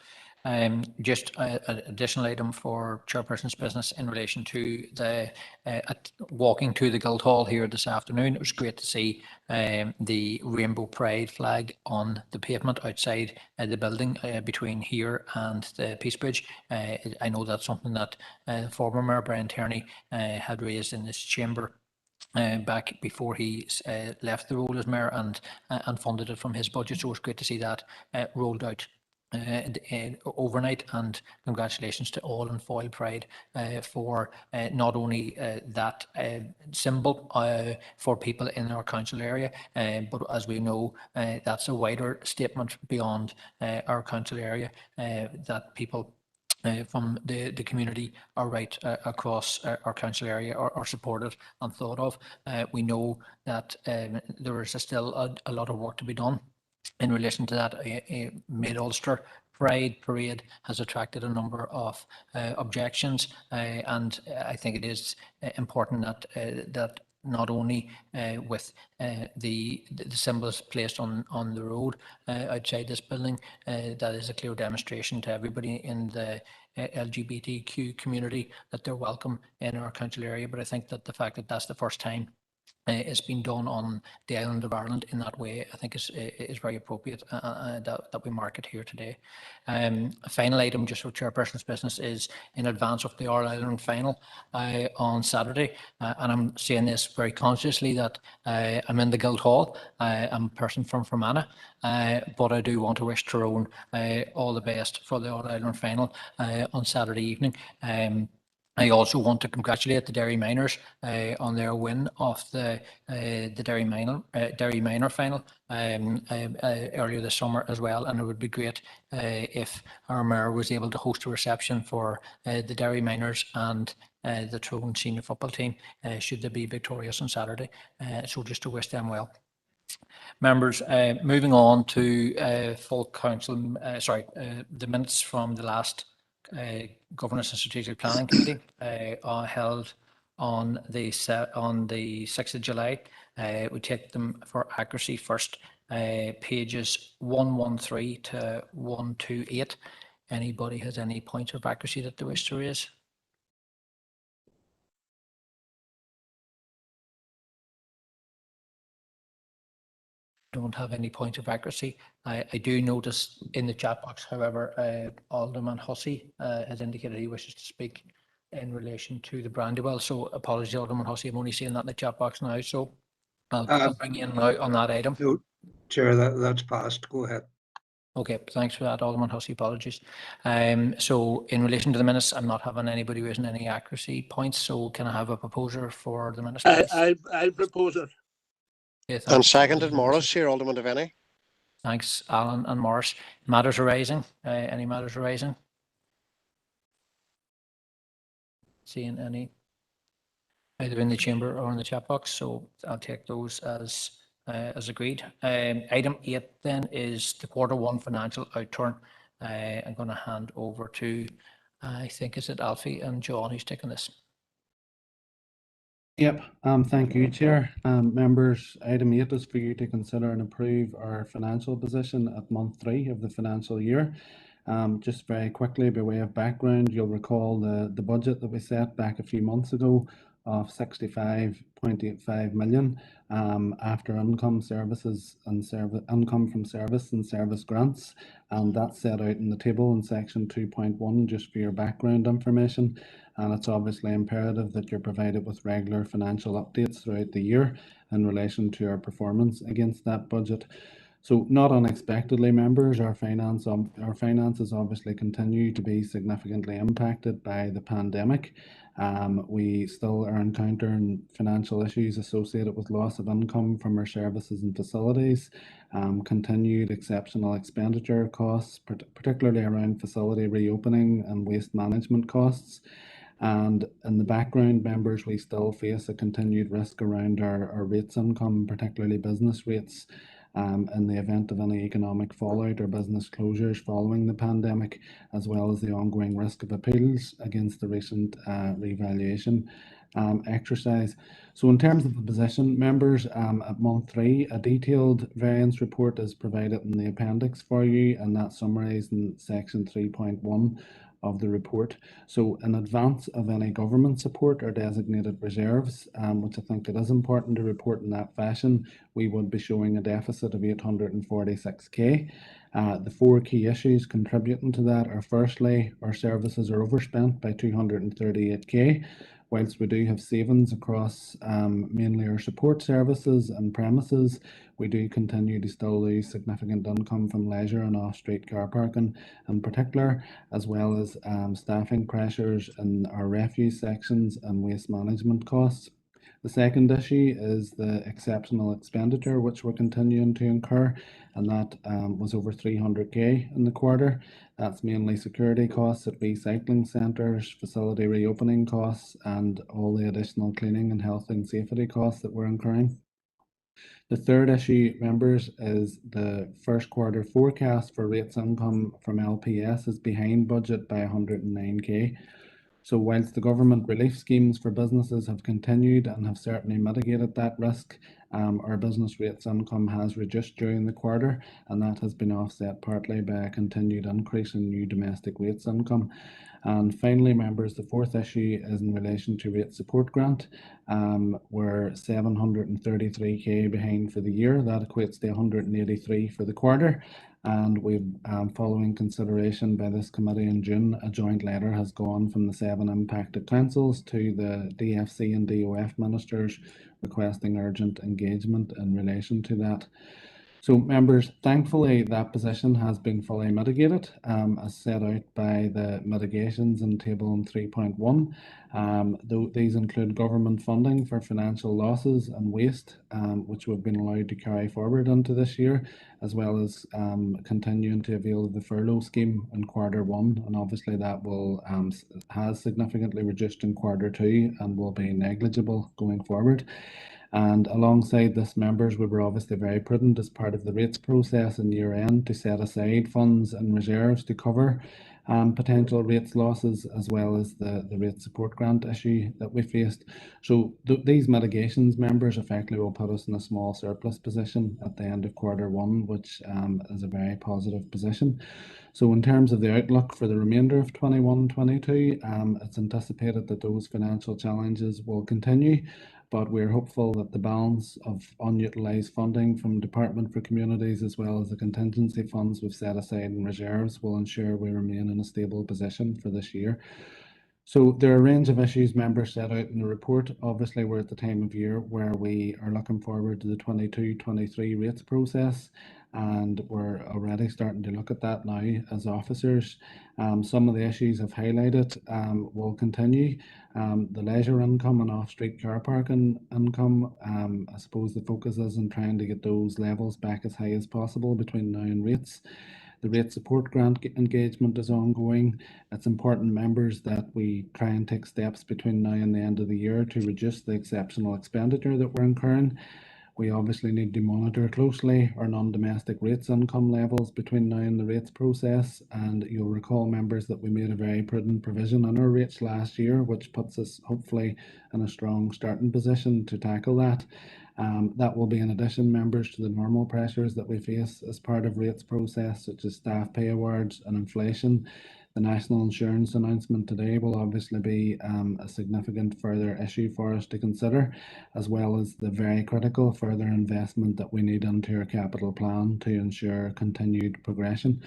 Just an additional item for Chairperson's business in relation to the walking to the Guildhall here this afternoon. It was great to see the Rainbow Pride flag on the pavement outside the building between here and the Peace Bridge. I know that's something that former Mayor Brian Tierney had raised in this chamber back before he left the role as mayor and funded it from his budget. So it's great to see that rolled out overnight, and congratulations to all in Foyle Pride for not only that symbol for people in our council area, but as we know, that's a wider statement beyond our council area that people from the community are right across our council area are supported and thought of. We know that there is still a lot of work to be done in relation to that. Mid-Ulster Pride Parade has attracted a number of objections, and I think it is important that not only with the symbols placed on the road outside this building, that is a clear demonstration to everybody in the LGBTQ community that they're welcome in our council area. But I think that the fact that that's the first time it's been done on the island of Ireland in that way, I think is very appropriate that we mark it here today. A final item just for Chairperson's business is in advance of the All-Ireland final on Saturday, and I'm saying this very consciously that I'm in the Guildhall. I'm a person from Fermanagh, but I do want to wish Tyrone all the best for the All-Ireland final on Saturday evening. I also want to congratulate the Derry Miners on their win of the Derry Minor final earlier this summer as well, and it would be great if our mayor was able to host a reception for the Derry Miners and the Tyrone senior football team should they be victorious on Saturday. So just to wish them well. Members, moving on to full council, the minutes from the last Governance and Strategic Planning Committee are held on the 6th of July. We take them for accuracy first, pages 113 to 128. Anybody has any points of accuracy that they wish to raise? Don't have any point of accuracy. I do notice in the chat box, however, Alderman Hussey has indicated he wishes to speak in relation to the Brandywell. So apologies, Alderman Hussey, I'm only seeing that in the chat box now. So I'll bring you in now on that item. No, Chair, that's passed. Go ahead. Okay, thanks for that, Alderman Hussey. Apologies. So in relation to the minutes, I'm not having anybody raising any accuracy points. So can I have a proposer for the minutes? I'll propose it. Okay, And seconded Morris here, Alderman Devaney. Thanks, Alan and Morris. Matters arising? Any matters arising? Seeing any either in the chamber or in the chat box, so I'll take those as agreed. Item 8 then is the Q1 financial outturn. I'm going to hand over to, I think, is it Alfie and John who's taking this? Yep, thank you, Chair. Members, item 8 is for you to consider and approve our financial position at month 3 of the financial year. Just very quickly, by way of background, you'll recall the budget that we set back a few months ago of 65.85 million after income services and income from service and service grants, and that's set out in the table in section 2.1 just for your background information. And it's obviously imperative that you're provided with regular financial updates throughout the year in relation to our performance against that budget. So not unexpectedly, members, our finances obviously continue to be significantly impacted by the pandemic. We still are encountering financial issues associated with loss of income from our services and facilities, continued exceptional expenditure costs, particularly around facility reopening and waste management costs. And in the background, members, we still face a continued risk around our rates income, particularly business rates, in the event of any economic fallout or business closures following the pandemic, as well as the ongoing risk of appeals against the recent revaluation exercise. So in terms of the position, members, at month 3, a detailed variance report is provided in the appendix for you, and that's summarised in section 3.1 of the report. So in advance of any government support or designated reserves, which I think it is important to report in that fashion, we would be showing a deficit of 846k. The 4 key issues contributing to that are, firstly, our services are overspent by 238k. Whilst we do have savings across mainly our support services and premises, we do continue to still lose significant income from leisure and off-street car parking in particular, as well as staffing pressures in our refuse sections and waste management costs. The second issue is the exceptional expenditure which we're continuing to incur, and that was over 300k in the quarter. That's mainly security costs at recycling centres, facility reopening costs, and all the additional cleaning and health and safety costs that we're incurring. The third issue, members, is the first quarter forecast for rates income from LPS is behind budget by 109k. So whilst the government relief schemes for businesses have continued and have certainly mitigated that risk, our business rates income has reduced during the quarter, and that has been offset partly by a continued increase in new domestic rates income. And finally, members, the fourth issue is in relation to rate support grant. We're 733k behind for the year. That equates to 183 for the quarter. And we've, following consideration by this committee in June, a joint letter has gone from the 7 impacted councils to the DFC and DOF ministers requesting urgent engagement in relation to that. So members, thankfully that position has been fully mitigated as set out by the mitigations in table 3.1. These include government funding for financial losses and waste, which we've been allowed to carry forward into this year, as well as continuing to avail of the furlough scheme in Q1. And obviously that will has significantly reduced in Q2 and will be negligible going forward. And alongside this, members, we were obviously very prudent as part of the rates process in year end to set aside funds and reserves to cover potential rates losses, as well as the rate support grant issue that we faced. So these mitigations, members, effectively will put us in a small surplus position at the end of Q1, which is a very positive position. So in terms of the outlook for the remainder of 21-22, it's anticipated that those financial challenges will continue, but we're hopeful that the balance of unutilised funding from Department for Communities, as well as the contingency funds we've set aside in reserves, will ensure we remain in a stable position for this year. So there are a range of issues members set out in the report. Obviously, we're at the time of year where we are looking forward to the 22-23 rates process, and we're already starting to look at that now as officers. Some of the issues I've highlighted will continue. The leisure income and off-street car parking income, I suppose the focus is on trying to get those levels back as high as possible between now and rates. The rate support grant engagement is ongoing. It's important, members, that we try and take steps between now and the end of the year to reduce the exceptional expenditure that we're incurring. We obviously need to monitor closely our non-domestic rates income levels between now and the rates process. And you'll recall, members, that we made a very prudent provision on our rates last year, which puts us hopefully in a strong starting position to tackle that. That will be in addition, members, to the normal pressures that we face as part of rates process, such as staff pay awards and inflation. The national insurance announcement today will obviously be a significant further issue for us to consider, as well as the very critical further investment that we need into our capital plan to ensure continued progression.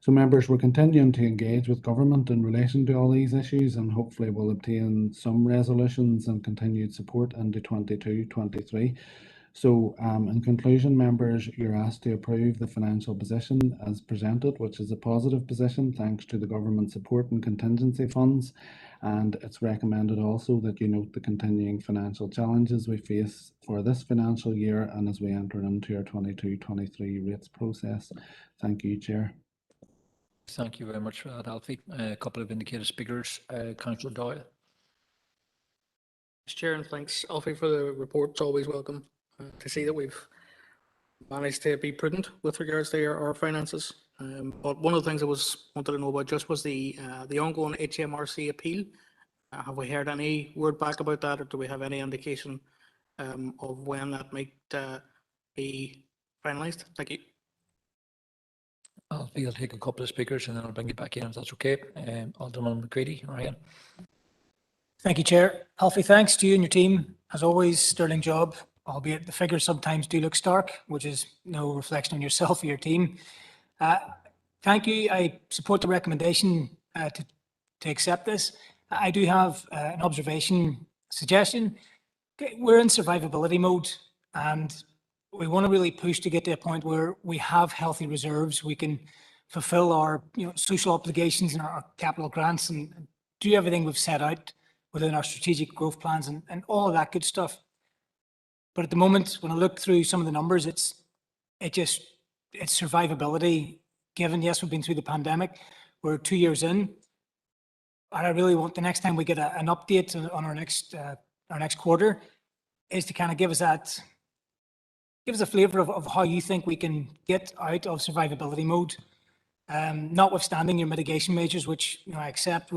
So members, we're continuing to engage with government in relation to all these issues, and hopefully we'll obtain some resolutions and continued support into 22-23. So in conclusion, members, you're asked to approve the financial position as presented, which is a positive position thanks to the government support and contingency funds. And it's recommended also that you note the continuing financial challenges we face for this financial year and as we enter into our 22-23 rates process. Thank you, Chair. Thank you very much for that, Alfie. A couple of indicated speakers. Councillor Doyle. Chair, and thanks, Alfie, for the report. It's always welcome to see that we've managed to be prudent with regards to our finances. But one of the things I wanted to know about just was the ongoing HMRC appeal. Have we heard any word back about that, or do we have any indication of when that might be finalised? Thank you. I'll take a couple of speakers and then I'll bring you back in if that's okay. Alderman McCready, Ryan. Thank you, Chair. Alfie, thanks to you and your team. As always, sterling job, albeit the figures sometimes do look stark, which is no reflection on yourself or your team. Thank you. I support the recommendation to accept this. I do have an observation, suggestion. We're in survivability mode, and we want to really push to get to a point where we have healthy reserves. We can fulfill our social obligations and our capital grants and do everything we've set out within our strategic growth plans and all of that good stuff. But at the moment, when I look through some of the numbers, it's survivability. Given, yes, we've been through the pandemic, we're 2 years in. And I really want the next time we get an update on our next quarter is to kind of give us a flavour of how you think we can get out of survivability mode, notwithstanding your mitigation measures, which I accept.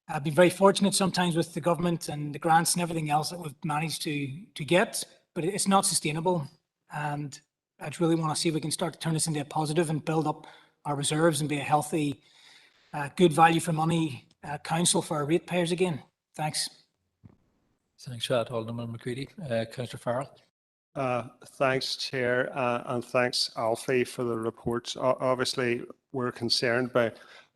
I've been very fortunate sometimes with the government and the grants and everything else that we've managed to get, but it's not sustainable. And I really want to see if we can start to turn this into a positive and build up our reserves and be a healthy, good value for money council for our ratepayers again. Thanks. Thanks for that, Alderman McCready. Councillor Farrell. Thanks, Chair, and thanks, Alfie, for the reports. Obviously, we're concerned by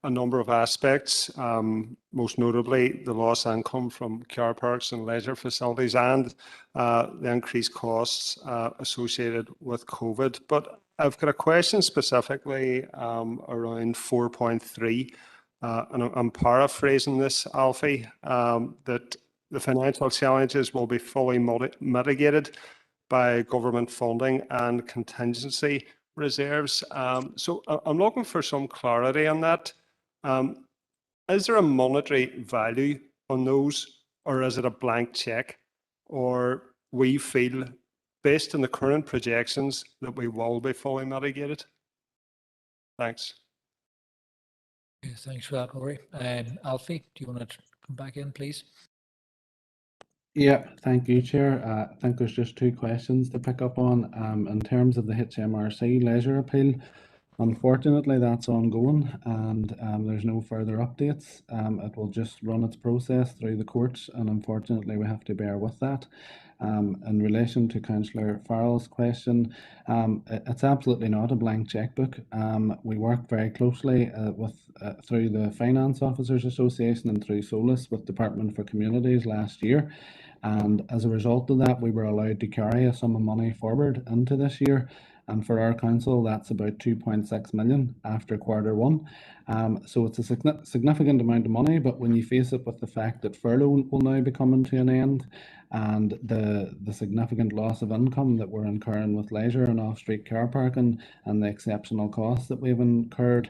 a number of aspects, most notably the lost income from car parks and leisure facilities and the increased costs associated with COVID. But I've got a question specifically around 4.3, and I'm paraphrasing this, Alfie, that the financial challenges will be fully mitigated by government funding and contingency reserves. So I'm looking for some clarity on that. Is there a monetary value on those, or is it a blank check? Or we feel, based on the current projections, that we will be fully mitigated? Thanks. Okay, thanks for that, Rory. Alfie, do you want to come back in, please? Yeah, thank you, Chair. I think there's just two questions to pick up on. In terms of the HMRC leisure appeal, unfortunately, that's ongoing and there's no further updates. It will just run its process through the courts, and unfortunately, we have to bear with that. In relation to Councillor Farrell's question, it's absolutely not a blank checkbook. We work very closely through the Finance Officers Association and through SOLAS with Department for Communities last year. And as a result of that, we were allowed to carry a sum of money forward into this year. And for our council, that's about 2.6 million after Q1. So it's a significant amount of money, but when you face it with the fact that furlough will now be coming to an end and the significant loss of income that we're incurring with leisure and off-street car parking and the exceptional costs that we've incurred,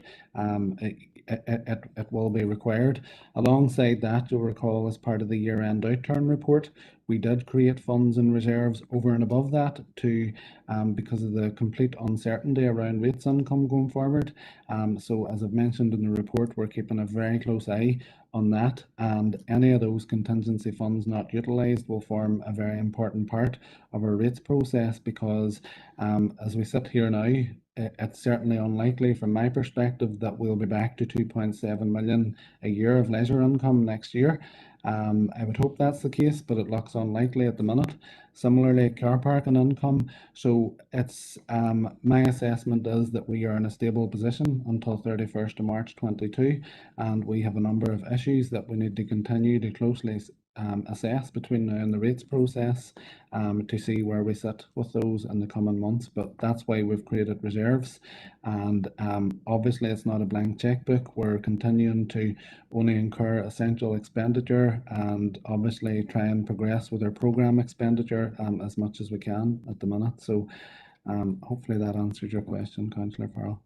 it will be required. Alongside that, you'll recall as part of the year-end outturn report, we did create funds and reserves over and above that because of the complete uncertainty around rates income going forward. So as I've mentioned in the report, we're keeping a very close eye on that, and any of those contingency funds not utilised will form a very important part of our rates process because as we sit here now, it's certainly unlikely from my perspective that we'll be back to 2.7 million a year of leisure income next year. I would hope that's the case, but it looks unlikely at the minute. Similarly, car parking income. So it's my assessment is that we are in a stable position until 31st of March 22, and we have a number of issues that we need to continue to closely assess between now and the rates process to see where we sit with those in the coming months. But that's why we've created reserves, and obviously it's not a blank checkbook. We're continuing to only incur essential expenditure and obviously try and progress with our programme expenditure as much as we can at the minute. So hopefully that answers your question, Councillor Farrell.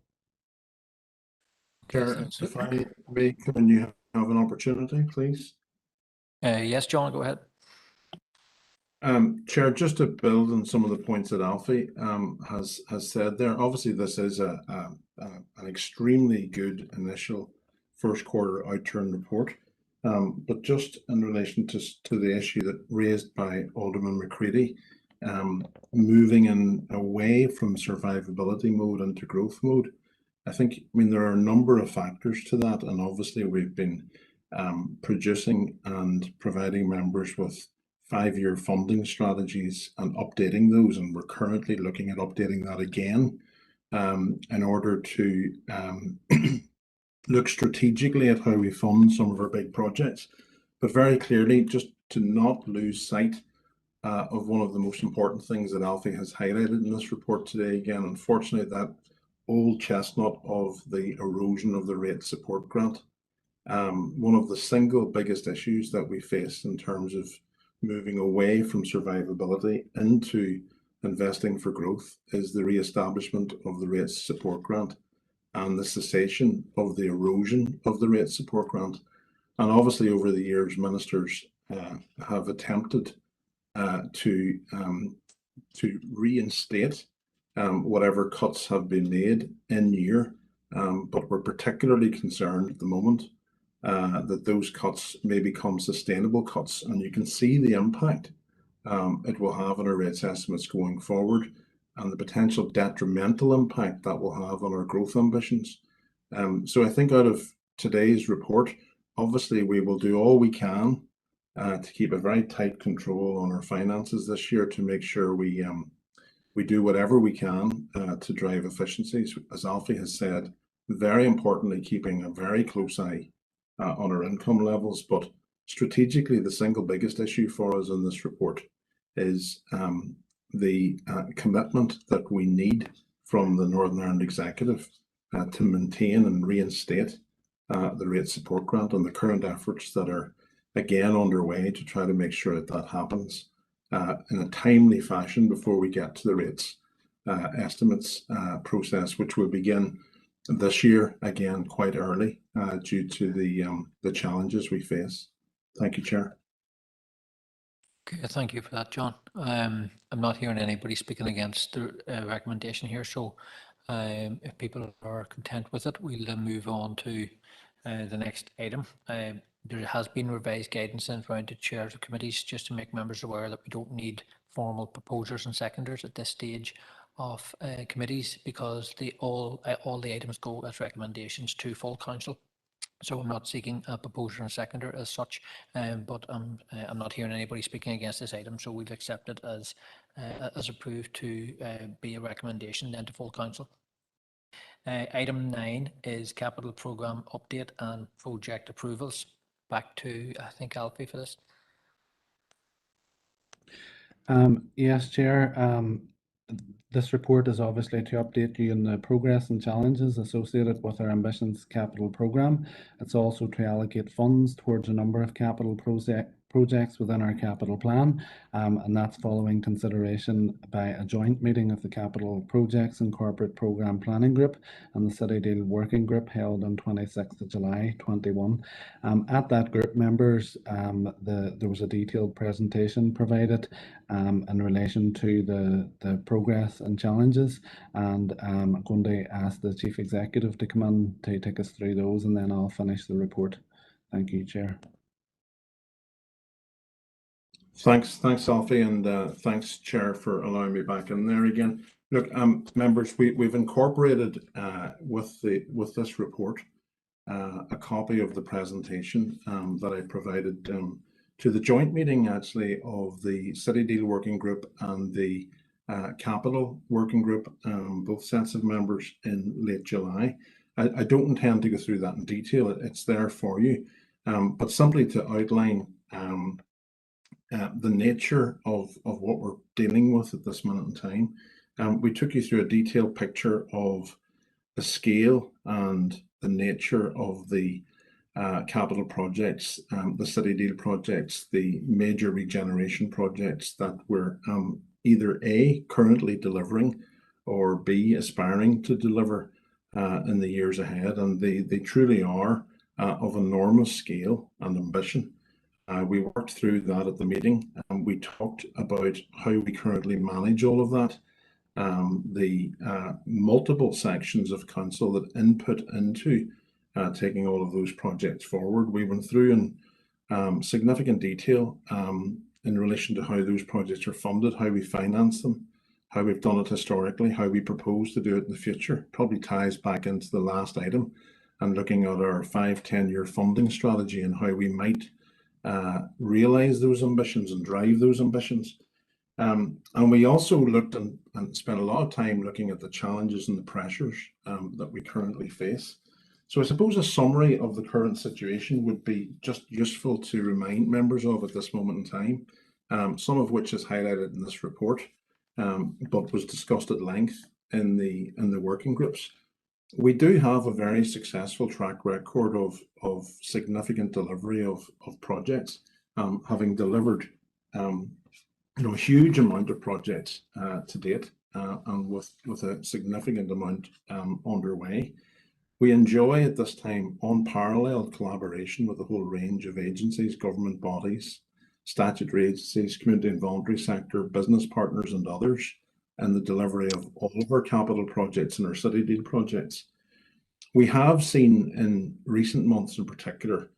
Chair, if I may, can you have an opportunity, please? Yes, John, go ahead. Chair, just to build on some of the points that Alfie has said there, obviously this is an extremely good initial first quarter outturn report. But just in relation to the issue that raised by Alderman McCready, moving away from survivability mode into growth mode, I mean, there are a number of factors to that, and obviously we've been producing and providing members with 5-year funding strategies and updating those, and we're currently looking at updating that again in order to look strategically at how we fund some of our big projects, but very clearly just to not lose sight of one of the most important things that Alfie has highlighted in this report today. Again, unfortunately, that old chestnut of the erosion of the rate support grant. One of the single biggest issues that we face in terms of moving away from survivability into investing for growth is the re-establishment of the rates support grant and the cessation of the erosion of the rates support grant. And obviously over the years, ministers have attempted to reinstate whatever cuts have been made in year, but we're particularly concerned at the moment that those cuts may become sustainable cuts, and you can see the impact it will have on our rates estimates going forward and the potential detrimental impact that will have on our growth ambitions. So I think out of today's report, obviously we will do all we can to keep a very tight control on our finances this year to make sure we do whatever we can to drive efficiencies. As Alfie has said, very importantly, keeping a very close eye on our income levels. But strategically, the single biggest issue for us in this report is the commitment that we need from the Northern Ireland Executive to maintain and reinstate the rate support grant, and the current efforts that are again underway to try to make sure that that happens in a timely fashion before we get to the rates estimates process, which will begin this year, again quite early due to the challenges we face. Thank you, Chair. Okay, thank you for that, John. I'm not hearing anybody speaking against the recommendation here, so if people are content with it, we'll move on to the next item. There has been revised guidance sent round to chairs of committees just to make members aware that we don't need formal proposers and seconders at this stage of committees, because all the items go as recommendations to full council. So I'm not seeking a proposer and seconder as such, but I'm not hearing anybody speaking against this item, so we'll accept it as approved to be a recommendation then to full council. Item 9 is capital programme update and project approvals. Back to, I think, Alfie for this. Yes, Chair. This report is obviously to update you on the progress and challenges associated with our Ambitions capital programme. It's also to allocate funds towards a number of capital projects within our capital plan, and that's following consideration by a joint meeting of the Capital Projects and Corporate Programme Planning Group and the City Deal Working Group held on 26th of July 21. At that group, members, there was a detailed presentation provided in relation to the progress and challenges, and I'm going to ask the Chief Executive to come in to take us through those, and then I'll finish the report. Thank you, Chair. Thanks, Alfie, and thanks, Chair, for allowing me back in there again. Look, members, we've incorporated with this report a copy of the presentation that I provided to the joint meeting, actually, of the City Deal Working Group and the Capital Working Group, both sets of members in late July. I don't intend to go through that in detail. It's there for you, but simply to outline the nature of what we're dealing with at this minute in time. We took you through a detailed picture of the scale and the nature of the capital projects, the City Deal projects, the major regeneration projects that we're either A, currently delivering, or B, aspiring to deliver in the years ahead. And they truly are of enormous scale and ambition. We worked through that at the meeting, and we talked about how we currently manage all of that, the multiple sections of council that input into taking all of those projects forward. We went through in significant detail in relation to how those projects are funded, how we finance them, how we've done it historically, how we propose to do it in the future. Probably ties back into the last item and looking at our 5-10-year funding strategy and how we might realise those ambitions and drive those ambitions. And we also looked and spent a lot of time looking at the challenges and the pressures that we currently face. So I suppose a summary of the current situation would be just useful to remind members of at this moment in time, some of which is highlighted in this report, but was discussed at length in the working groups. We do have a very successful track record of significant delivery of projects, having delivered a huge amount of projects to date, and with a significant amount underway. We enjoy at this time unparalleled collaboration with a whole range of agencies, government bodies, statutory agencies, community and voluntary sector, business partners and others in the delivery of all of our capital projects and our City Deal projects. We have seen in recent months in particular,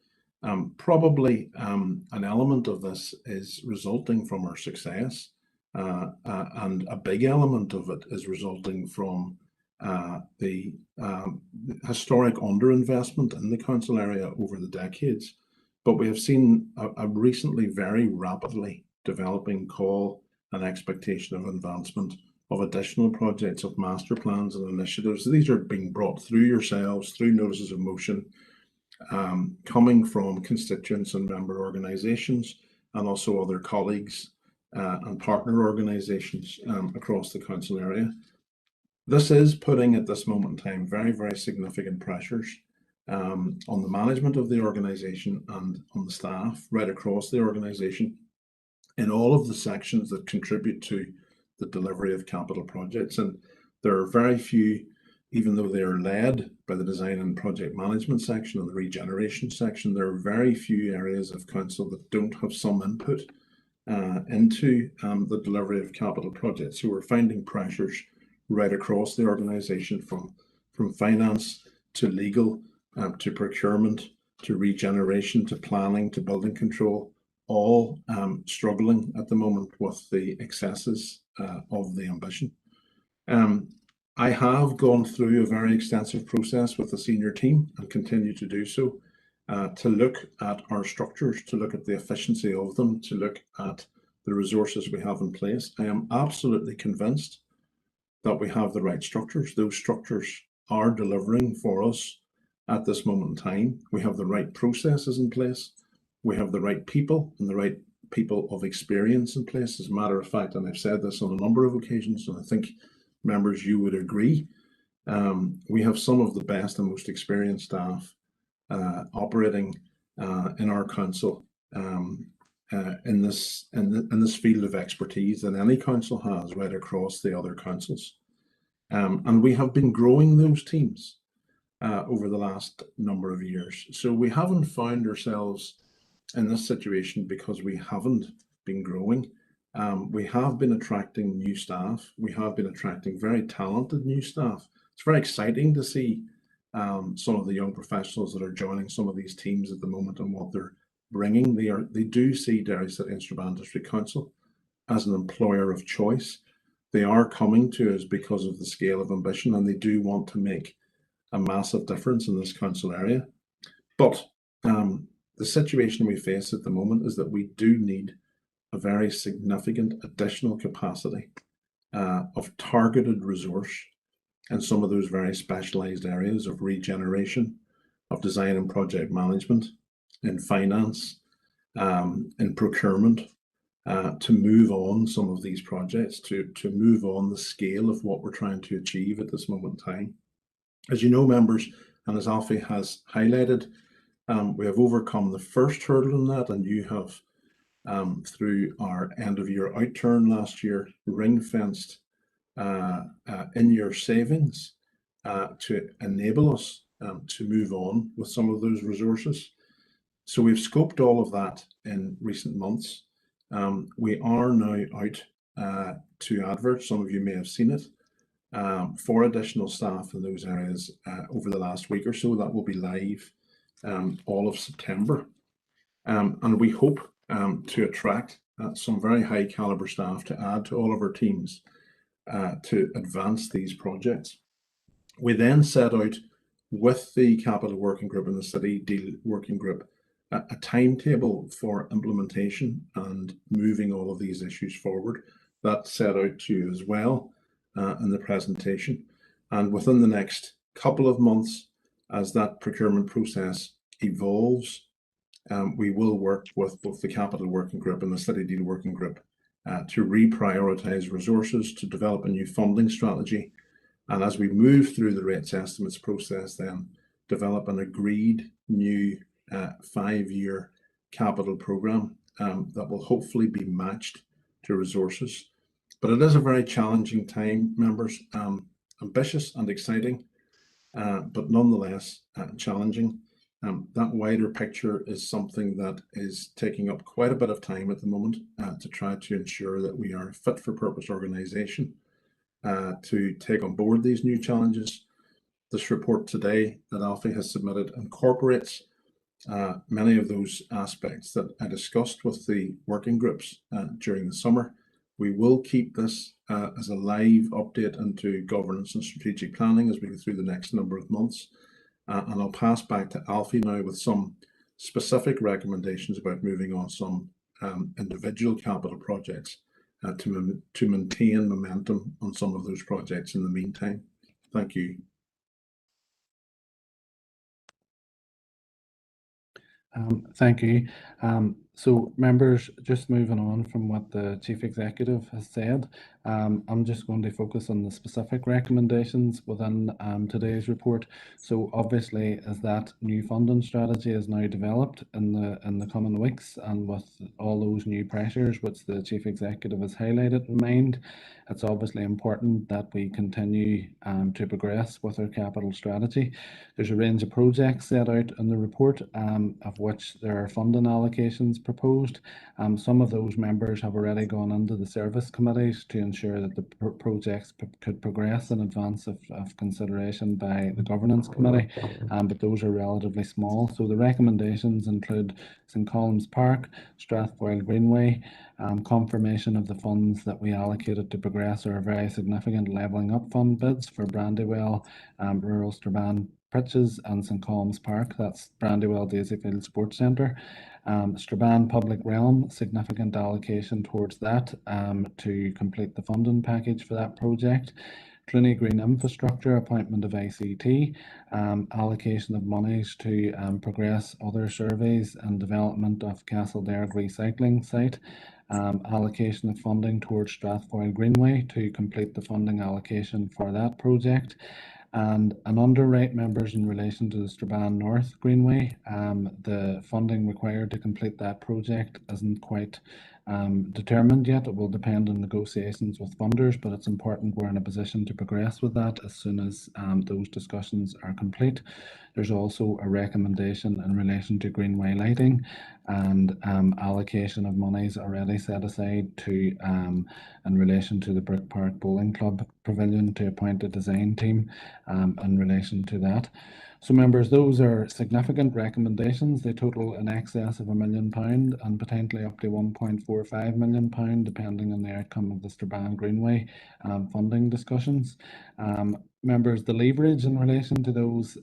probably an element of this is resulting from our success, and a big element of it is resulting from the historic underinvestment in the council area over the decades. But we have seen a recently very rapidly developing call and expectation of advancement of additional projects, of master plans and initiatives. These are being brought through yourselves, through notices of motion, coming from constituents and member organisations, and also other colleagues and partner organisations across the council area. This is putting, at this moment in time, very, very significant pressures on the management of the organisation and on the staff right across the organisation in all of the sections that contribute to the delivery of capital projects. And there are very few, even though they are led by the design and project management section and the regeneration section, there are very few areas of council that don't have some input into the delivery of capital projects. So we're finding pressures right across the organisation, from finance to legal to procurement to regeneration to planning to building control, all struggling at the moment with the excesses of the ambition. I have gone through a very extensive process with the senior team and continue to do so, to look at our structures, to look at the efficiency of them, to look at the resources we have in place. I am absolutely convinced that we have the right structures. Those structures are delivering for us at this moment in time. We have the right processes in place. We have the right people and the right people of experience in place. As a matter of fact, and I've said this on a number of occasions, and I think members, you would agree, we have some of the best and most experienced staff operating in our council in this field of expertise that any council has right across the other councils. And we have been growing those teams over the last number of years. So we haven't found ourselves in this situation because we haven't been growing. We have been attracting new staff. We have been attracting very talented new staff. It's very exciting to see some of the young professionals that are joining some of these teams at the moment and what they're bringing. They do see Derry City and Strabane District Council as an employer of choice. They are coming to us because of the scale of ambition, and they do want to make a massive difference in this council area. But the situation we face at the moment is that we do need a very significant additional capacity of targeted resource in some of those very specialised areas of regeneration, of design and project management, in finance, in procurement, to move on some of these projects, to move on the scale of what we're trying to achieve at this moment in time. As you know, members, and as Alfie has highlighted, we have overcome the first hurdle in that, and you have, through our end of year outturn last year, ring-fenced in your savings to enable us to move on with some of those resources. So we've scoped all of that in recent months. We are now out to advert, some of you may have seen it, for additional staff in those areas over the last week or so. That will be live all of September. And we hope to attract some very high caliber staff to add to all of our teams to advance these projects. We then set out with the Capital Working Group and the City Deal Working Group a timetable for implementation and moving all of these issues forward. That's set out to you as well in the presentation. And within the next couple of months, as that procurement process evolves, we will work with both the Capital Working Group and the City Deal Working Group to reprioritise resources, to develop a new funding strategy, and as we move through the rates estimates process, then develop an agreed new 5-year capital programme that will hopefully be matched to resources. But it is a very challenging time, members, ambitious and exciting, but nonetheless challenging. That wider picture is something that is taking up quite a bit of time at the moment to try to ensure that we are a fit for purpose organisation to take on board these new challenges. This report today that Alfie has submitted incorporates many of those aspects that I discussed with the working groups during the summer. We will keep this as a live update into governance and strategic planning as we go through the next number of months. And I'll pass back to Alfie now with some specific recommendations about moving on some individual capital projects to maintain momentum on some of those projects in the meantime. Thank you. Thank you. So members, just moving on from what the Chief Executive has said, I'm just going to focus on the specific recommendations within today's report. So obviously, as that new funding strategy is now developed in the coming weeks, and with all those new pressures which the Chief Executive has highlighted in mind, it's obviously important that we continue to progress with our capital strategy. There's a range of projects set out in the report, of which there are funding allocations proposed. Some of those members have already gone into the service committees to ensure that the projects could progress in advance of consideration by the governance committee, but those are relatively small. So the recommendations include St Colum's Park, Strathboyle Greenway, confirmation of the funds that we allocated to progress our very significant levelling up fund bids for Brandywell, Rural Strabane Pritches and St Colum's Park, that's Brandywell Daisyfield Sports Centre. Strabane Public Realm, significant allocation towards that to complete the funding package for that project. Cluny Green Infrastructure, appointment of ICT, allocation of monies to progress other surveys and development of Castlederg recycling site, allocation of funding towards Strathboyle Greenway to complete the funding allocation for that project. And an underwrite members in relation to the Strabane North Greenway. The funding required to complete that project isn't quite determined yet. It will depend on negotiations with funders, but it's important we're in a position to progress with that as soon as those discussions are complete. There's also a recommendation in relation to Greenway lighting and allocation of monies already set aside to in relation to the Brick Park Bowling Club Pavilion to appoint a design team in relation to that. So members, those are significant recommendations. They total in excess of £1 million and potentially up to £1.45 million, depending on the outcome of the Strabane Greenway funding discussions. Members, the leverage in relation to those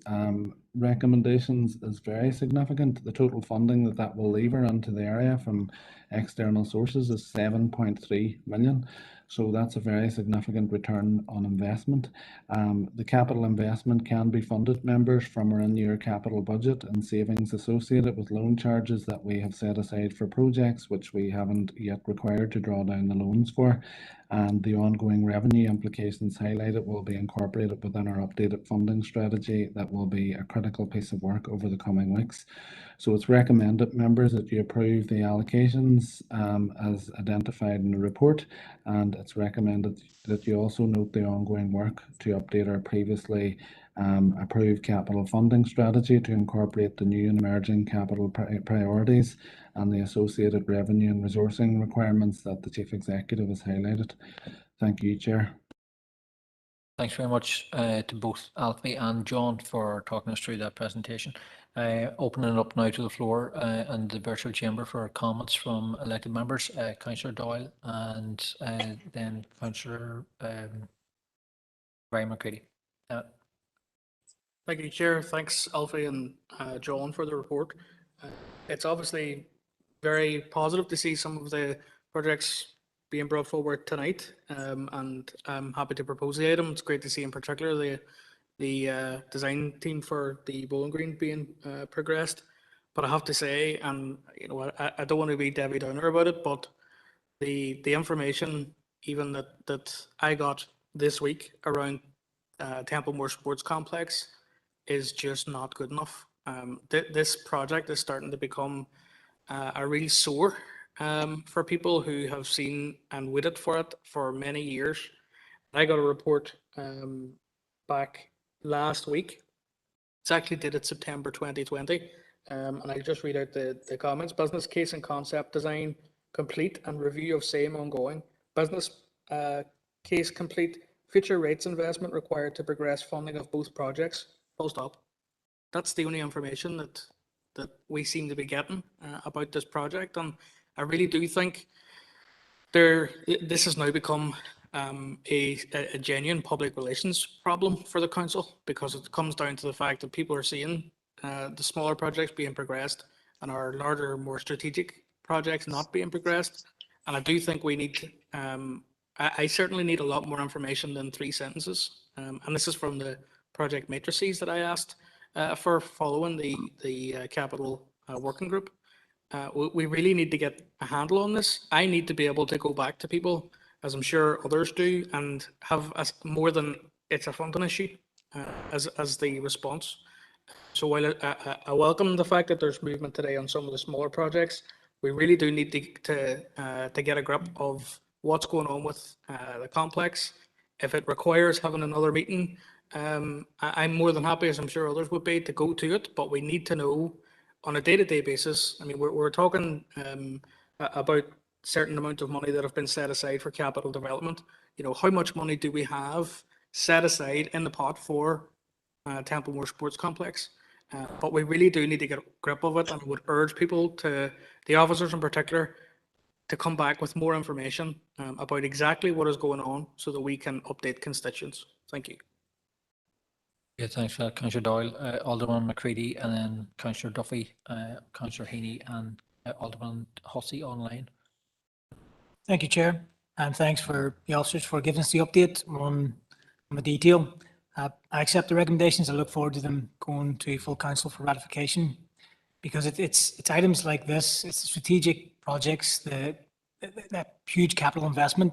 recommendations is very significant. The total funding that will lever into the area from external sources is 7.3 million. So that's a very significant return on investment. The capital investment can be funded, members, from our in-year capital budget and savings associated with loan charges that we have set aside for projects which we haven't yet required to draw down the loans for. And the ongoing revenue implications highlighted will be incorporated within our updated funding strategy. That will be a critical piece of work over the coming weeks. So it's recommended, members, that you approve the allocations as identified in the report, and it's recommended that you also note the ongoing work to update our previously approved capital funding strategy to incorporate the new and emerging capital priorities and the associated revenue and resourcing requirements that the Chief Executive has highlighted. Thank you, Chair. Thanks very much to both Alfie and John for talking us through that presentation. Opening it up now to the floor and the virtual chamber for comments from elected members, Councillor Doyle and then Councillor Ryan McCready. Thank you, Chair. Thanks, Alfie and John, for the report. It's obviously very positive to see some of the projects being brought forward tonight, and I'm happy to propose the item. It's great to see in particular the design team for the Bowling Green being progressed. But I have to say, and you know, I don't want to be Debbie Downer about it, but the information even that I got this week around Templemore Sports Complex is just not good enough. This project is starting to become a real sore for people who have seen and waited for it for many years. I got a report back last week. It's actually dated September 2020. And I'll just read out the comments. Business case and concept design complete and review of same ongoing. Business case complete. Future rates investment required to progress funding of both projects. Full stop. That's the only information that we seem to be getting about this project, and I really do think this has now become a genuine public relations problem for the council, because it comes down to the fact that people are seeing the smaller projects being progressed and our larger, more strategic projects not being progressed, And I do think we need, I certainly need a lot more information than 3 sentences. And this is from the project matrices that I asked for following the capital working group. We really need to get a handle on this. I need to be able to go back to people, as I'm sure others do, and have more than it's a funding issue as the response. So while I welcome the fact that there's movement today on some of the smaller projects, we really do need to get a grip of what's going on with the complex. If it requires having another meeting, I'm more than happy, as I'm sure others would be, to go to it, but we need to know on a day-to-day basis. I mean, we're talking about certain amount of money that have been set aside for capital development. You know, how much money do we have set aside in the pot for Templemore Sports Complex? But we really do need to get a grip of it, and I would urge people, to the officers in particular, to come back with more information about exactly what is going on so that we can update constituents. Thank you. Yeah, thanks for that, Councillor Doyle, Alderman McCready, and then Councillor Duffy, Councillor Heaney, and Alderman Hussey online. Thank you, Chair, and thanks for the officers for giving us the update on the detail. I accept the recommendations. I look forward to them going to full council for ratification, because it's items like this, it's strategic projects, that huge capital investment.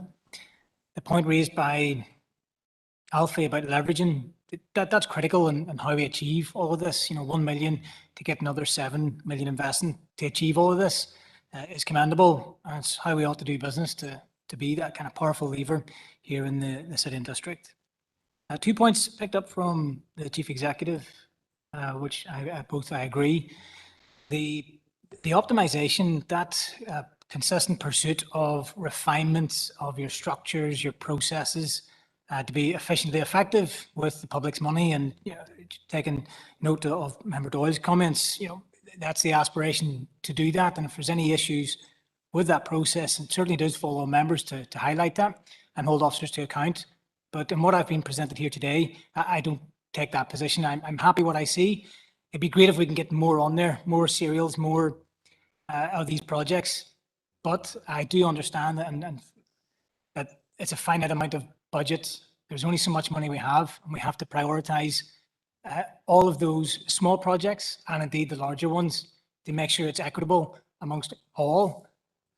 The point raised by Alfie about leveraging, that's critical in how we achieve all of this. You know, 1 million to get another 7 million investing to achieve all of this is commendable. And it's how we ought to do business to be that kind of powerful lever here in the city and district. 2 points picked up from the Chief Executive, which I agree. The optimization, that consistent pursuit of refinements of your structures, your processes, to be efficiently effective with the public's money, and taking note of Member Doyle's comments, that's the aspiration to do that. And if there's any issues with that process, it certainly does fall on members to highlight that and hold officers to account. But in what I've been presented here today, I don't take that position. I'm happy what I see. It'd be great if we can get more on there, more serials, more of these projects. But I do understand that, and that it's a finite amount of budget. There's only so much money we have, and we have to prioritize all of those small projects and indeed the larger ones to make sure it's equitable amongst all.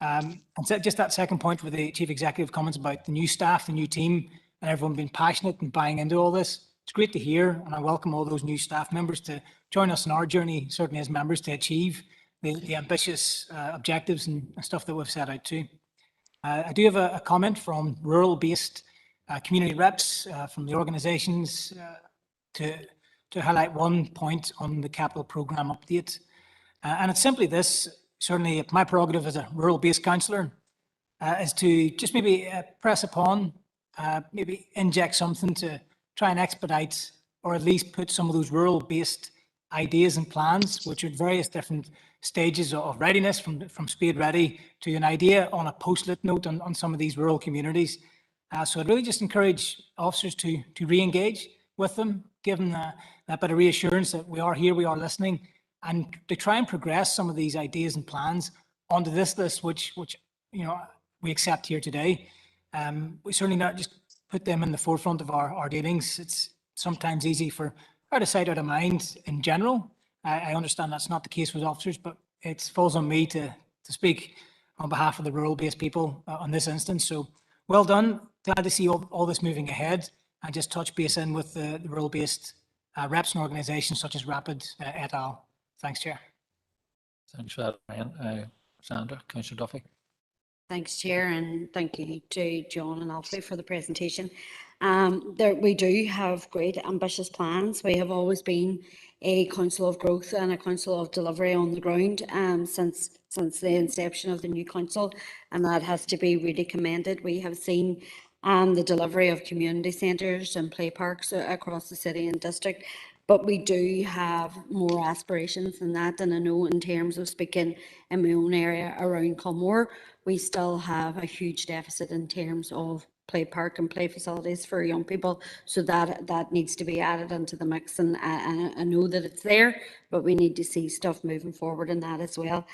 And so just that second point with the Chief Executive comments about the new staff, the new team, and everyone being passionate and buying into all this. It's great to hear, and I welcome all those new staff members to join us in our journey, certainly as members, to achieve the ambitious objectives and stuff that we've set out to. I do have a comment from rural-based community reps from the organisations to highlight one point on the capital programme update. And it's simply this: certainly my prerogative as a rural-based councillor is to just maybe press upon, maybe inject something to try and expedite, or at least put some of those rural-based ideas and plans, which are at various different stages of readiness, from spade ready to an idea on a post-it note on some of these rural communities. So I'd really just encourage officers to re-engage with them, give them that bit of reassurance that we are here, we are listening, and to try and progress some of these ideas and plans onto this list, which we accept here today. We certainly not just put them in the forefront of our dealings. It's sometimes easy for out of sight, out of mind in general. I understand that's not the case with officers, but it falls on me to speak on behalf of the rural-based people on this instance. So well done. Glad to see all this moving ahead, and just touch base in with the rural-based reps and organisations such as Rapid et al. Thanks, Chair. Thanks for that, Ryan. Sandra, Councillor Duffy. Thanks, Chair, and thank you to John and Alfie for the presentation. We do have great ambitious plans. We have always been a council of growth and a council of delivery on the ground since the inception of the new council, and that has to be really commended. We have seen the delivery of community centres and play parks across the city and district, but we do have more aspirations than that. And I know, in terms of speaking in my own area around Culmore, we still have a huge deficit in terms of play park and play facilities for young people. So that needs to be added into the mix. And I know that it's there, but we need to see stuff moving forward in that as well.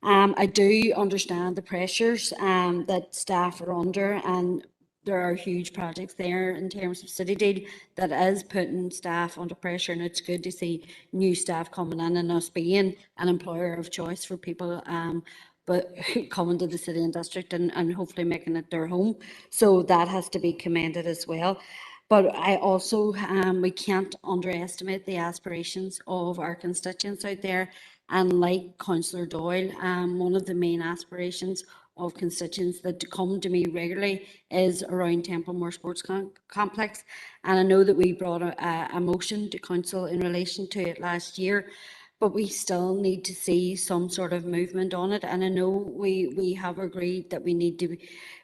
I do understand the pressures that staff are under, and there are huge projects there in terms of City Deal that is putting staff under pressure, and it's good to see new staff coming in and us being an employer of choice for people but coming to the city and district and hopefully making it their home. So that has to be commended as well. But I also, we can't underestimate the aspirations of our constituents out there. And like Councillor Doyle, one of the main aspirations of constituents that come to me regularly is around Templemore Sports Complex. And I know that we brought a motion to council in relation to it last year, but we still need to see some sort of movement on it. And I know we have agreed that we need to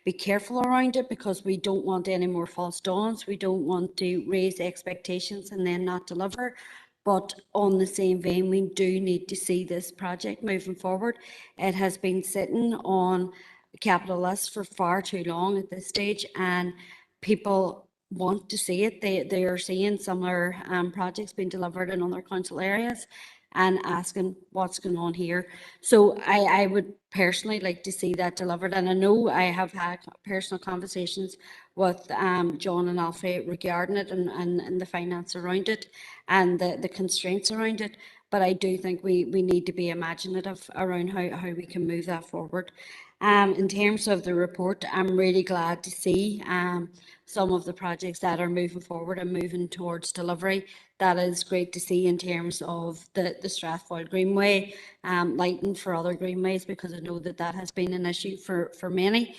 be careful around it, because we don't want any more false dawns. We don't want to raise expectations and then not deliver. But on the same vein, we do need to see this project moving forward. It has been sitting on the capital list for far too long at this stage, and people want to see it. They are seeing similar projects being delivered in other council areas and asking what's going on here. So I would personally like to see that delivered. And I know I have had personal conversations with John and Alfie regarding it and the finance around it and the constraints around it. But I do think we need to be imaginative around how we can move that forward. In terms of the report, I'm really glad to see some of the projects that are moving forward and moving towards delivery. That is great to see in terms of the Strathfoyle Greenway, lighting for other greenways, because I know that has been an issue for many.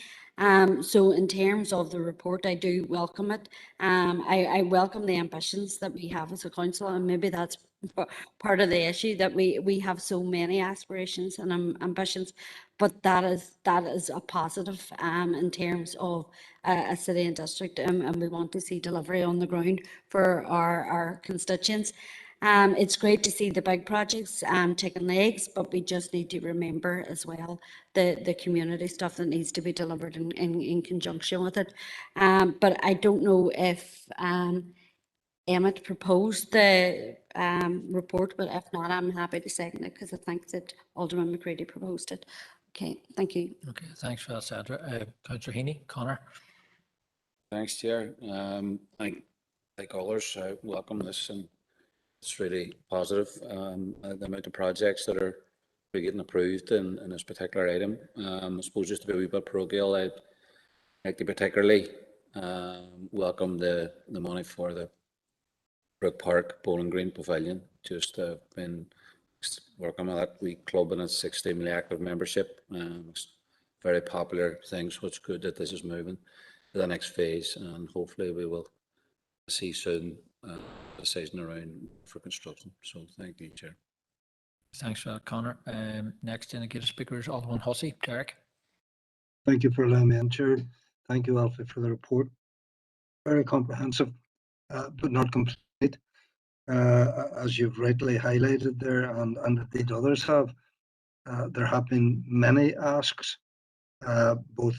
So in terms of the report, I do welcome it. I welcome the ambitions that we have as a council, and maybe that's part of the issue, that we have so many aspirations and ambitions, but that is a positive in terms of a city and district, and we want to see delivery on the ground for our constituents. It's great to see the big projects taking legs, but we just need to remember as well the community stuff that needs to be delivered in conjunction with it. But I don't know if Emmett proposed the report, but if not, I'm happy to second it, because I think that Alderman McCready proposed it. Okay, thank you. Okay, thanks for that, Sandra. Councillor Heaney, Connor. Thanks, Chair. Like others, I welcome this, and it's really positive. The amount of projects that are getting approved in this particular item. I suppose just to be a wee bit parochial, I'd like to particularly welcome the money for the Brook Park Bowling Green Pavilion. Just been working with that wee club and its extremely active membership. It's very popular thing, so it's good that this is moving to the next phase, and hopefully we will see soon a decision around for construction. So thank you, Chair. Thanks for that, Connor. Next indicated speaker is Alderman Hussey. Derek. Thank you for allowing me in, Chair. Thank you, Alfie, for the report. Very comprehensive, but not complete. As you've rightly highlighted there, and indeed others have, there have been many asks, both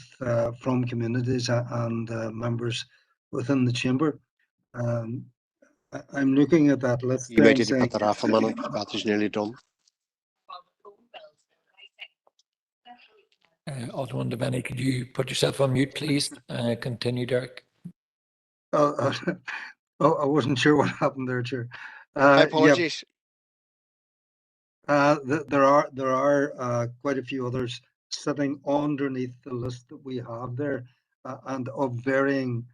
from communities and members within the chamber. I'm looking at that list. You ready to cut that off a minute? That is nearly done. Alderman Devaney, could you put yourself on mute, please? Continue, Derek. I wasn't sure what happened there, Chair. My apologies. There are quite a few others sitting underneath the list that we have there, and of varying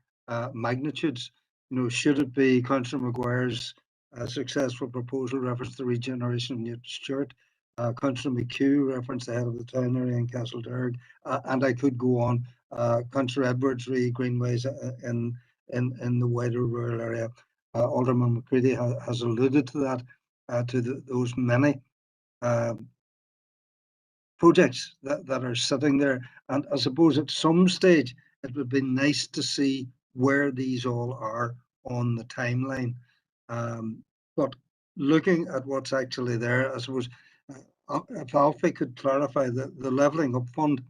magnitudes. You know, should it be Councillor Maguire's successful proposal reference to regeneration of Newt Stewart, Councillor McHugh referenced the head of the town area in Castlederg, and I could go on. Councillor Edwards greenways in the wider rural area. Alderman McCready has alluded to that, to those many projects that are sitting there, and I suppose at some stage it would be nice to see where these all are on the timeline. But looking at what's actually there, I suppose if Alfie could clarify the levelling up fund,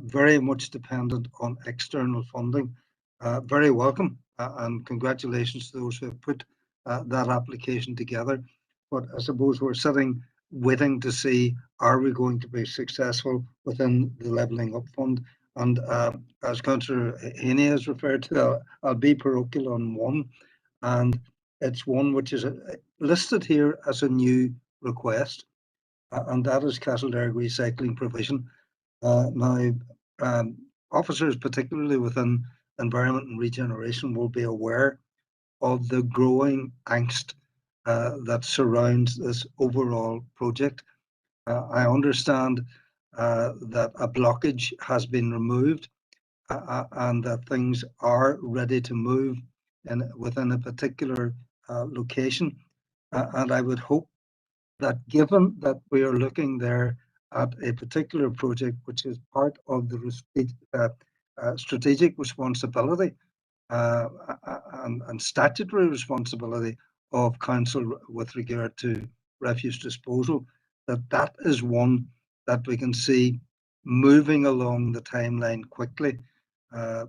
very much dependent on external funding. Very welcome, and congratulations to those who have put that application together. But I suppose we're sitting waiting to see, are we going to be successful within the Levelling Up Fund? And as Councillor Haney has referred to, I'll be parochial on one, and it's one which is listed here as a new request, and that is Castledare recycling provision. Now, officers, particularly within environment and regeneration, will be aware of the growing angst that surrounds this overall project. I understand that a blockage has been removed and that things are ready to move within a particular location. And I would hope that, given that we are looking there at a particular project which is part of the strategic responsibility and statutory responsibility of council with regard to refuse disposal, that is one that we can see moving along the timeline quickly,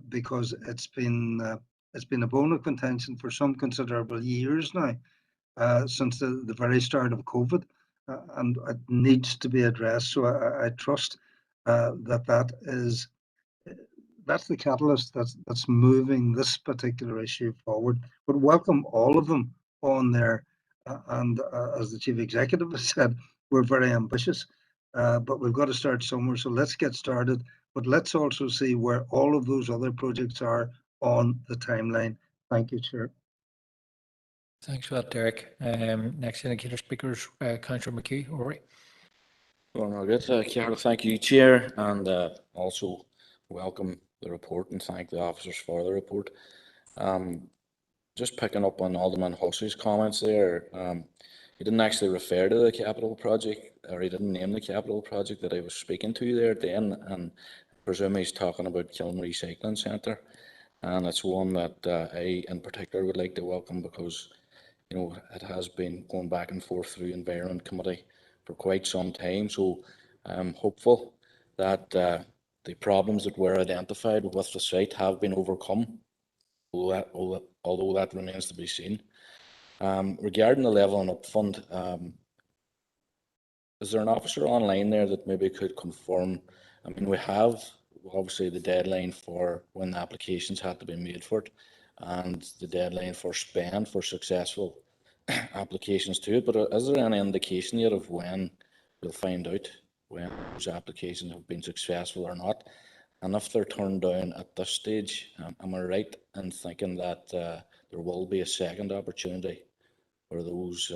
because it's been a bone of contention for some considerable years now, since the very start of COVID, and it needs to be addressed. So I trust that's the catalyst that's moving this particular issue forward. But welcome all of them on there, and as the Chief Executive has said, we're very ambitious, but we've got to start somewhere. So let's get started, but let's also see where all of those other projects are on the timeline. Thank you, Chair. Thanks for that, Derek. Next indicator speakers, Councillor McHugh. Rory. Well, good. Thank you, Chair, and also welcome the report and thank the officers for the report. Just picking up on Alderman Hussey's comments there, he didn't actually refer to the capital project, or he didn't name the capital project that I was speaking to there at the end, and I presume he's talking about Kiln Recycling Centre, and it's one that I in particular would like to welcome, because it has been going back and forth through Environment Committee for quite some time. So I'm hopeful that the problems that were identified with the site have been overcome, although that remains to be seen. Regarding the Levelling Up Fund, is there an officer online there that maybe could confirm? I mean, we have obviously the deadline for when the applications had to be made for it, and the deadline for spend for successful applications to it, but is there any indication yet of when we'll find out when those applications have been successful or not? And if they're turned down at this stage, am I right in thinking that there will be a second opportunity for those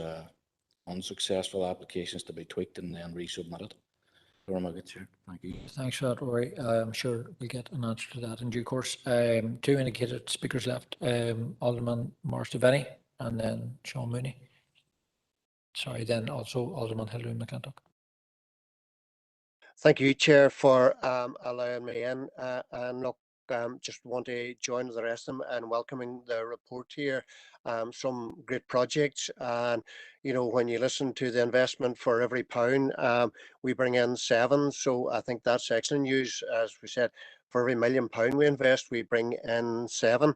unsuccessful applications to be tweaked and then resubmitted? Thank you. Thanks for that, Rory. I'm sure we'll get an answer to that in due course. Two indicated speakers left, Alderman Morris Devaney and then Sean Mooney. Sorry, then also Alderman Hilary McClintock. Thank you, Chair, for allowing me in. And look, just want to join the rest of them in welcoming the report here. Some great projects, and when you listen to the investment for every pound, we bring in 7. So I think that's excellent news. As we said, for every £1 million we invest, we bring in 7.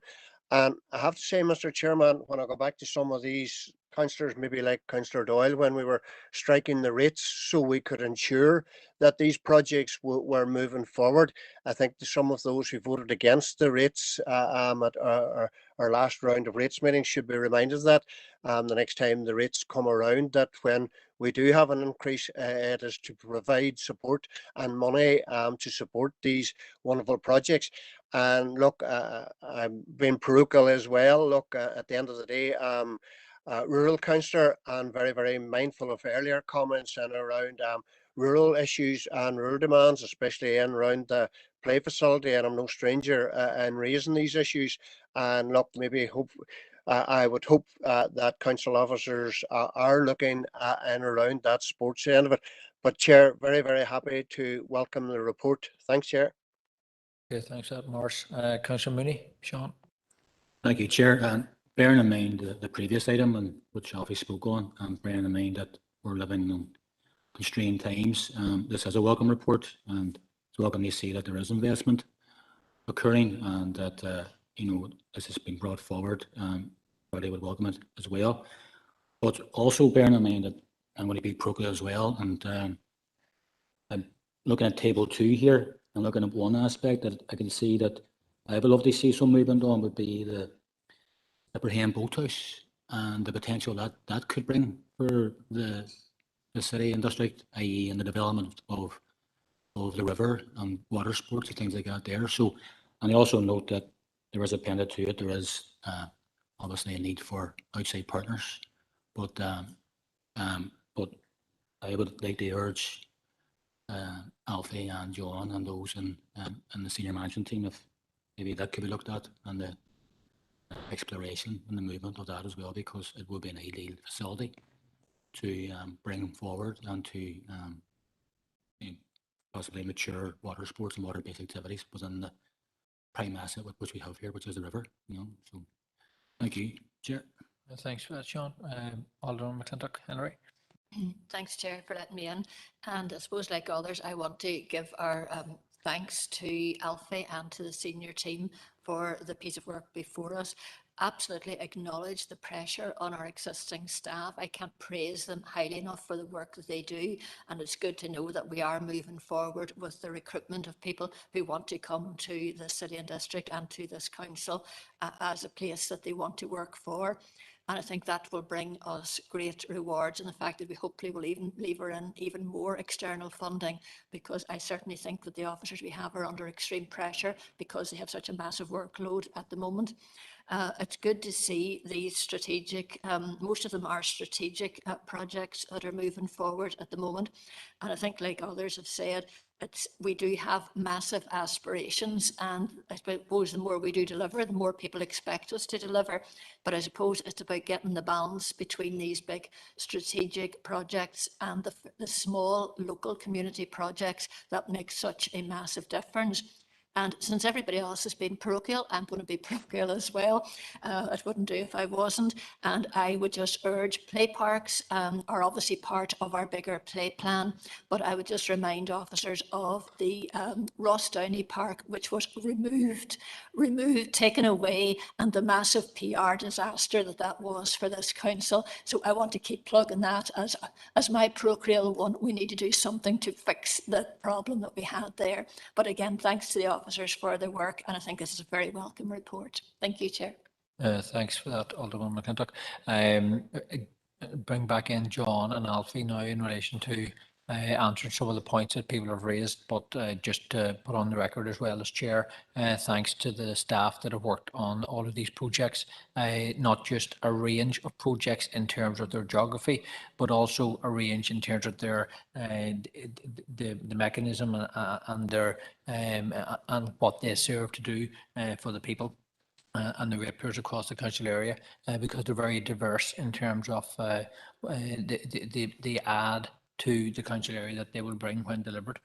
And I have to say, Mr. Chairman, when I go back to some of these councillors, maybe like Councillor Doyle, when we were striking the rates so we could ensure that these projects were moving forward, I think some of those who voted against the rates at our last round of rates meetings should be reminded that the next time the rates come around, that when we do have an increase, it is to provide support and money to support these wonderful projects. And look, I'm being parochial as well. Look, at the end of the day, rural councillor, and very, very mindful of earlier comments and around rural issues and rural demands, especially in around the play facility. And I'm no stranger in raising these issues. And look, maybe I would hope that council officers are looking in around that sports end of it. But Chair, very, very happy to welcome the report. Thanks, Chair. Okay, thanks for that, Morris. Councillor Mooney, Sean. Thank you, Chair. And bearing in mind the previous item, and which Alfie spoke on, and bearing in mind that we're living in constrained times, this is a welcome report, and it's welcome to see that there is investment occurring, and that this has been brought forward. But I would welcome it as well. But also bearing in mind that I'm going to be parochial as well. And I'm looking at table 2 here and looking at one aspect that I can see that I would love to see some movement on would be the Ibrahim Boathouse and the potential that that could bring for the city and district, i.e. in the development of the river and water sports and things like that there. So, and I also note that there is appended to it, there is obviously a need for outside partners, but I would like to urge Alfie and John and those in the senior management team if maybe that could be looked at, and the exploration and the movement of that as well, because it would be an ideal facility to bring forward and to possibly mature water sports and water-based activities within the prime asset which we have here, which is the river. So thank you, Chair. Thanks for that, Sean. Alderman McClintock, Henry. Thanks, Chair, for letting me in. And I suppose, like others, I want to give our thanks to Alfie and to the senior team for the piece of work before us. Absolutely acknowledge the pressure on our existing staff. I can't praise them highly enough for the work that they do, and it's good to know that we are moving forward with the recruitment of people who want to come to the city and district and to this council as a place that they want to work for. And I think that will bring us great rewards, and the fact that we hopefully will even lever in even more external funding, because I certainly think that the officers we have are under extreme pressure because they have such a massive workload at the moment. It's good to see these strategic, most of them are strategic projects that are moving forward at the moment. And I think, like others have said, we do have massive aspirations, and I suppose the more we do deliver, the more people expect us to deliver. But I suppose it's about getting the balance between these big strategic projects and the small local community projects that make such a massive difference. And since everybody else has been parochial, I'm going to be parochial as well. It wouldn't do if I wasn't. And I would just urge play parks are obviously part of our bigger play plan. But I would just remind officers of the Ross Downey Park, which was removed, taken away, and the massive PR disaster that was for this council. So I want to keep plugging that as my parochial one. We need to do something to fix the problem that we had there. But again, thanks to the officers for their work, and I think this is a very welcome report. Thank you, Chair. Thanks for that, Alderman McClintock. Bring back in John and Alfie now in relation to answering some of the points that people have raised, but just to put on the record as well as Chair, thanks to the staff that have worked on all of these projects, not just a range of projects in terms of their geography, but also a range in terms of their the mechanism and their and what they serve to do for the people. And the ratepayers across the council area, because they're very diverse in terms of the add to the council area that they will bring when delivered.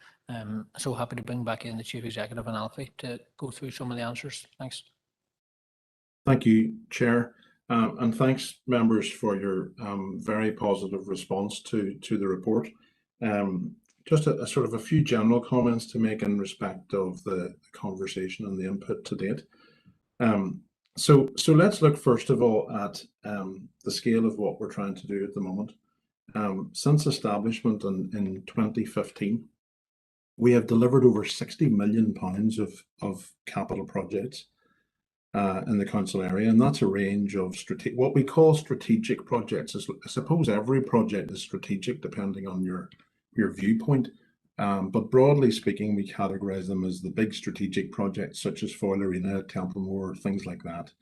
So happy to bring back in the Chief Executive and Alfie to go through some of the answers. Thanks. Thank you, Chair. And thanks, members, for your very positive response to the report. Just a sort of a few general comments to make in respect of the conversation and the input to date. So let's look first of all at the scale of what we're trying to do at the moment. Since establishment in 2015, we have delivered over £60 million of capital projects in the council area, and that's a range of what we call strategic projects. I suppose every project is strategic depending on your viewpoint. But broadly speaking, we categorize them as the big strategic projects such as Foyle Arena, Templemore, things like that.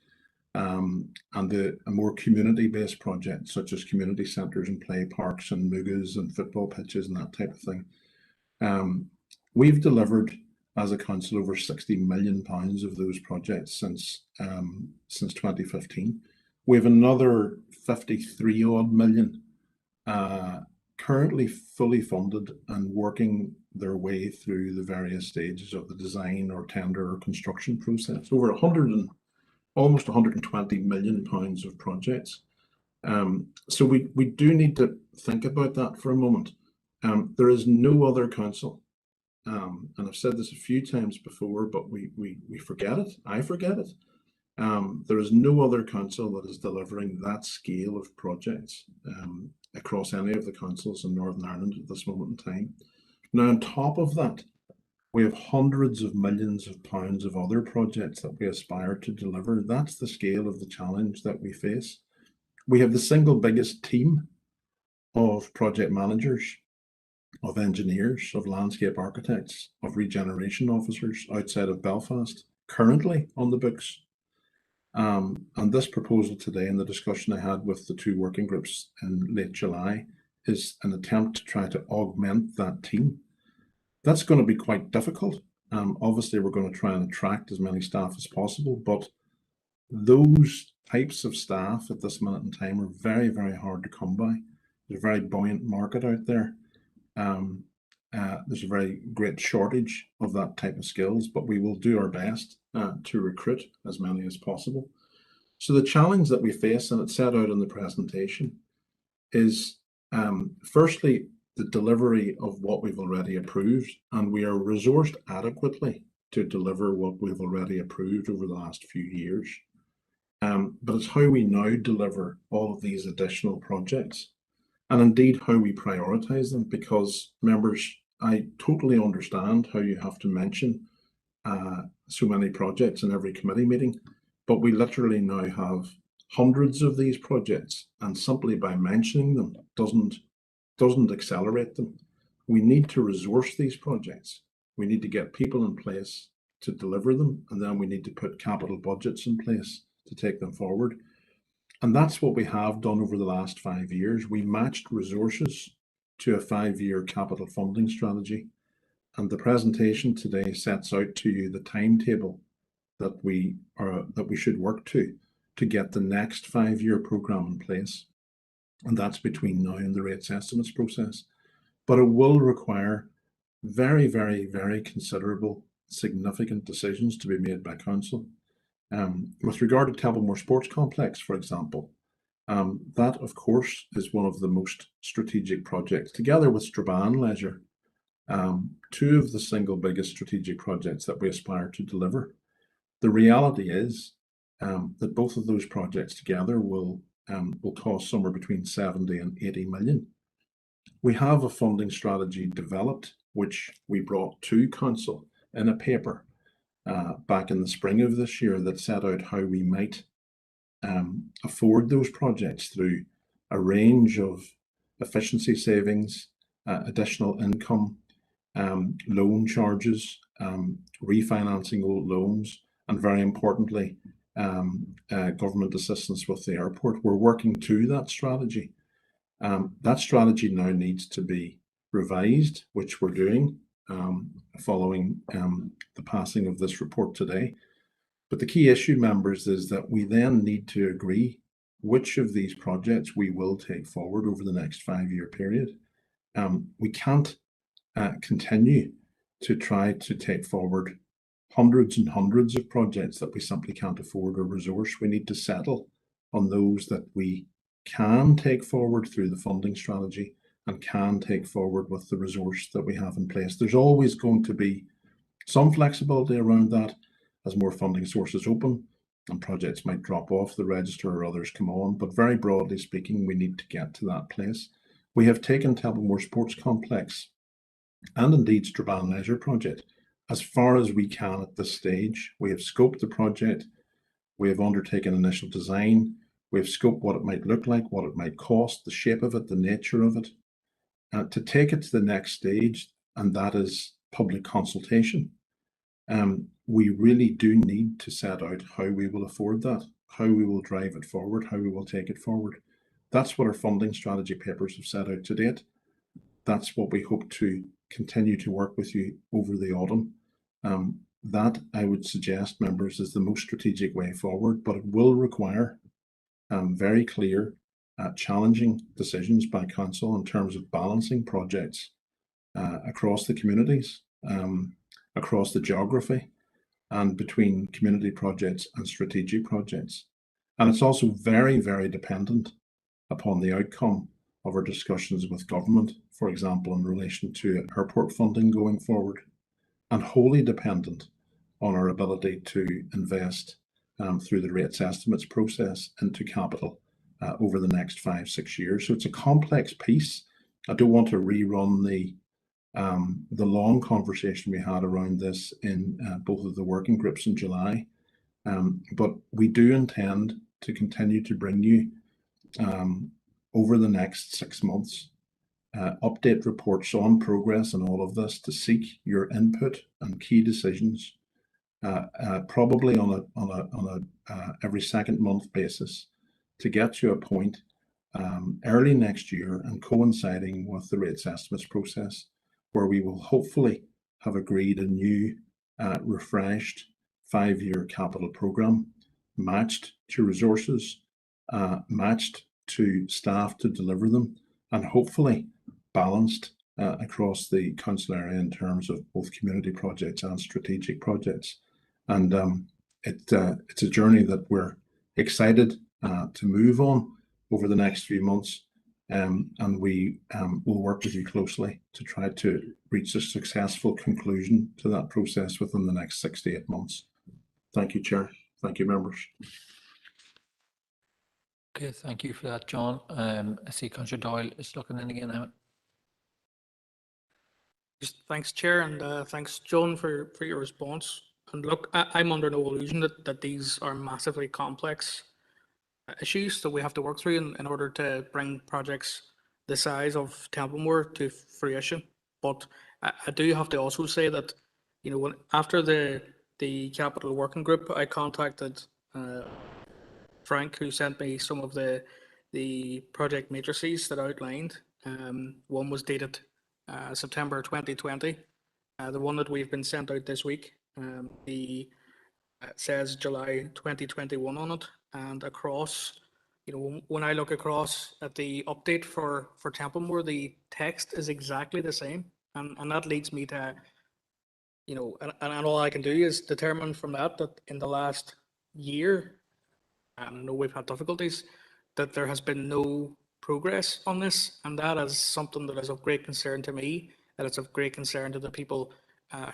And the more community-based projects such as community centres and play parks and mugas and football pitches and that type of thing. We've delivered as a council over £60 million of those projects since 2015. We have another 53 odd million currently fully funded and working their way through the various stages of the design or tender or construction process. Over almost £120 million of projects. So we do need to think about that for a moment. There is no other council, and I've said this a few times before, but we forget it. I forget it. There is no other council that is delivering that scale of projects across any of the councils in Northern Ireland at this moment in time. Now, on top of that, we have hundreds of millions of pounds of other projects that we aspire to deliver. That's the scale of the challenge that we face. We have the single biggest team of project managers, of engineers, of landscape architects, of regeneration officers outside of Belfast currently on the books. And this proposal today and the discussion I had with the two working groups in late July is an attempt to try to augment that team. That's going to be quite difficult. Obviously, we're going to try and attract as many staff as possible, but those types of staff at this minute in time are very, very hard to come by. There's a very buoyant market out there. There's a very great shortage of that type of skills, but we will do our best to recruit as many as possible. So the challenge that we face, and it's set out in the presentation, is firstly, the delivery of what we've already approved, and we are resourced adequately to deliver what we've already approved over the last few years. But it's how we now deliver all of these additional projects, and indeed how we prioritise them, because members, I totally understand how you have to mention so many projects in every committee meeting, but we literally now have hundreds of these projects, and simply by mentioning them doesn't accelerate them. We need to resource these projects. We need to get people in place to deliver them, and then we need to put capital budgets in place to take them forward. And that's what we have done over the last 5 years. We matched resources to a 5-year capital funding strategy. And the presentation today sets out to you the timetable that we should work to get the next 5-year programme in place. And that's between now and the rates estimates process. But it will require very, very, very considerable, significant decisions to be made by council. With regard to Templemore Sports Complex, for example, that of course is one of the most strategic projects, together with Strabane Leisure, two of the single biggest strategic projects that we aspire to deliver. The reality is that both of those projects together will cost somewhere between 70 and 80 million. We have a funding strategy developed, which we brought to council in a paper back in the spring of this year that set out how we might afford those projects through a range of efficiency savings, additional income, loan charges, refinancing old loans, and very importantly, government assistance with the airport. We're working to that strategy. That strategy now needs to be revised, which we're doing following the passing of this report today. But the key issue, members, is that we then need to agree which of these projects we will take forward over the next 5-year period. We can't continue to try to take forward hundreds and hundreds of projects that we simply can't afford or resource. We need to settle on those that we can take forward through the funding strategy and can take forward with the resource that we have in place. There's always going to be some flexibility around that as more funding sources open and projects might drop off the register or others come on. But very broadly speaking, we need to get to that place. We have taken Templemore Sports Complex and indeed Strabane Leisure project as far as we can at this stage. We have scoped the project. We have undertaken initial design. We have scoped what it might look like, what it might cost, the shape of it, the nature of it. To take it to the next stage, and that is public consultation, we really do need to set out how we will afford that, how we will drive it forward, how we will take it forward. That's what our funding strategy papers have set out to date. That's what we hope to continue to work with you over the autumn. That, I would suggest, members, is the most strategic way forward, but it will require very clear, challenging decisions by council in terms of balancing projects across the communities, across the geography, and between community projects and strategic projects. And it's also very, very dependent upon the outcome of our discussions with government, for example, in relation to airport funding going forward, and wholly dependent on our ability to invest through the rates estimates process into capital over the next 5-6 years. So it's a complex piece. I don't want to rerun the long conversation we had around this in both of the working groups in July, but we do intend to continue to bring you over the next 6 months update reports on progress and all of this, to seek your input and key decisions, probably on a every second month basis, to get to a point early next year and coinciding with the rates estimates process, where we will hopefully have agreed a new refreshed 5-year capital programme, matched to resources, matched to staff to deliver them, and hopefully balanced across the council area in terms of both community projects and strategic projects. And it's a journey that we're excited to move on over the next few months, and we will work with you closely to try to reach a successful conclusion to that process within the next 6 to 8 months. Thank you, Chair. Thank you, members. Okay, thank you for that, John. I see Councillor Doyle is looking in again now. Just thanks, Chair, and thanks, John, for your response. And look, I'm under no illusion that these are massively complex issues that we have to work through in order to bring projects the size of Templemore to fruition. But I do have to also say that, you know, after the capital working group, I contacted Frank, who sent me some of the project matrices that outlined. One was dated September 2020. The one that we've been sent out this week, says July 2021 on it, and across, you know, when I look across at the update for Templemore, the text is exactly the same, and that leads me to, you know, and all I can do is determine from that in the last year, I know we've had difficulties, that there has been no progress on this, and that is something that is of great concern to me, that it's of great concern to the people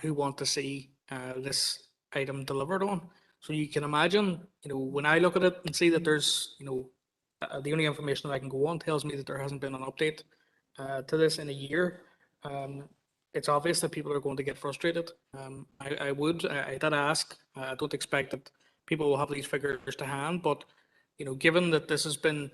who want to see this item delivered on. So you can imagine, you know, when I look at it and see that there's, you know, the only information that I can go on tells me that there hasn't been an update to this in a year. It's obvious that people are going to get frustrated. I did ask, I don't expect that people will have these figures to hand, but, you know, given that this has been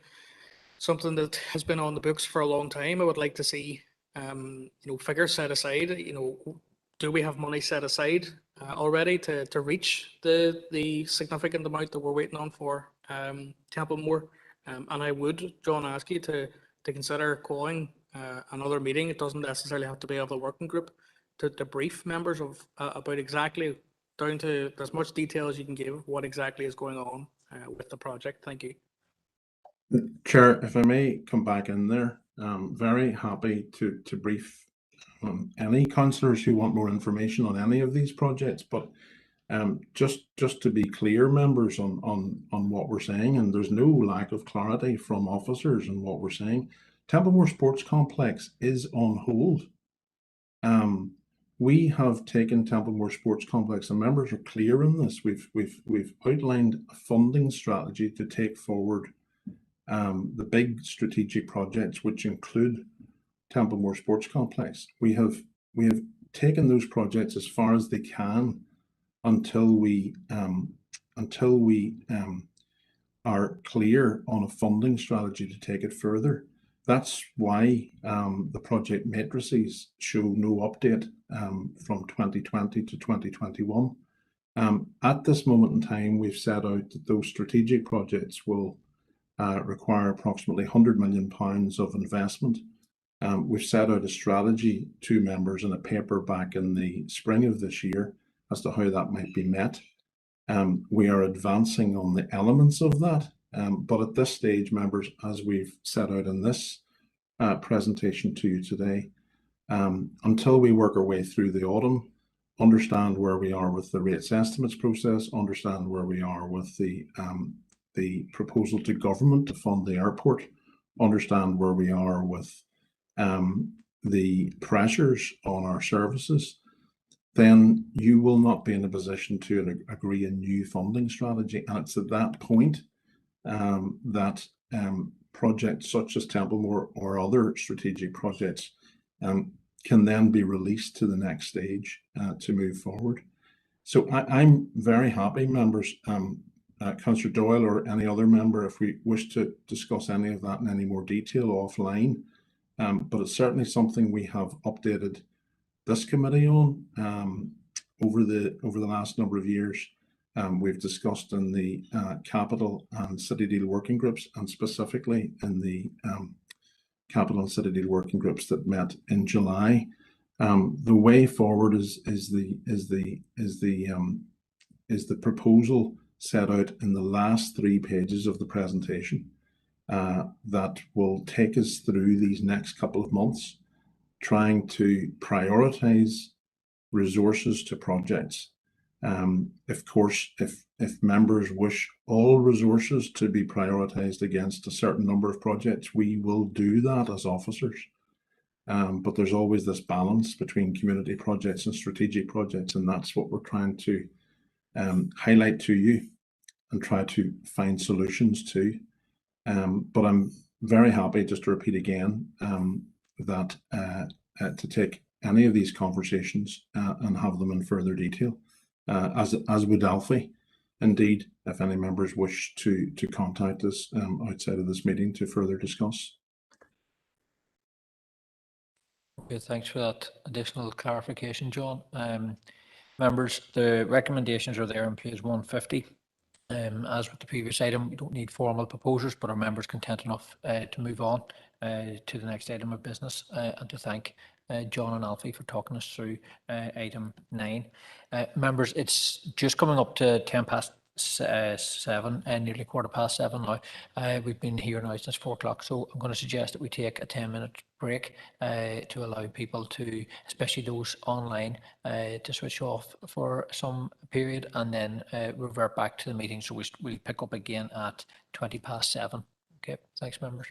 something that has been on the books for a long time, I would like to see, you know, figures set aside. You know, do we have money set aside already to reach the significant amount that we're waiting on for Templemore? And I would, John, ask you to consider calling another meeting. It doesn't necessarily have to be of the working group, to brief members of about exactly, down to as much detail as you can give, what exactly is going on with the project. Thank you. Chair, if I may come back in there, very happy to brief any councillors who want more information on any of these projects, but just to be clear, members, on what we're saying, and there's no lack of clarity from officers on what we're saying. Templemore Sports Complex is on hold. We have taken Templemore Sports Complex, and members are clear in this. We've outlined a funding strategy to take forward the big strategic projects, which include Templemore Sports Complex. We have taken those projects as far as they can until we are clear on a funding strategy to take it further. That's why the project matrices show no update from 2020 to 2021. At this moment in time, we've set out that those strategic projects will require approximately £100 million of investment. We've set out a strategy to members in a paper back in the spring of this year as to how that might be met. We are advancing on the elements of that, but at this stage, members, as we've set out in this presentation to you today, until we work our way through the autumn, understand where we are with the rates estimates process, understand where we are with the proposal to government to fund the airport, understand where we are with the pressures on our services, then you will not be in a position to agree a new funding strategy. And it's at that point that projects such as Templemore or other strategic projects can then be released to the next stage to move forward. So I'm very happy, members, Councillor Doyle or any other member, if we wish to discuss any of that in any more detail offline. But it's certainly something we have updated this committee on over the last number of years. We've discussed in the capital and city deal working groups, and specifically in the capital and city deal working groups that met in July. The way forward is the proposal set out in the last 3 pages of the presentation that will take us through these next couple of months, trying to prioritize resources to projects. Of course, if members wish all resources to be prioritized against a certain number of projects, we will do that as officers. But there's always this balance between community projects and strategic projects, and that's what we're trying to highlight to you and try to find solutions to. But I'm very happy, just to repeat again, that to take any of these conversations and have them in further detail, as would Alfie. Indeed, if any members wish to contact us outside of this meeting to further discuss. Okay, thanks for that additional clarification, John. Members, the recommendations are there on page 150. As with the previous item, we don't need formal proposals, but our members content enough to move on to the next item of business, and to thank John and Alfie for talking us through item 9. Members, it's just coming up to 7, nearly 7:15 now. We've been here now since 4 o'clock, so I'm going to suggest that we take a 10-minute break to allow people to, especially those online, to switch off for some period, and then revert back to the meeting. So we'll pick up again at 7:20. Okay, thanks, members.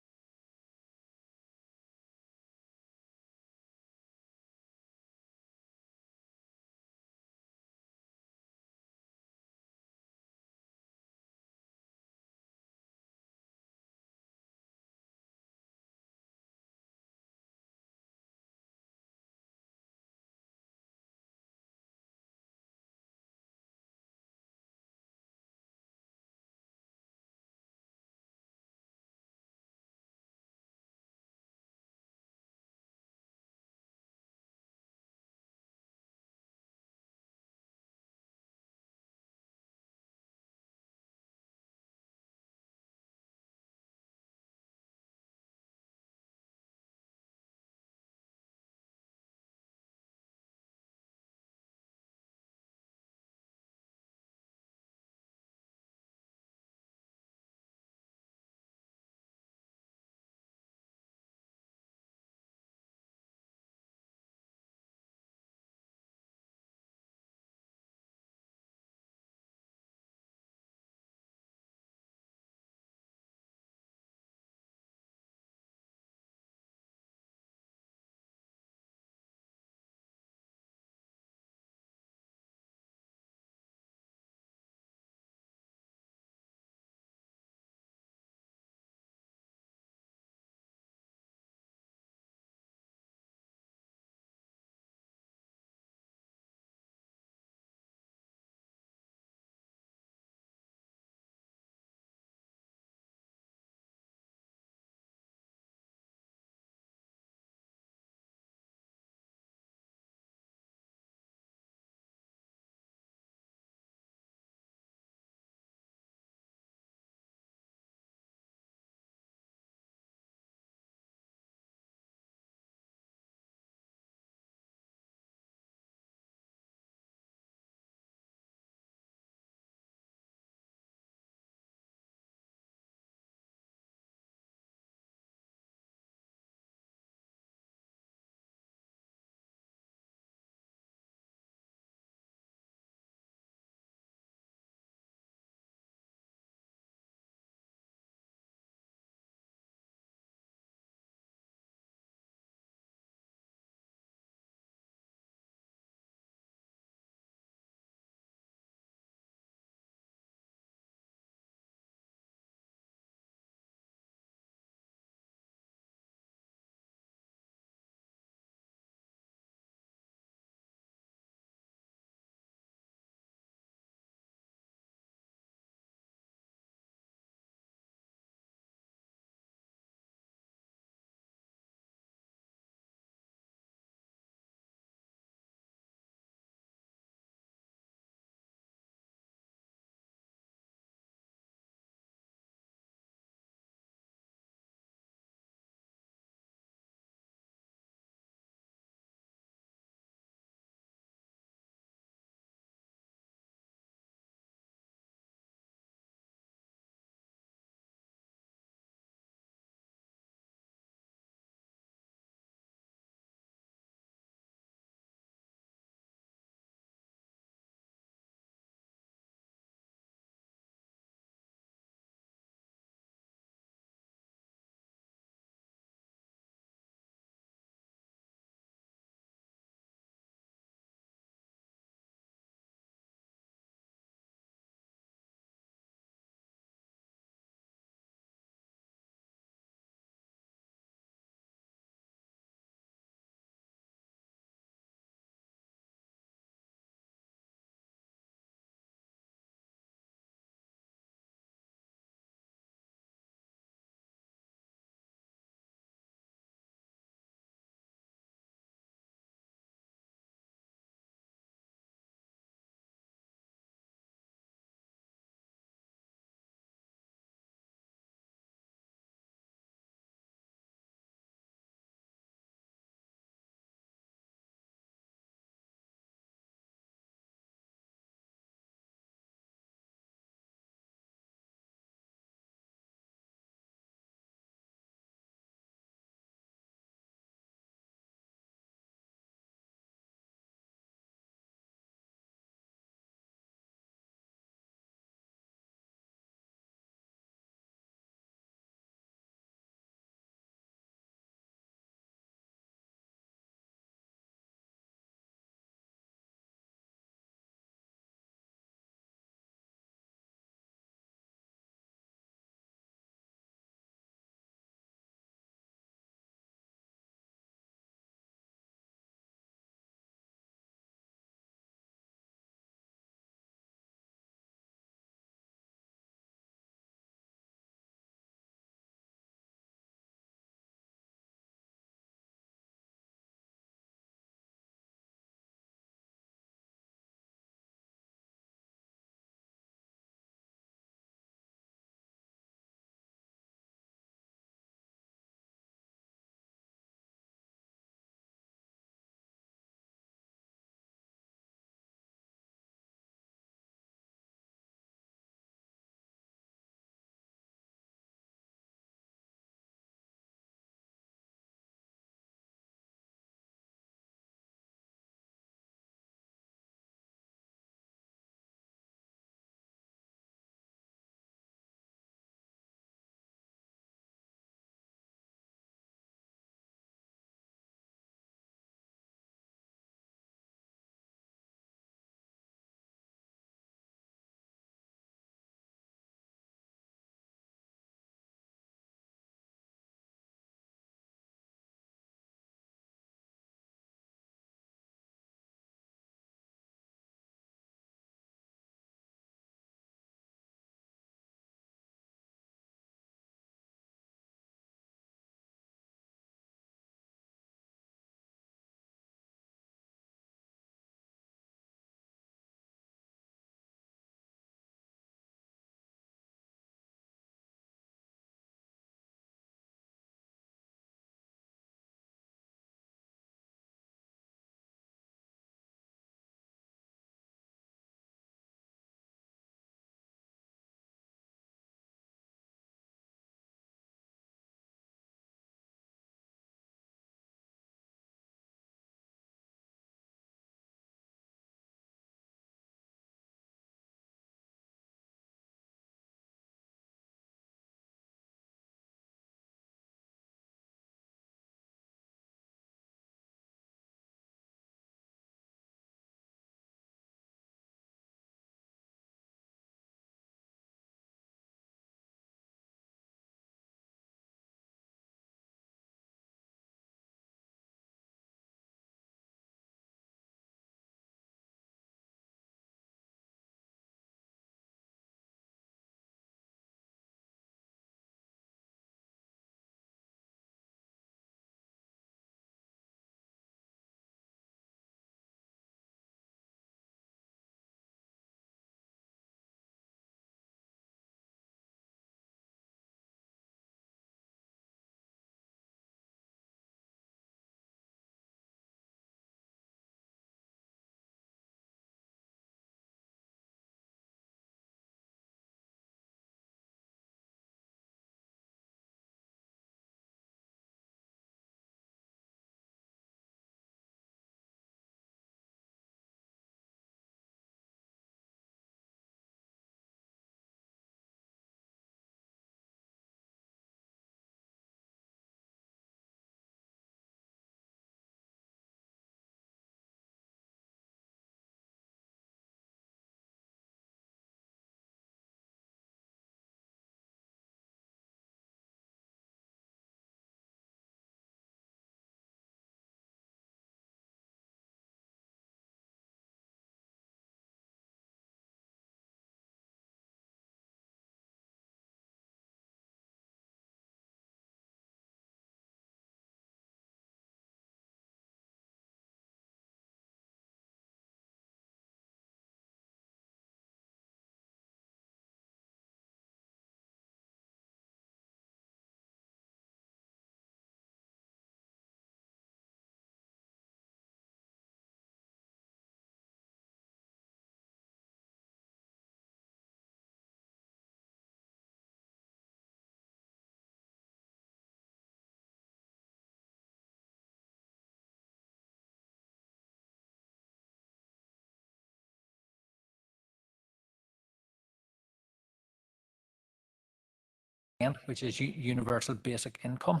which is universal basic income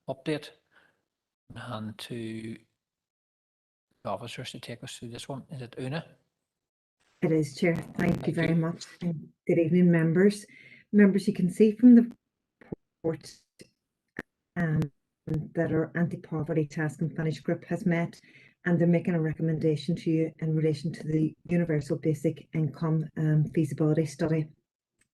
update. And to the officers to take us through this one. Is it Una? It is, Chair. Thank you very much. Good evening, members. Members, you can see from the report that our anti-poverty task and finish group has met, and they're making a recommendation to you in relation to the universal basic income feasibility study.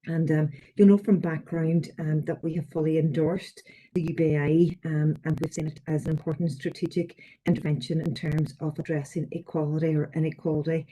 And you'll know from background that we have fully endorsed the UBI and we've seen it as an important strategic intervention in terms of addressing equality or inequality.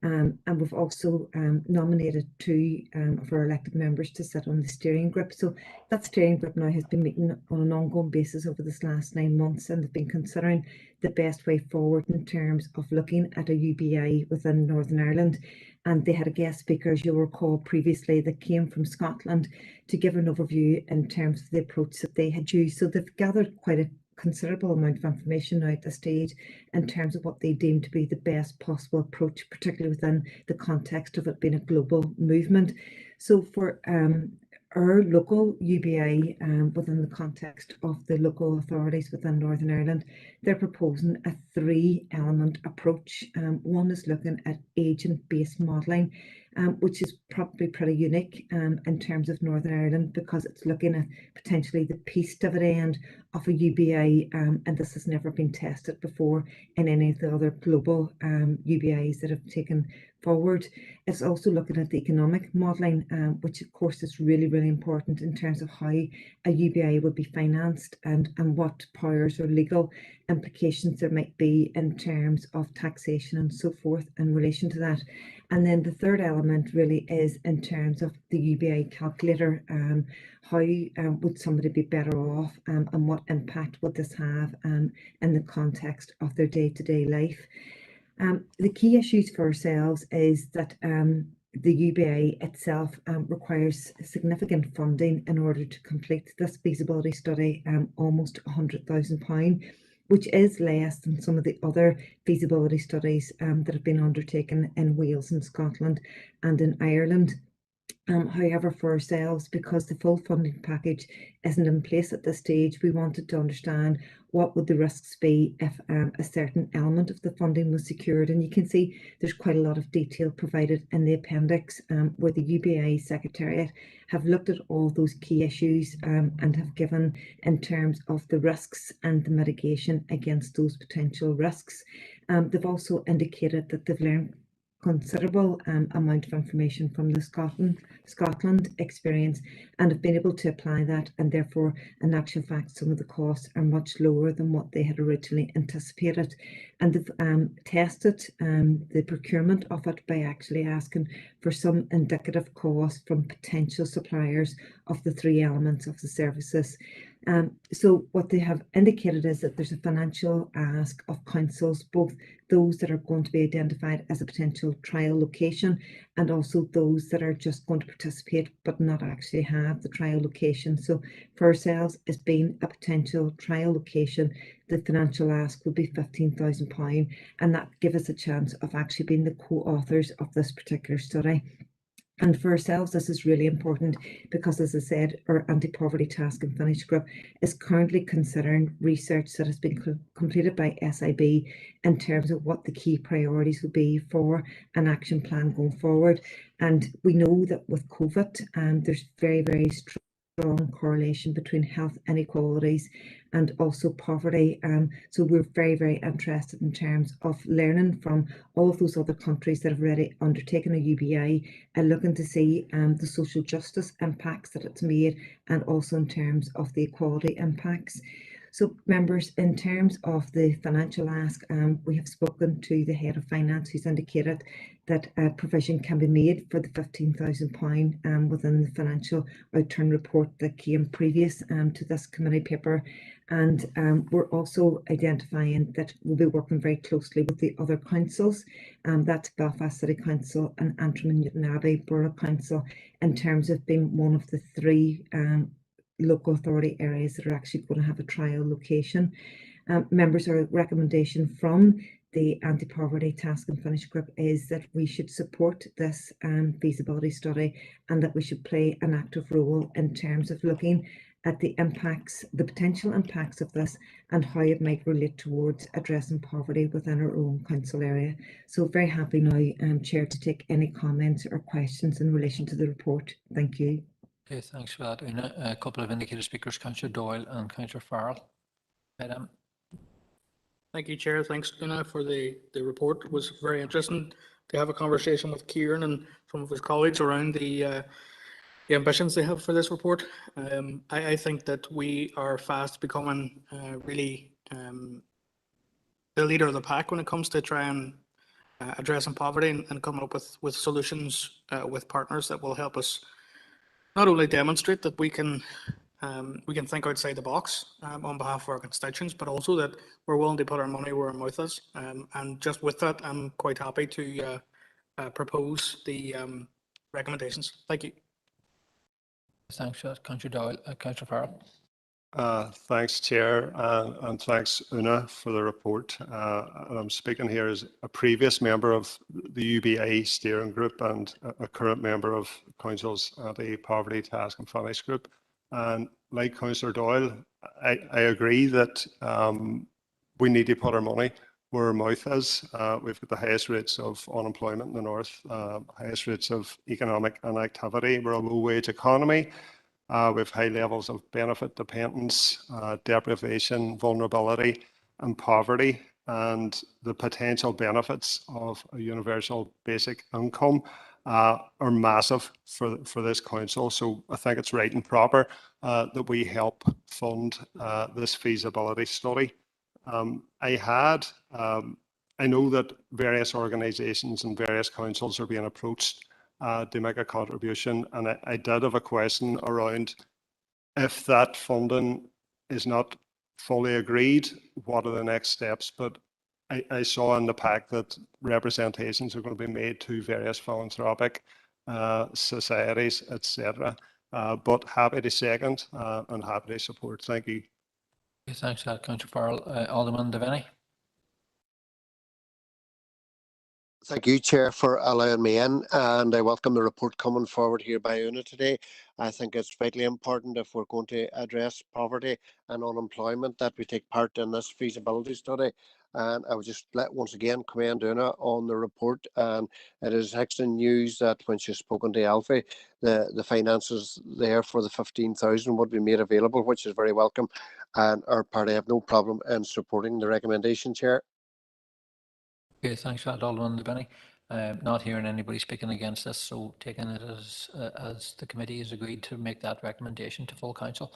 And we've also nominated two of our elected members to sit on the steering group. So that steering group now has been meeting on an ongoing basis over this last 9 months, and they've been considering the best way forward in terms of looking at a UBI within Northern Ireland. And they had a guest speaker, as you'll recall previously, that came from Scotland to give an overview in terms of the approach that they had used. So they've gathered quite a considerable amount of information now at this stage in terms of what they deem to be the best possible approach, particularly within the context of it being a global movement. So for our local UBI within the context of the local authorities within Northern Ireland, they're proposing a 3-element approach. One is looking at agent-based modelling, which is probably pretty unique in terms of Northern Ireland, because it's looking at potentially the peace dividend of a UBI, and this has never been tested before in any of the other global UBIs that have taken forward. It's also looking at the economic modelling, which of course is really, really important in terms of how a UBI would be financed and what powers or legal implications there might be in terms of taxation and so forth in relation to that. And then the third element really is in terms of the UBI calculator. How would somebody be better off and what impact would this have in the context of their day-to-day life? The key issues for ourselves is that the UBI itself requires significant funding in order to complete this feasibility study, almost £100,000, which is less than some of the other feasibility studies that have been undertaken in Wales and Scotland and in Ireland. However, for ourselves, because the full funding package isn't in place at this stage, we wanted to understand what would the risks be if a certain element of the funding was secured. And you can see there's quite a lot of detail provided in the appendix where the UBI Secretariat have looked at all those key issues and have given in terms of the risks and the mitigation against those potential risks. They've also indicated that they've learned considerable amount of information from the Scotland experience and have been able to apply that, and therefore in actual fact some of the costs are much lower than what they had originally anticipated. And they've tested the procurement of it by actually asking for some indicative costs from potential suppliers of the 3 elements of the services. So what they have indicated is that there's a financial ask of councils, both those that are going to be identified as a potential trial location and also those that are just going to participate but not actually have the trial location. So for ourselves, as being a potential trial location, the financial ask would be £15,000, and that gives us a chance of actually being the co-authors of this particular study. And for ourselves, this is really important because, as I said, our anti-poverty task and finish group is currently considering research that has been completed by SIB in terms of what the key priorities would be for an action plan going forward. And we know that with COVID, there's very, very strong correlation between health inequalities and also poverty. So we're very, very interested in terms of learning from all of those other countries that have already undertaken a UBI and looking to see the social justice impacts that it's made, and also in terms of the equality impacts. So members, in terms of the financial ask, we have spoken to the head of finance, who's indicated that provision can be made for the £15,000 within the financial outturn report that came previous to this committee paper. And we're also identifying that we'll be working very closely with the other councils, that's Belfast City Council and Antrim and Newton Abbey Borough Council, in terms of being one of the 3 local authority areas that are actually going to have a trial location. Members, our recommendation from the Anti-Poverty Task and Finish Group is that we should support this feasibility study, and that we should play an active role in terms of looking at the impacts, the potential impacts of this, and how it might relate towards addressing poverty within our own council area. So very happy now, Chair, to take any comments or questions in relation to the report. Thank you. Okay, thanks for that, Una. A couple of indicated speakers, Councillor Doyle and Councillor Farrell. Thank you, Chair. Thanks, Una, for the report. It was very interesting to have a conversation with Kieran and some of his colleagues around the ambitions they have for this report. I think that we are fast becoming really the leader of the pack when it comes to try and addressing poverty and coming up with solutions with partners that will help us not only demonstrate that we can think outside the box on behalf of our constituents, but also that we're willing to put our money where our mouth is. And just with that, I'm quite happy to propose the recommendations. Thank you. Thanks for that, Councillor Doyle. Councillor Farrell. Thanks, Chair, and thanks, Una, for the report. And I'm speaking here as a previous member of the UBI steering group and a current member of Council's Anti-Poverty Task and Finish Group. And like Councillor Doyle, I agree that we need to put our money where our mouth is. We've got the highest rates of unemployment in the north, highest rates of economic inactivity. We're a low-wage economy. We have high levels of benefit dependence, deprivation, vulnerability, and poverty. And the potential benefits of a universal basic income are massive for this council. So I think it's right and proper that we help fund this feasibility study. I know that various organisations and various councils are being approached to make a contribution, and I did have a question around if that funding is not fully agreed, what are the next steps? But I saw in the pack that representations are going to be made to various philanthropic societies, etc. But happy to second and happy to support. Thank you. Thanks, Councillor Farrell. Alderman Devaney. Thank you, Chair, for allowing me in, and I welcome the report coming forward here by Una today. I think it's vitally important, if we're going to address poverty and unemployment, that we take part in this feasibility study. And I would just once again commend Una on the report, and it is excellent news that when she's spoken to Alfie, the finances there for the 15,000 would be made available, which is very welcome, and our party have no problem in supporting the recommendation, Chair. Okay, thanks for that, Alderman Devaney. Not hearing anybody speaking against this, so taking it as the committee has agreed to make that recommendation to full council.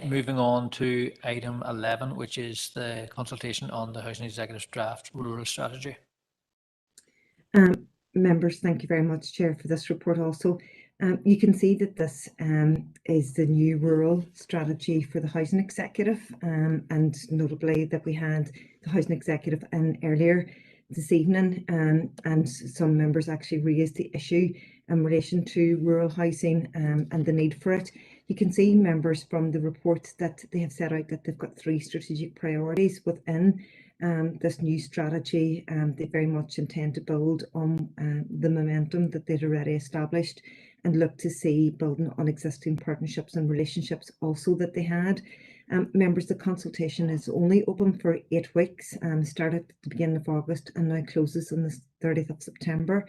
Moving on to item 11, which is the consultation on the Housing Executive's draft rural strategy. Members, thank you very much, Chair, for this report also. You can see that this is the new rural strategy for the Housing Executive, and notably that we had the Housing Executive in earlier this evening, and some members actually raised the issue in relation to rural housing and the need for it. You can see, members, from the report that they have set out that they've got 3 strategic priorities within this new strategy. They very much intend to build on the momentum that they'd already established and look to see building on existing partnerships and relationships also that they had. Members, the consultation is only open for 8 weeks, started at the beginning of August and now closes on the 30th of September.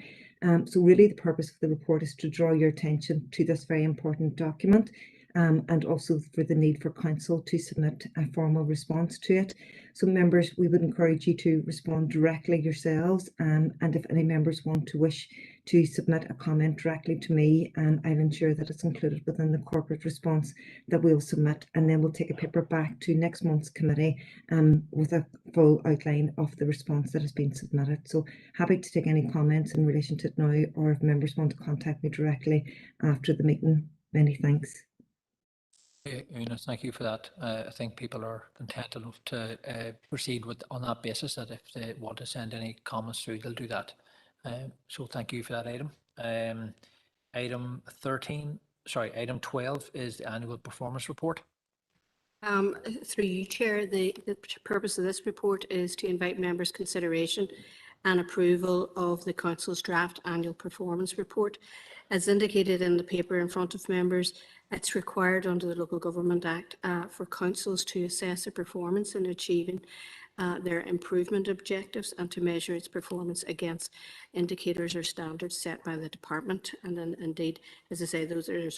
So really the purpose of the report is to draw your attention to this very important document, and also for the need for council to submit a formal response to it. So members, we would encourage you to respond directly yourselves, and if any members wish to submit a comment directly to me, I'll ensure that it's included within the corporate response that we'll submit, and then we'll take a paper back to next month's committee with a full outline of the response that has been submitted. So happy to take any comments in relation to it now, or if members want to contact me directly after the meeting. Many thanks. Una, thank you for that. I think people are content enough to proceed on that basis, that if they want to send any comments through, they'll do that. So thank you for that item. Item 12 is the annual performance report. Through you, Chair, the purpose of this report is to invite members' consideration and approval of the Council's draft annual performance report. As indicated in the paper in front of members, it's required under the Local Government Act for councils to assess their performance in achieving their improvement objectives and to measure its performance against indicators or standards set by the department. And then indeed, as I say, those are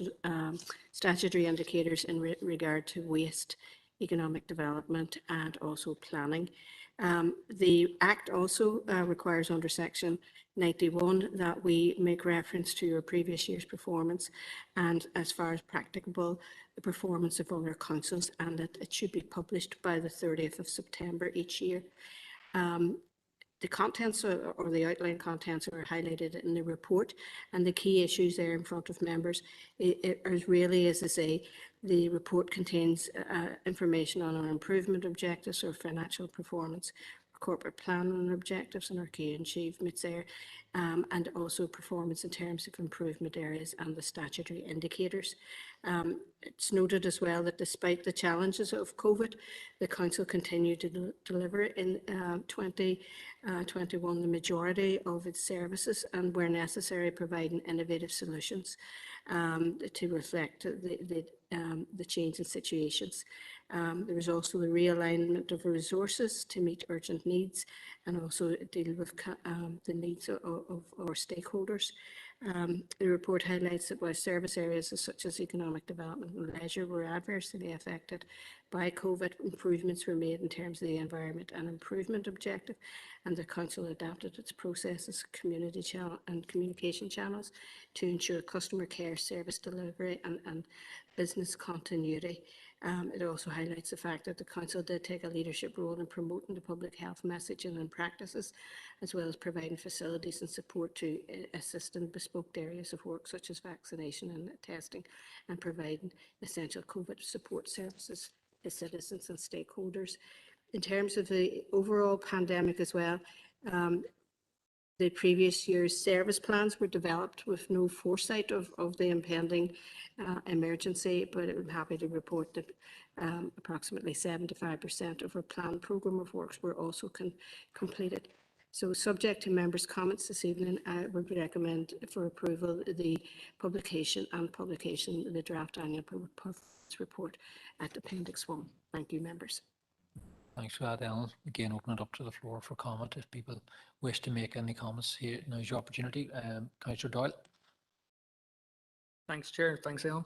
statutory indicators in regard to waste, economic development and also planning. The Act also requires under Section 91 that we make reference to your previous year's performance and, as far as practicable, the performance of other councils, and that it should be published by the 30th of September each year. The contents or the outline contents are highlighted in the report, and the key issues there in front of members is really, as I say, the report contains information on our improvement objectives or financial performance, corporate plan and objectives and our key achievements there, and also performance in terms of improvement areas and the statutory indicators. It's noted as well that despite the challenges of COVID, the Council continued to deliver in 2021 the majority of its services and, where necessary, providing innovative solutions to reflect the change in situations. There was also the realignment of resources to meet urgent needs and also deal with the needs of our stakeholders. The report highlights that while service areas such as economic development and leisure were adversely affected by COVID, improvements were made in terms of the environment and improvement objective, and the Council adapted its processes, community channel and communication channels to ensure customer care, service delivery and business continuity. It also highlights the fact that the Council did take a leadership role in promoting the public health messaging and practices, as well as providing facilities and support to assist in bespoke areas of work such as vaccination and testing, and providing essential COVID support services to citizens and stakeholders. In terms of the overall pandemic as well, the previous year's service plans were developed with no foresight of the impending emergency, but I'm happy to report that approximately 75% of our planned programme of works were also completed. So, subject to members' comments this evening, I would recommend for approval the publication of the draft annual performance report at Appendix 1. Thank you, members. Thanks for that, Ellen. Again, open it up to the floor for comment if people wish to make any comments. Here, now's your opportunity. Councillor Doyle. Thanks, Chair. Thanks, Ellen.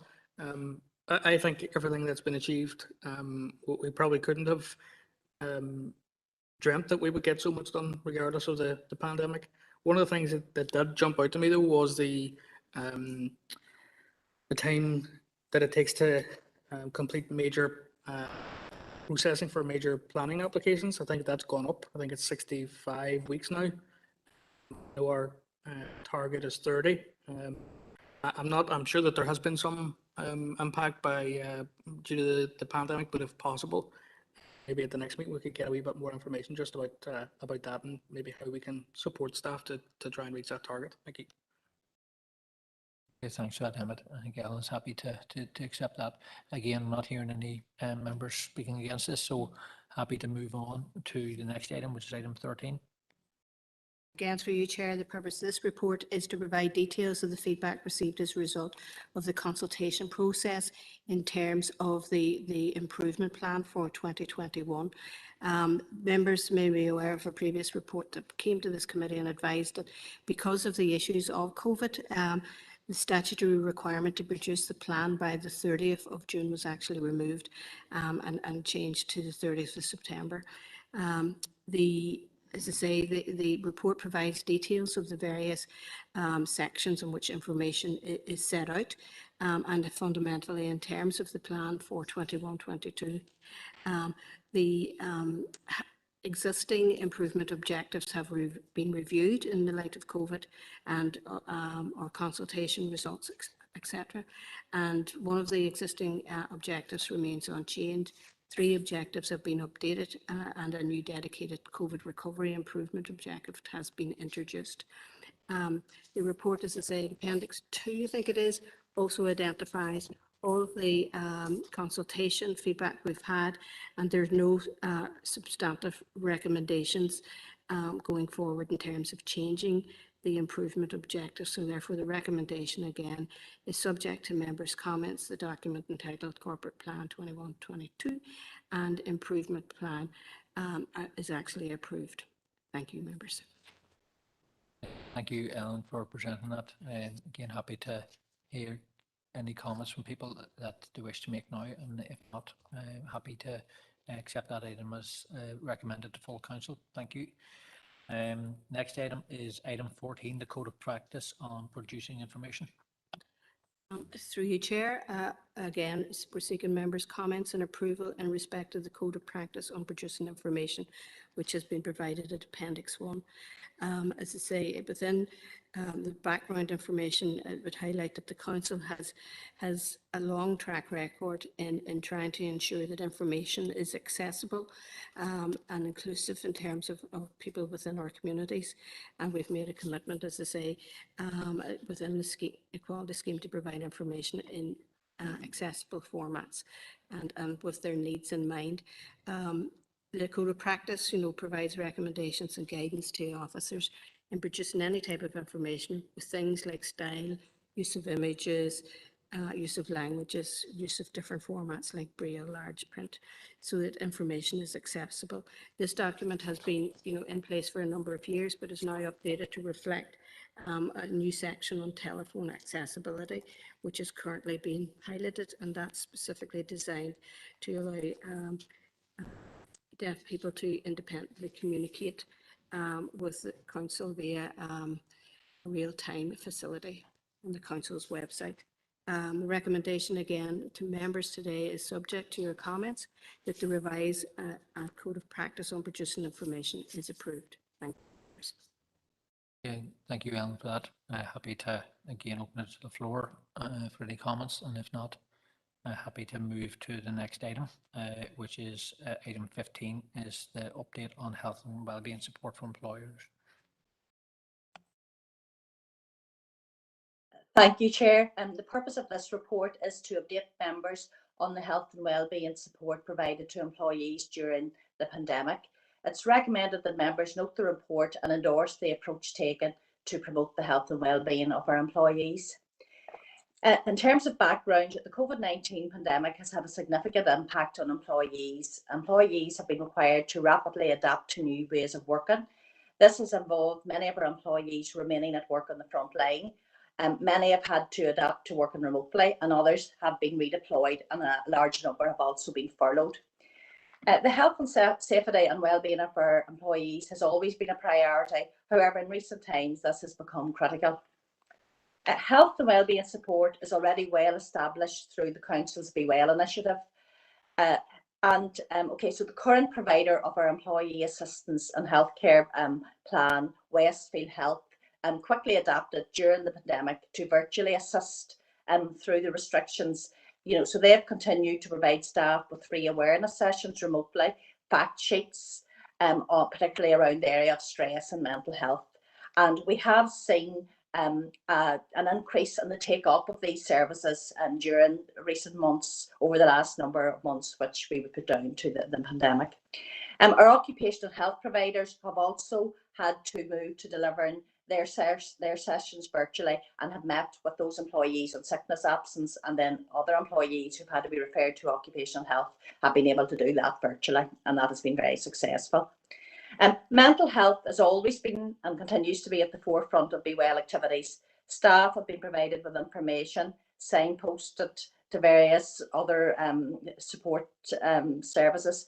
I think everything that's been achieved, we probably couldn't have dreamt that we would get so much done regardless of the pandemic. One of the things that did jump out to me though was the time that it takes to complete major processing for major planning applications. I think that's gone up. I think it's 65 weeks now. Our target is 30. I'm sure that there has been some impact due to the pandemic, but if possible, maybe at the next meeting we could get a wee bit more information just about that and maybe how we can support staff to try and reach that target. Thank you. Okay, thanks for that, Emmett. I think Ellen's happy to accept that. Again, I'm not hearing any members speaking against this, so happy to move on to the next item, which is item 13. Again, through you, Chair, the purpose of this report is to provide details of the feedback received as a result of the consultation process in terms of the improvement plan for 2021. Members may be aware of a previous report that came to this committee and advised that because of the issues of COVID, the statutory requirement to produce the plan by the 30th of June was actually removed and changed to the 30th of September. As I say, the report provides details of the various sections in which information is set out, and fundamentally in terms of the plan for 21-22. The existing improvement objectives have been reviewed in the light of COVID and our consultation results, etc. And one of the existing objectives remains unchanged. 3 objectives have been updated and a new dedicated COVID recovery improvement objective has been introduced. The report, as I say, Appendix 2, I think it is, also identifies all of the consultation feedback we've had, and there's no substantive recommendations going forward in terms of changing the improvement objectives. So therefore the recommendation again is subject to members' comments. The document entitled Corporate Plan 21-22 and Improvement Plan is actually approved. Thank you, members. Thank you, Ellen, for presenting that. Again, happy to hear any comments from people that they wish to make now, and if not, happy to accept that item as recommended to full council. Thank you. Next item is item 14, the Code of Practice on Producing Information. Through you, Chair. Again, we're seeking members' comments and approval in respect of the Code of Practice on Producing Information, which has been provided at Appendix 1. As I say, within the background information, it would highlight that the Council has a long track record in trying to ensure that information is accessible and inclusive in terms of people within our communities. And we've made a commitment, as I say, within the equality scheme to provide information in accessible formats and with their needs in mind. The Code of Practice, provides recommendations and guidance to officers in producing any type of information with things like style, use of images, use of languages, use of different formats like Braille, large print, so that information is accessible. This document has been, in place for a number of years, but is now updated to reflect a new section on telephone accessibility, which is currently being piloted, and that's specifically designed to allow deaf people to independently communicate with the Council via a real-time facility on the Council's website. The recommendation again to members today is subject to your comments that the revised Code of Practice on Producing Information is approved. Thank you. Okay, thank you, Ellen, for that. Happy to again open it to the floor for any comments, and if not, happy to move to the next item, which is item 15, is the update on health and wellbeing support for employers. Thank you, Chair. The purpose of this report is to update members on the health and wellbeing support provided to employees during the pandemic. It's recommended that members note the report and endorse the approach taken to promote the health and wellbeing of our employees. In terms of background, the COVID-19 pandemic has had a significant impact on employees. Employees have been required to rapidly adapt to new ways of working. This has involved many of our employees remaining at work on the front line. Many have had to adapt to working remotely, and others have been redeployed, and a large number have also been furloughed. The health and safety and wellbeing of our employees has always been a priority. However, in recent times, this has become critical. Health and wellbeing support is already well established through the Council's Be Well initiative. So the current provider of our employee assistance and healthcare plan, Westfield Health, quickly adapted during the pandemic to virtually assist through the restrictions. So they have continued to provide staff with free awareness sessions remotely, fact sheets, particularly around the area of stress and mental health. And we have seen an increase in the take-up of these services during recent months, over the last number of months, which we would put down to the pandemic. Our occupational health providers have also had to move to delivering their sessions virtually, and have met with those employees on sickness absence, and then other employees who've had to be referred to occupational health have been able to do that virtually, and that has been very successful. Mental health has always been and continues to be at the forefront of Be Well activities. Staff have been provided with information, signposted to various other support services,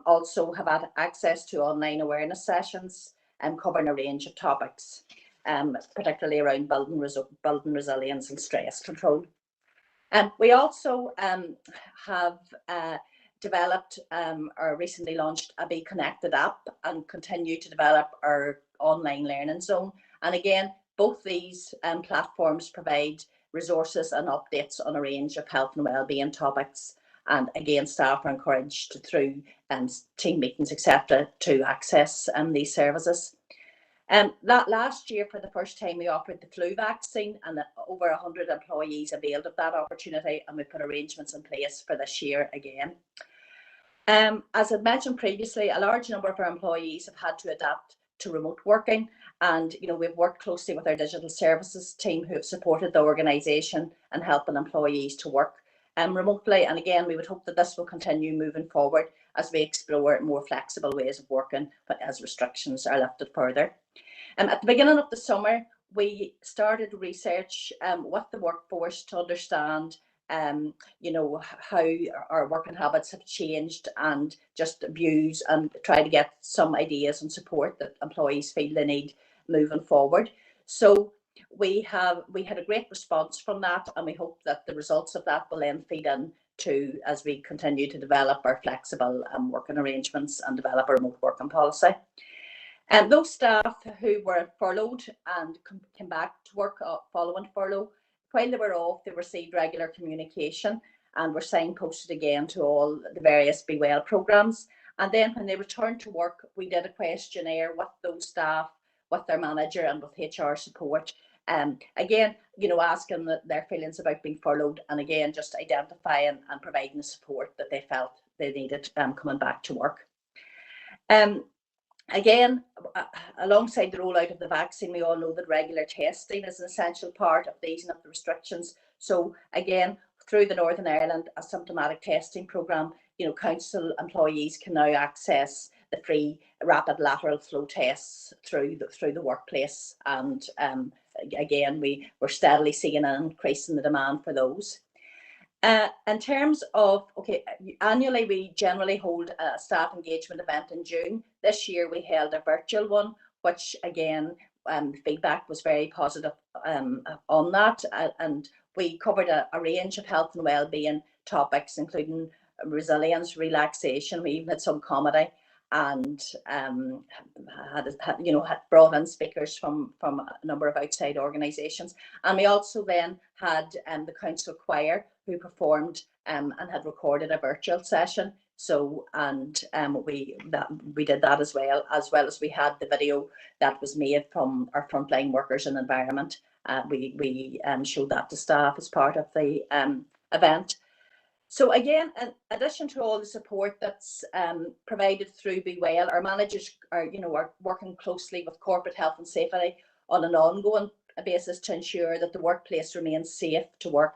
also have had access to online awareness sessions covering a range of topics, particularly around building resilience and stress control. We also have developed or recently launched a Be Connected app, and continue to develop our online learning zone. And again, both these platforms provide resources and updates on a range of health and wellbeing topics. And again, staff are encouraged through team meetings, etc., to access these services. That last year, for the first time, we offered the flu vaccine, and over 100 employees availed of that opportunity, and we put arrangements in place for this year again. As I mentioned previously, a large number of our employees have had to adapt to remote working, and we've worked closely with our digital services team who have supported the organisation and helping employees to work remotely. And again, we would hope that this will continue moving forward as we explore more flexible ways of working, but as restrictions are lifted further. At the beginning of the summer, we started research with the workforce to understand how our working habits have changed, and just views, and try to get some ideas and support that employees feel they need moving forward. So we had a great response from that, and we hope that the results of that will then feed in to as we continue to develop our flexible working arrangements and develop a remote working policy. And those staff who were furloughed and came back to work following furlough, while they were off, they received regular communication and were signposted again to all the various Be Well programmes. And then when they returned to work, we did a questionnaire with those staff, with their manager and with HR support. Again, asking their feelings about being furloughed, and again, just identifying and providing the support that they felt they needed coming back to work. Again, alongside the rollout of the vaccine, we all know that regular testing is an essential part of the easing of the restrictions. So again, through the Northern Ireland Asymptomatic Testing Programme, council employees can now access the free rapid lateral flow tests through the workplace. And again, we're steadily seeing an increase in the demand for those. In terms of, annually we generally hold a staff engagement event in June. This year we held a virtual one, which again, feedback was very positive on that. And we covered a range of health and wellbeing topics, including resilience, relaxation. We even had some comedy, and had brought in speakers from a number of outside organisations. And we also then had the council choir who performed and had recorded a virtual session. So, and we did that as well as we had the video that was made from our frontline workers and environment. We showed that to staff as part of the event. So again, in addition to all the support that's provided through Be Well, our managers are working closely with corporate health and safety on an ongoing basis to ensure that the workplace remains safe to work.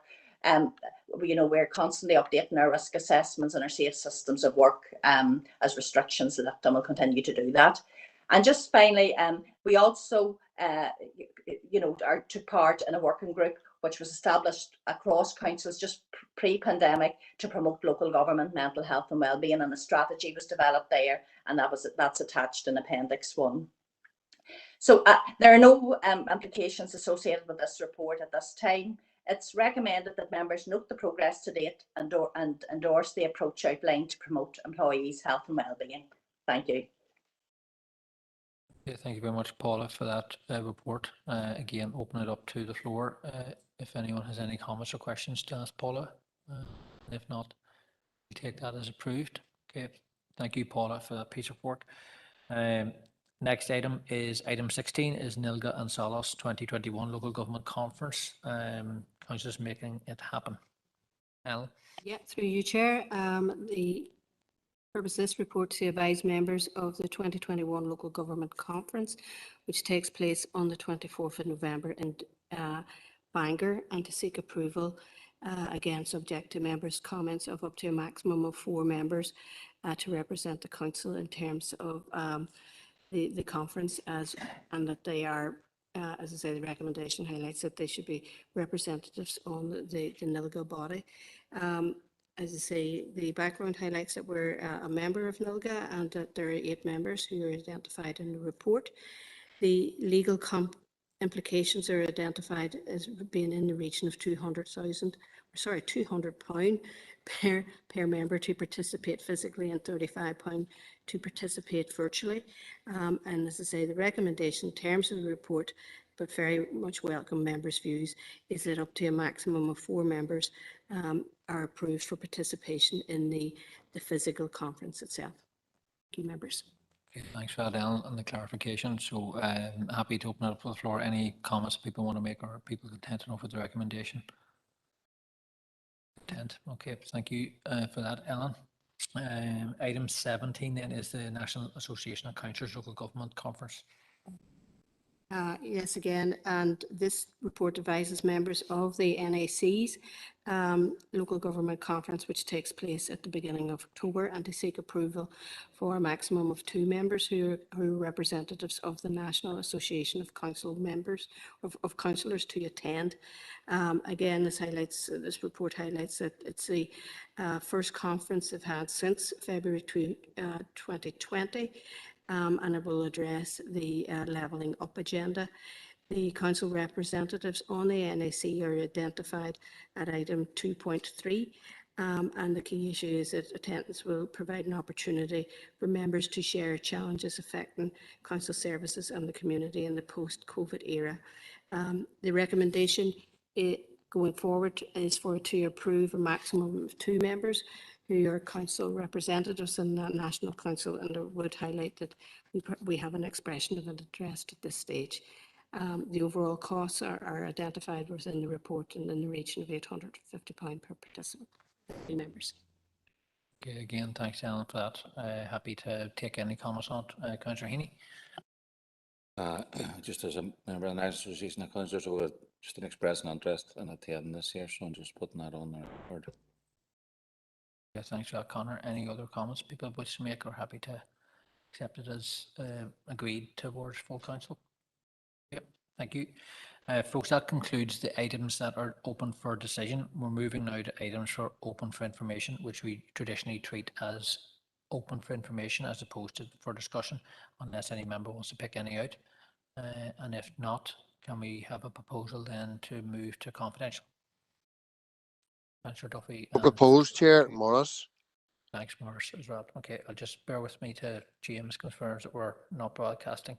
We're constantly updating our risk assessments and our safe systems of work as restrictions lift, and we'll continue to do that. And just finally, we also took part in a working group which was established across councils just pre-pandemic to promote local government mental health and wellbeing, and a strategy was developed there, and that's attached in Appendix 1. So there are no implications associated with this report at this time. It's recommended that members note the progress to date and endorse the approach outlined to promote employees' health and wellbeing. Thank you. Yeah, thank you very much, Paula, for that report. Again, open it up to the floor if anyone has any comments or questions to ask Paula. If not, we take that as approved. Okay, thank you, Paula, for that piece of work. Next item is item 16, is Nilga and Salos 2021 Local Government Conference. Councillors making it happen. Ellen? Yeah, through you, Chair. The purpose of this report to advise members of the 2021 Local Government Conference, which takes place on the 24th of November in Bangor, and to seek approval, again subject to members' comments, of up to a maximum of 4 members to represent the council in terms of the conference, and that they are, as I say, the recommendation highlights that they should be representatives on the NILGA body. As I say, the background highlights that we're a member of NILGA, and that there are 8 members who are identified in the report. The legal implications are identified as being in the region of £200,000 per member to participate physically, and £35 to participate virtually. And as I say, the recommendation in terms of the report, but very much welcome members' views, is that up to a maximum of 4 members are approved for participation in the physical conference itself. Thank you, members. Okay, thanks for that, Ellen, and the clarification. So I'm happy to open it up to the floor. Any comments people want to make or people content to know for the recommendation? Content. Okay, thank you for that, Ellen. Item 17 then is the National Association of Councillors Local Government Conference. Yes, again, and this report advises members of the NAC's local government conference, which takes place at the beginning of October, and to seek approval for a maximum of 2 members who are representatives of the National Association of Council members of councillors to attend. Again, this report highlights that it's the first conference they've had since February 2020. And it will address the levelling up agenda. The council representatives on the NAC are identified at item 2.3, and the key issue is that attendance will provide an opportunity for members to share challenges affecting council services and the community in the post-COVID era. The recommendation going forward is to approve a maximum of 2 members who are council representatives in that national council, and I would highlight that we have an expression of an interest at this stage. The overall costs are identified within the report and in the region of £850 per participant. 3 members. Okay, again, thanks, Ellen, for that. Happy to take any comments on it. Councillor Heaney. Just as a member of the National Association of Councillors, I would just an express an interest in attending this year, so I'm just putting that on there. Yes, thanks for that, Connor. Any other comments people wish to make or happy to accept it as agreed towards full council? Yep, thank you. Folks, that concludes the items that are open for decision. We're moving now to items for open for information, which we traditionally treat as open for information as opposed to for discussion, unless any member wants to pick any out. And if not, can we have a proposal then to move to confidential? Councillor Duffy. Proposed, Chair. Morris. Thanks, Morris, as well. Okay, I'll just bear with me to James confirms that we're not broadcasting.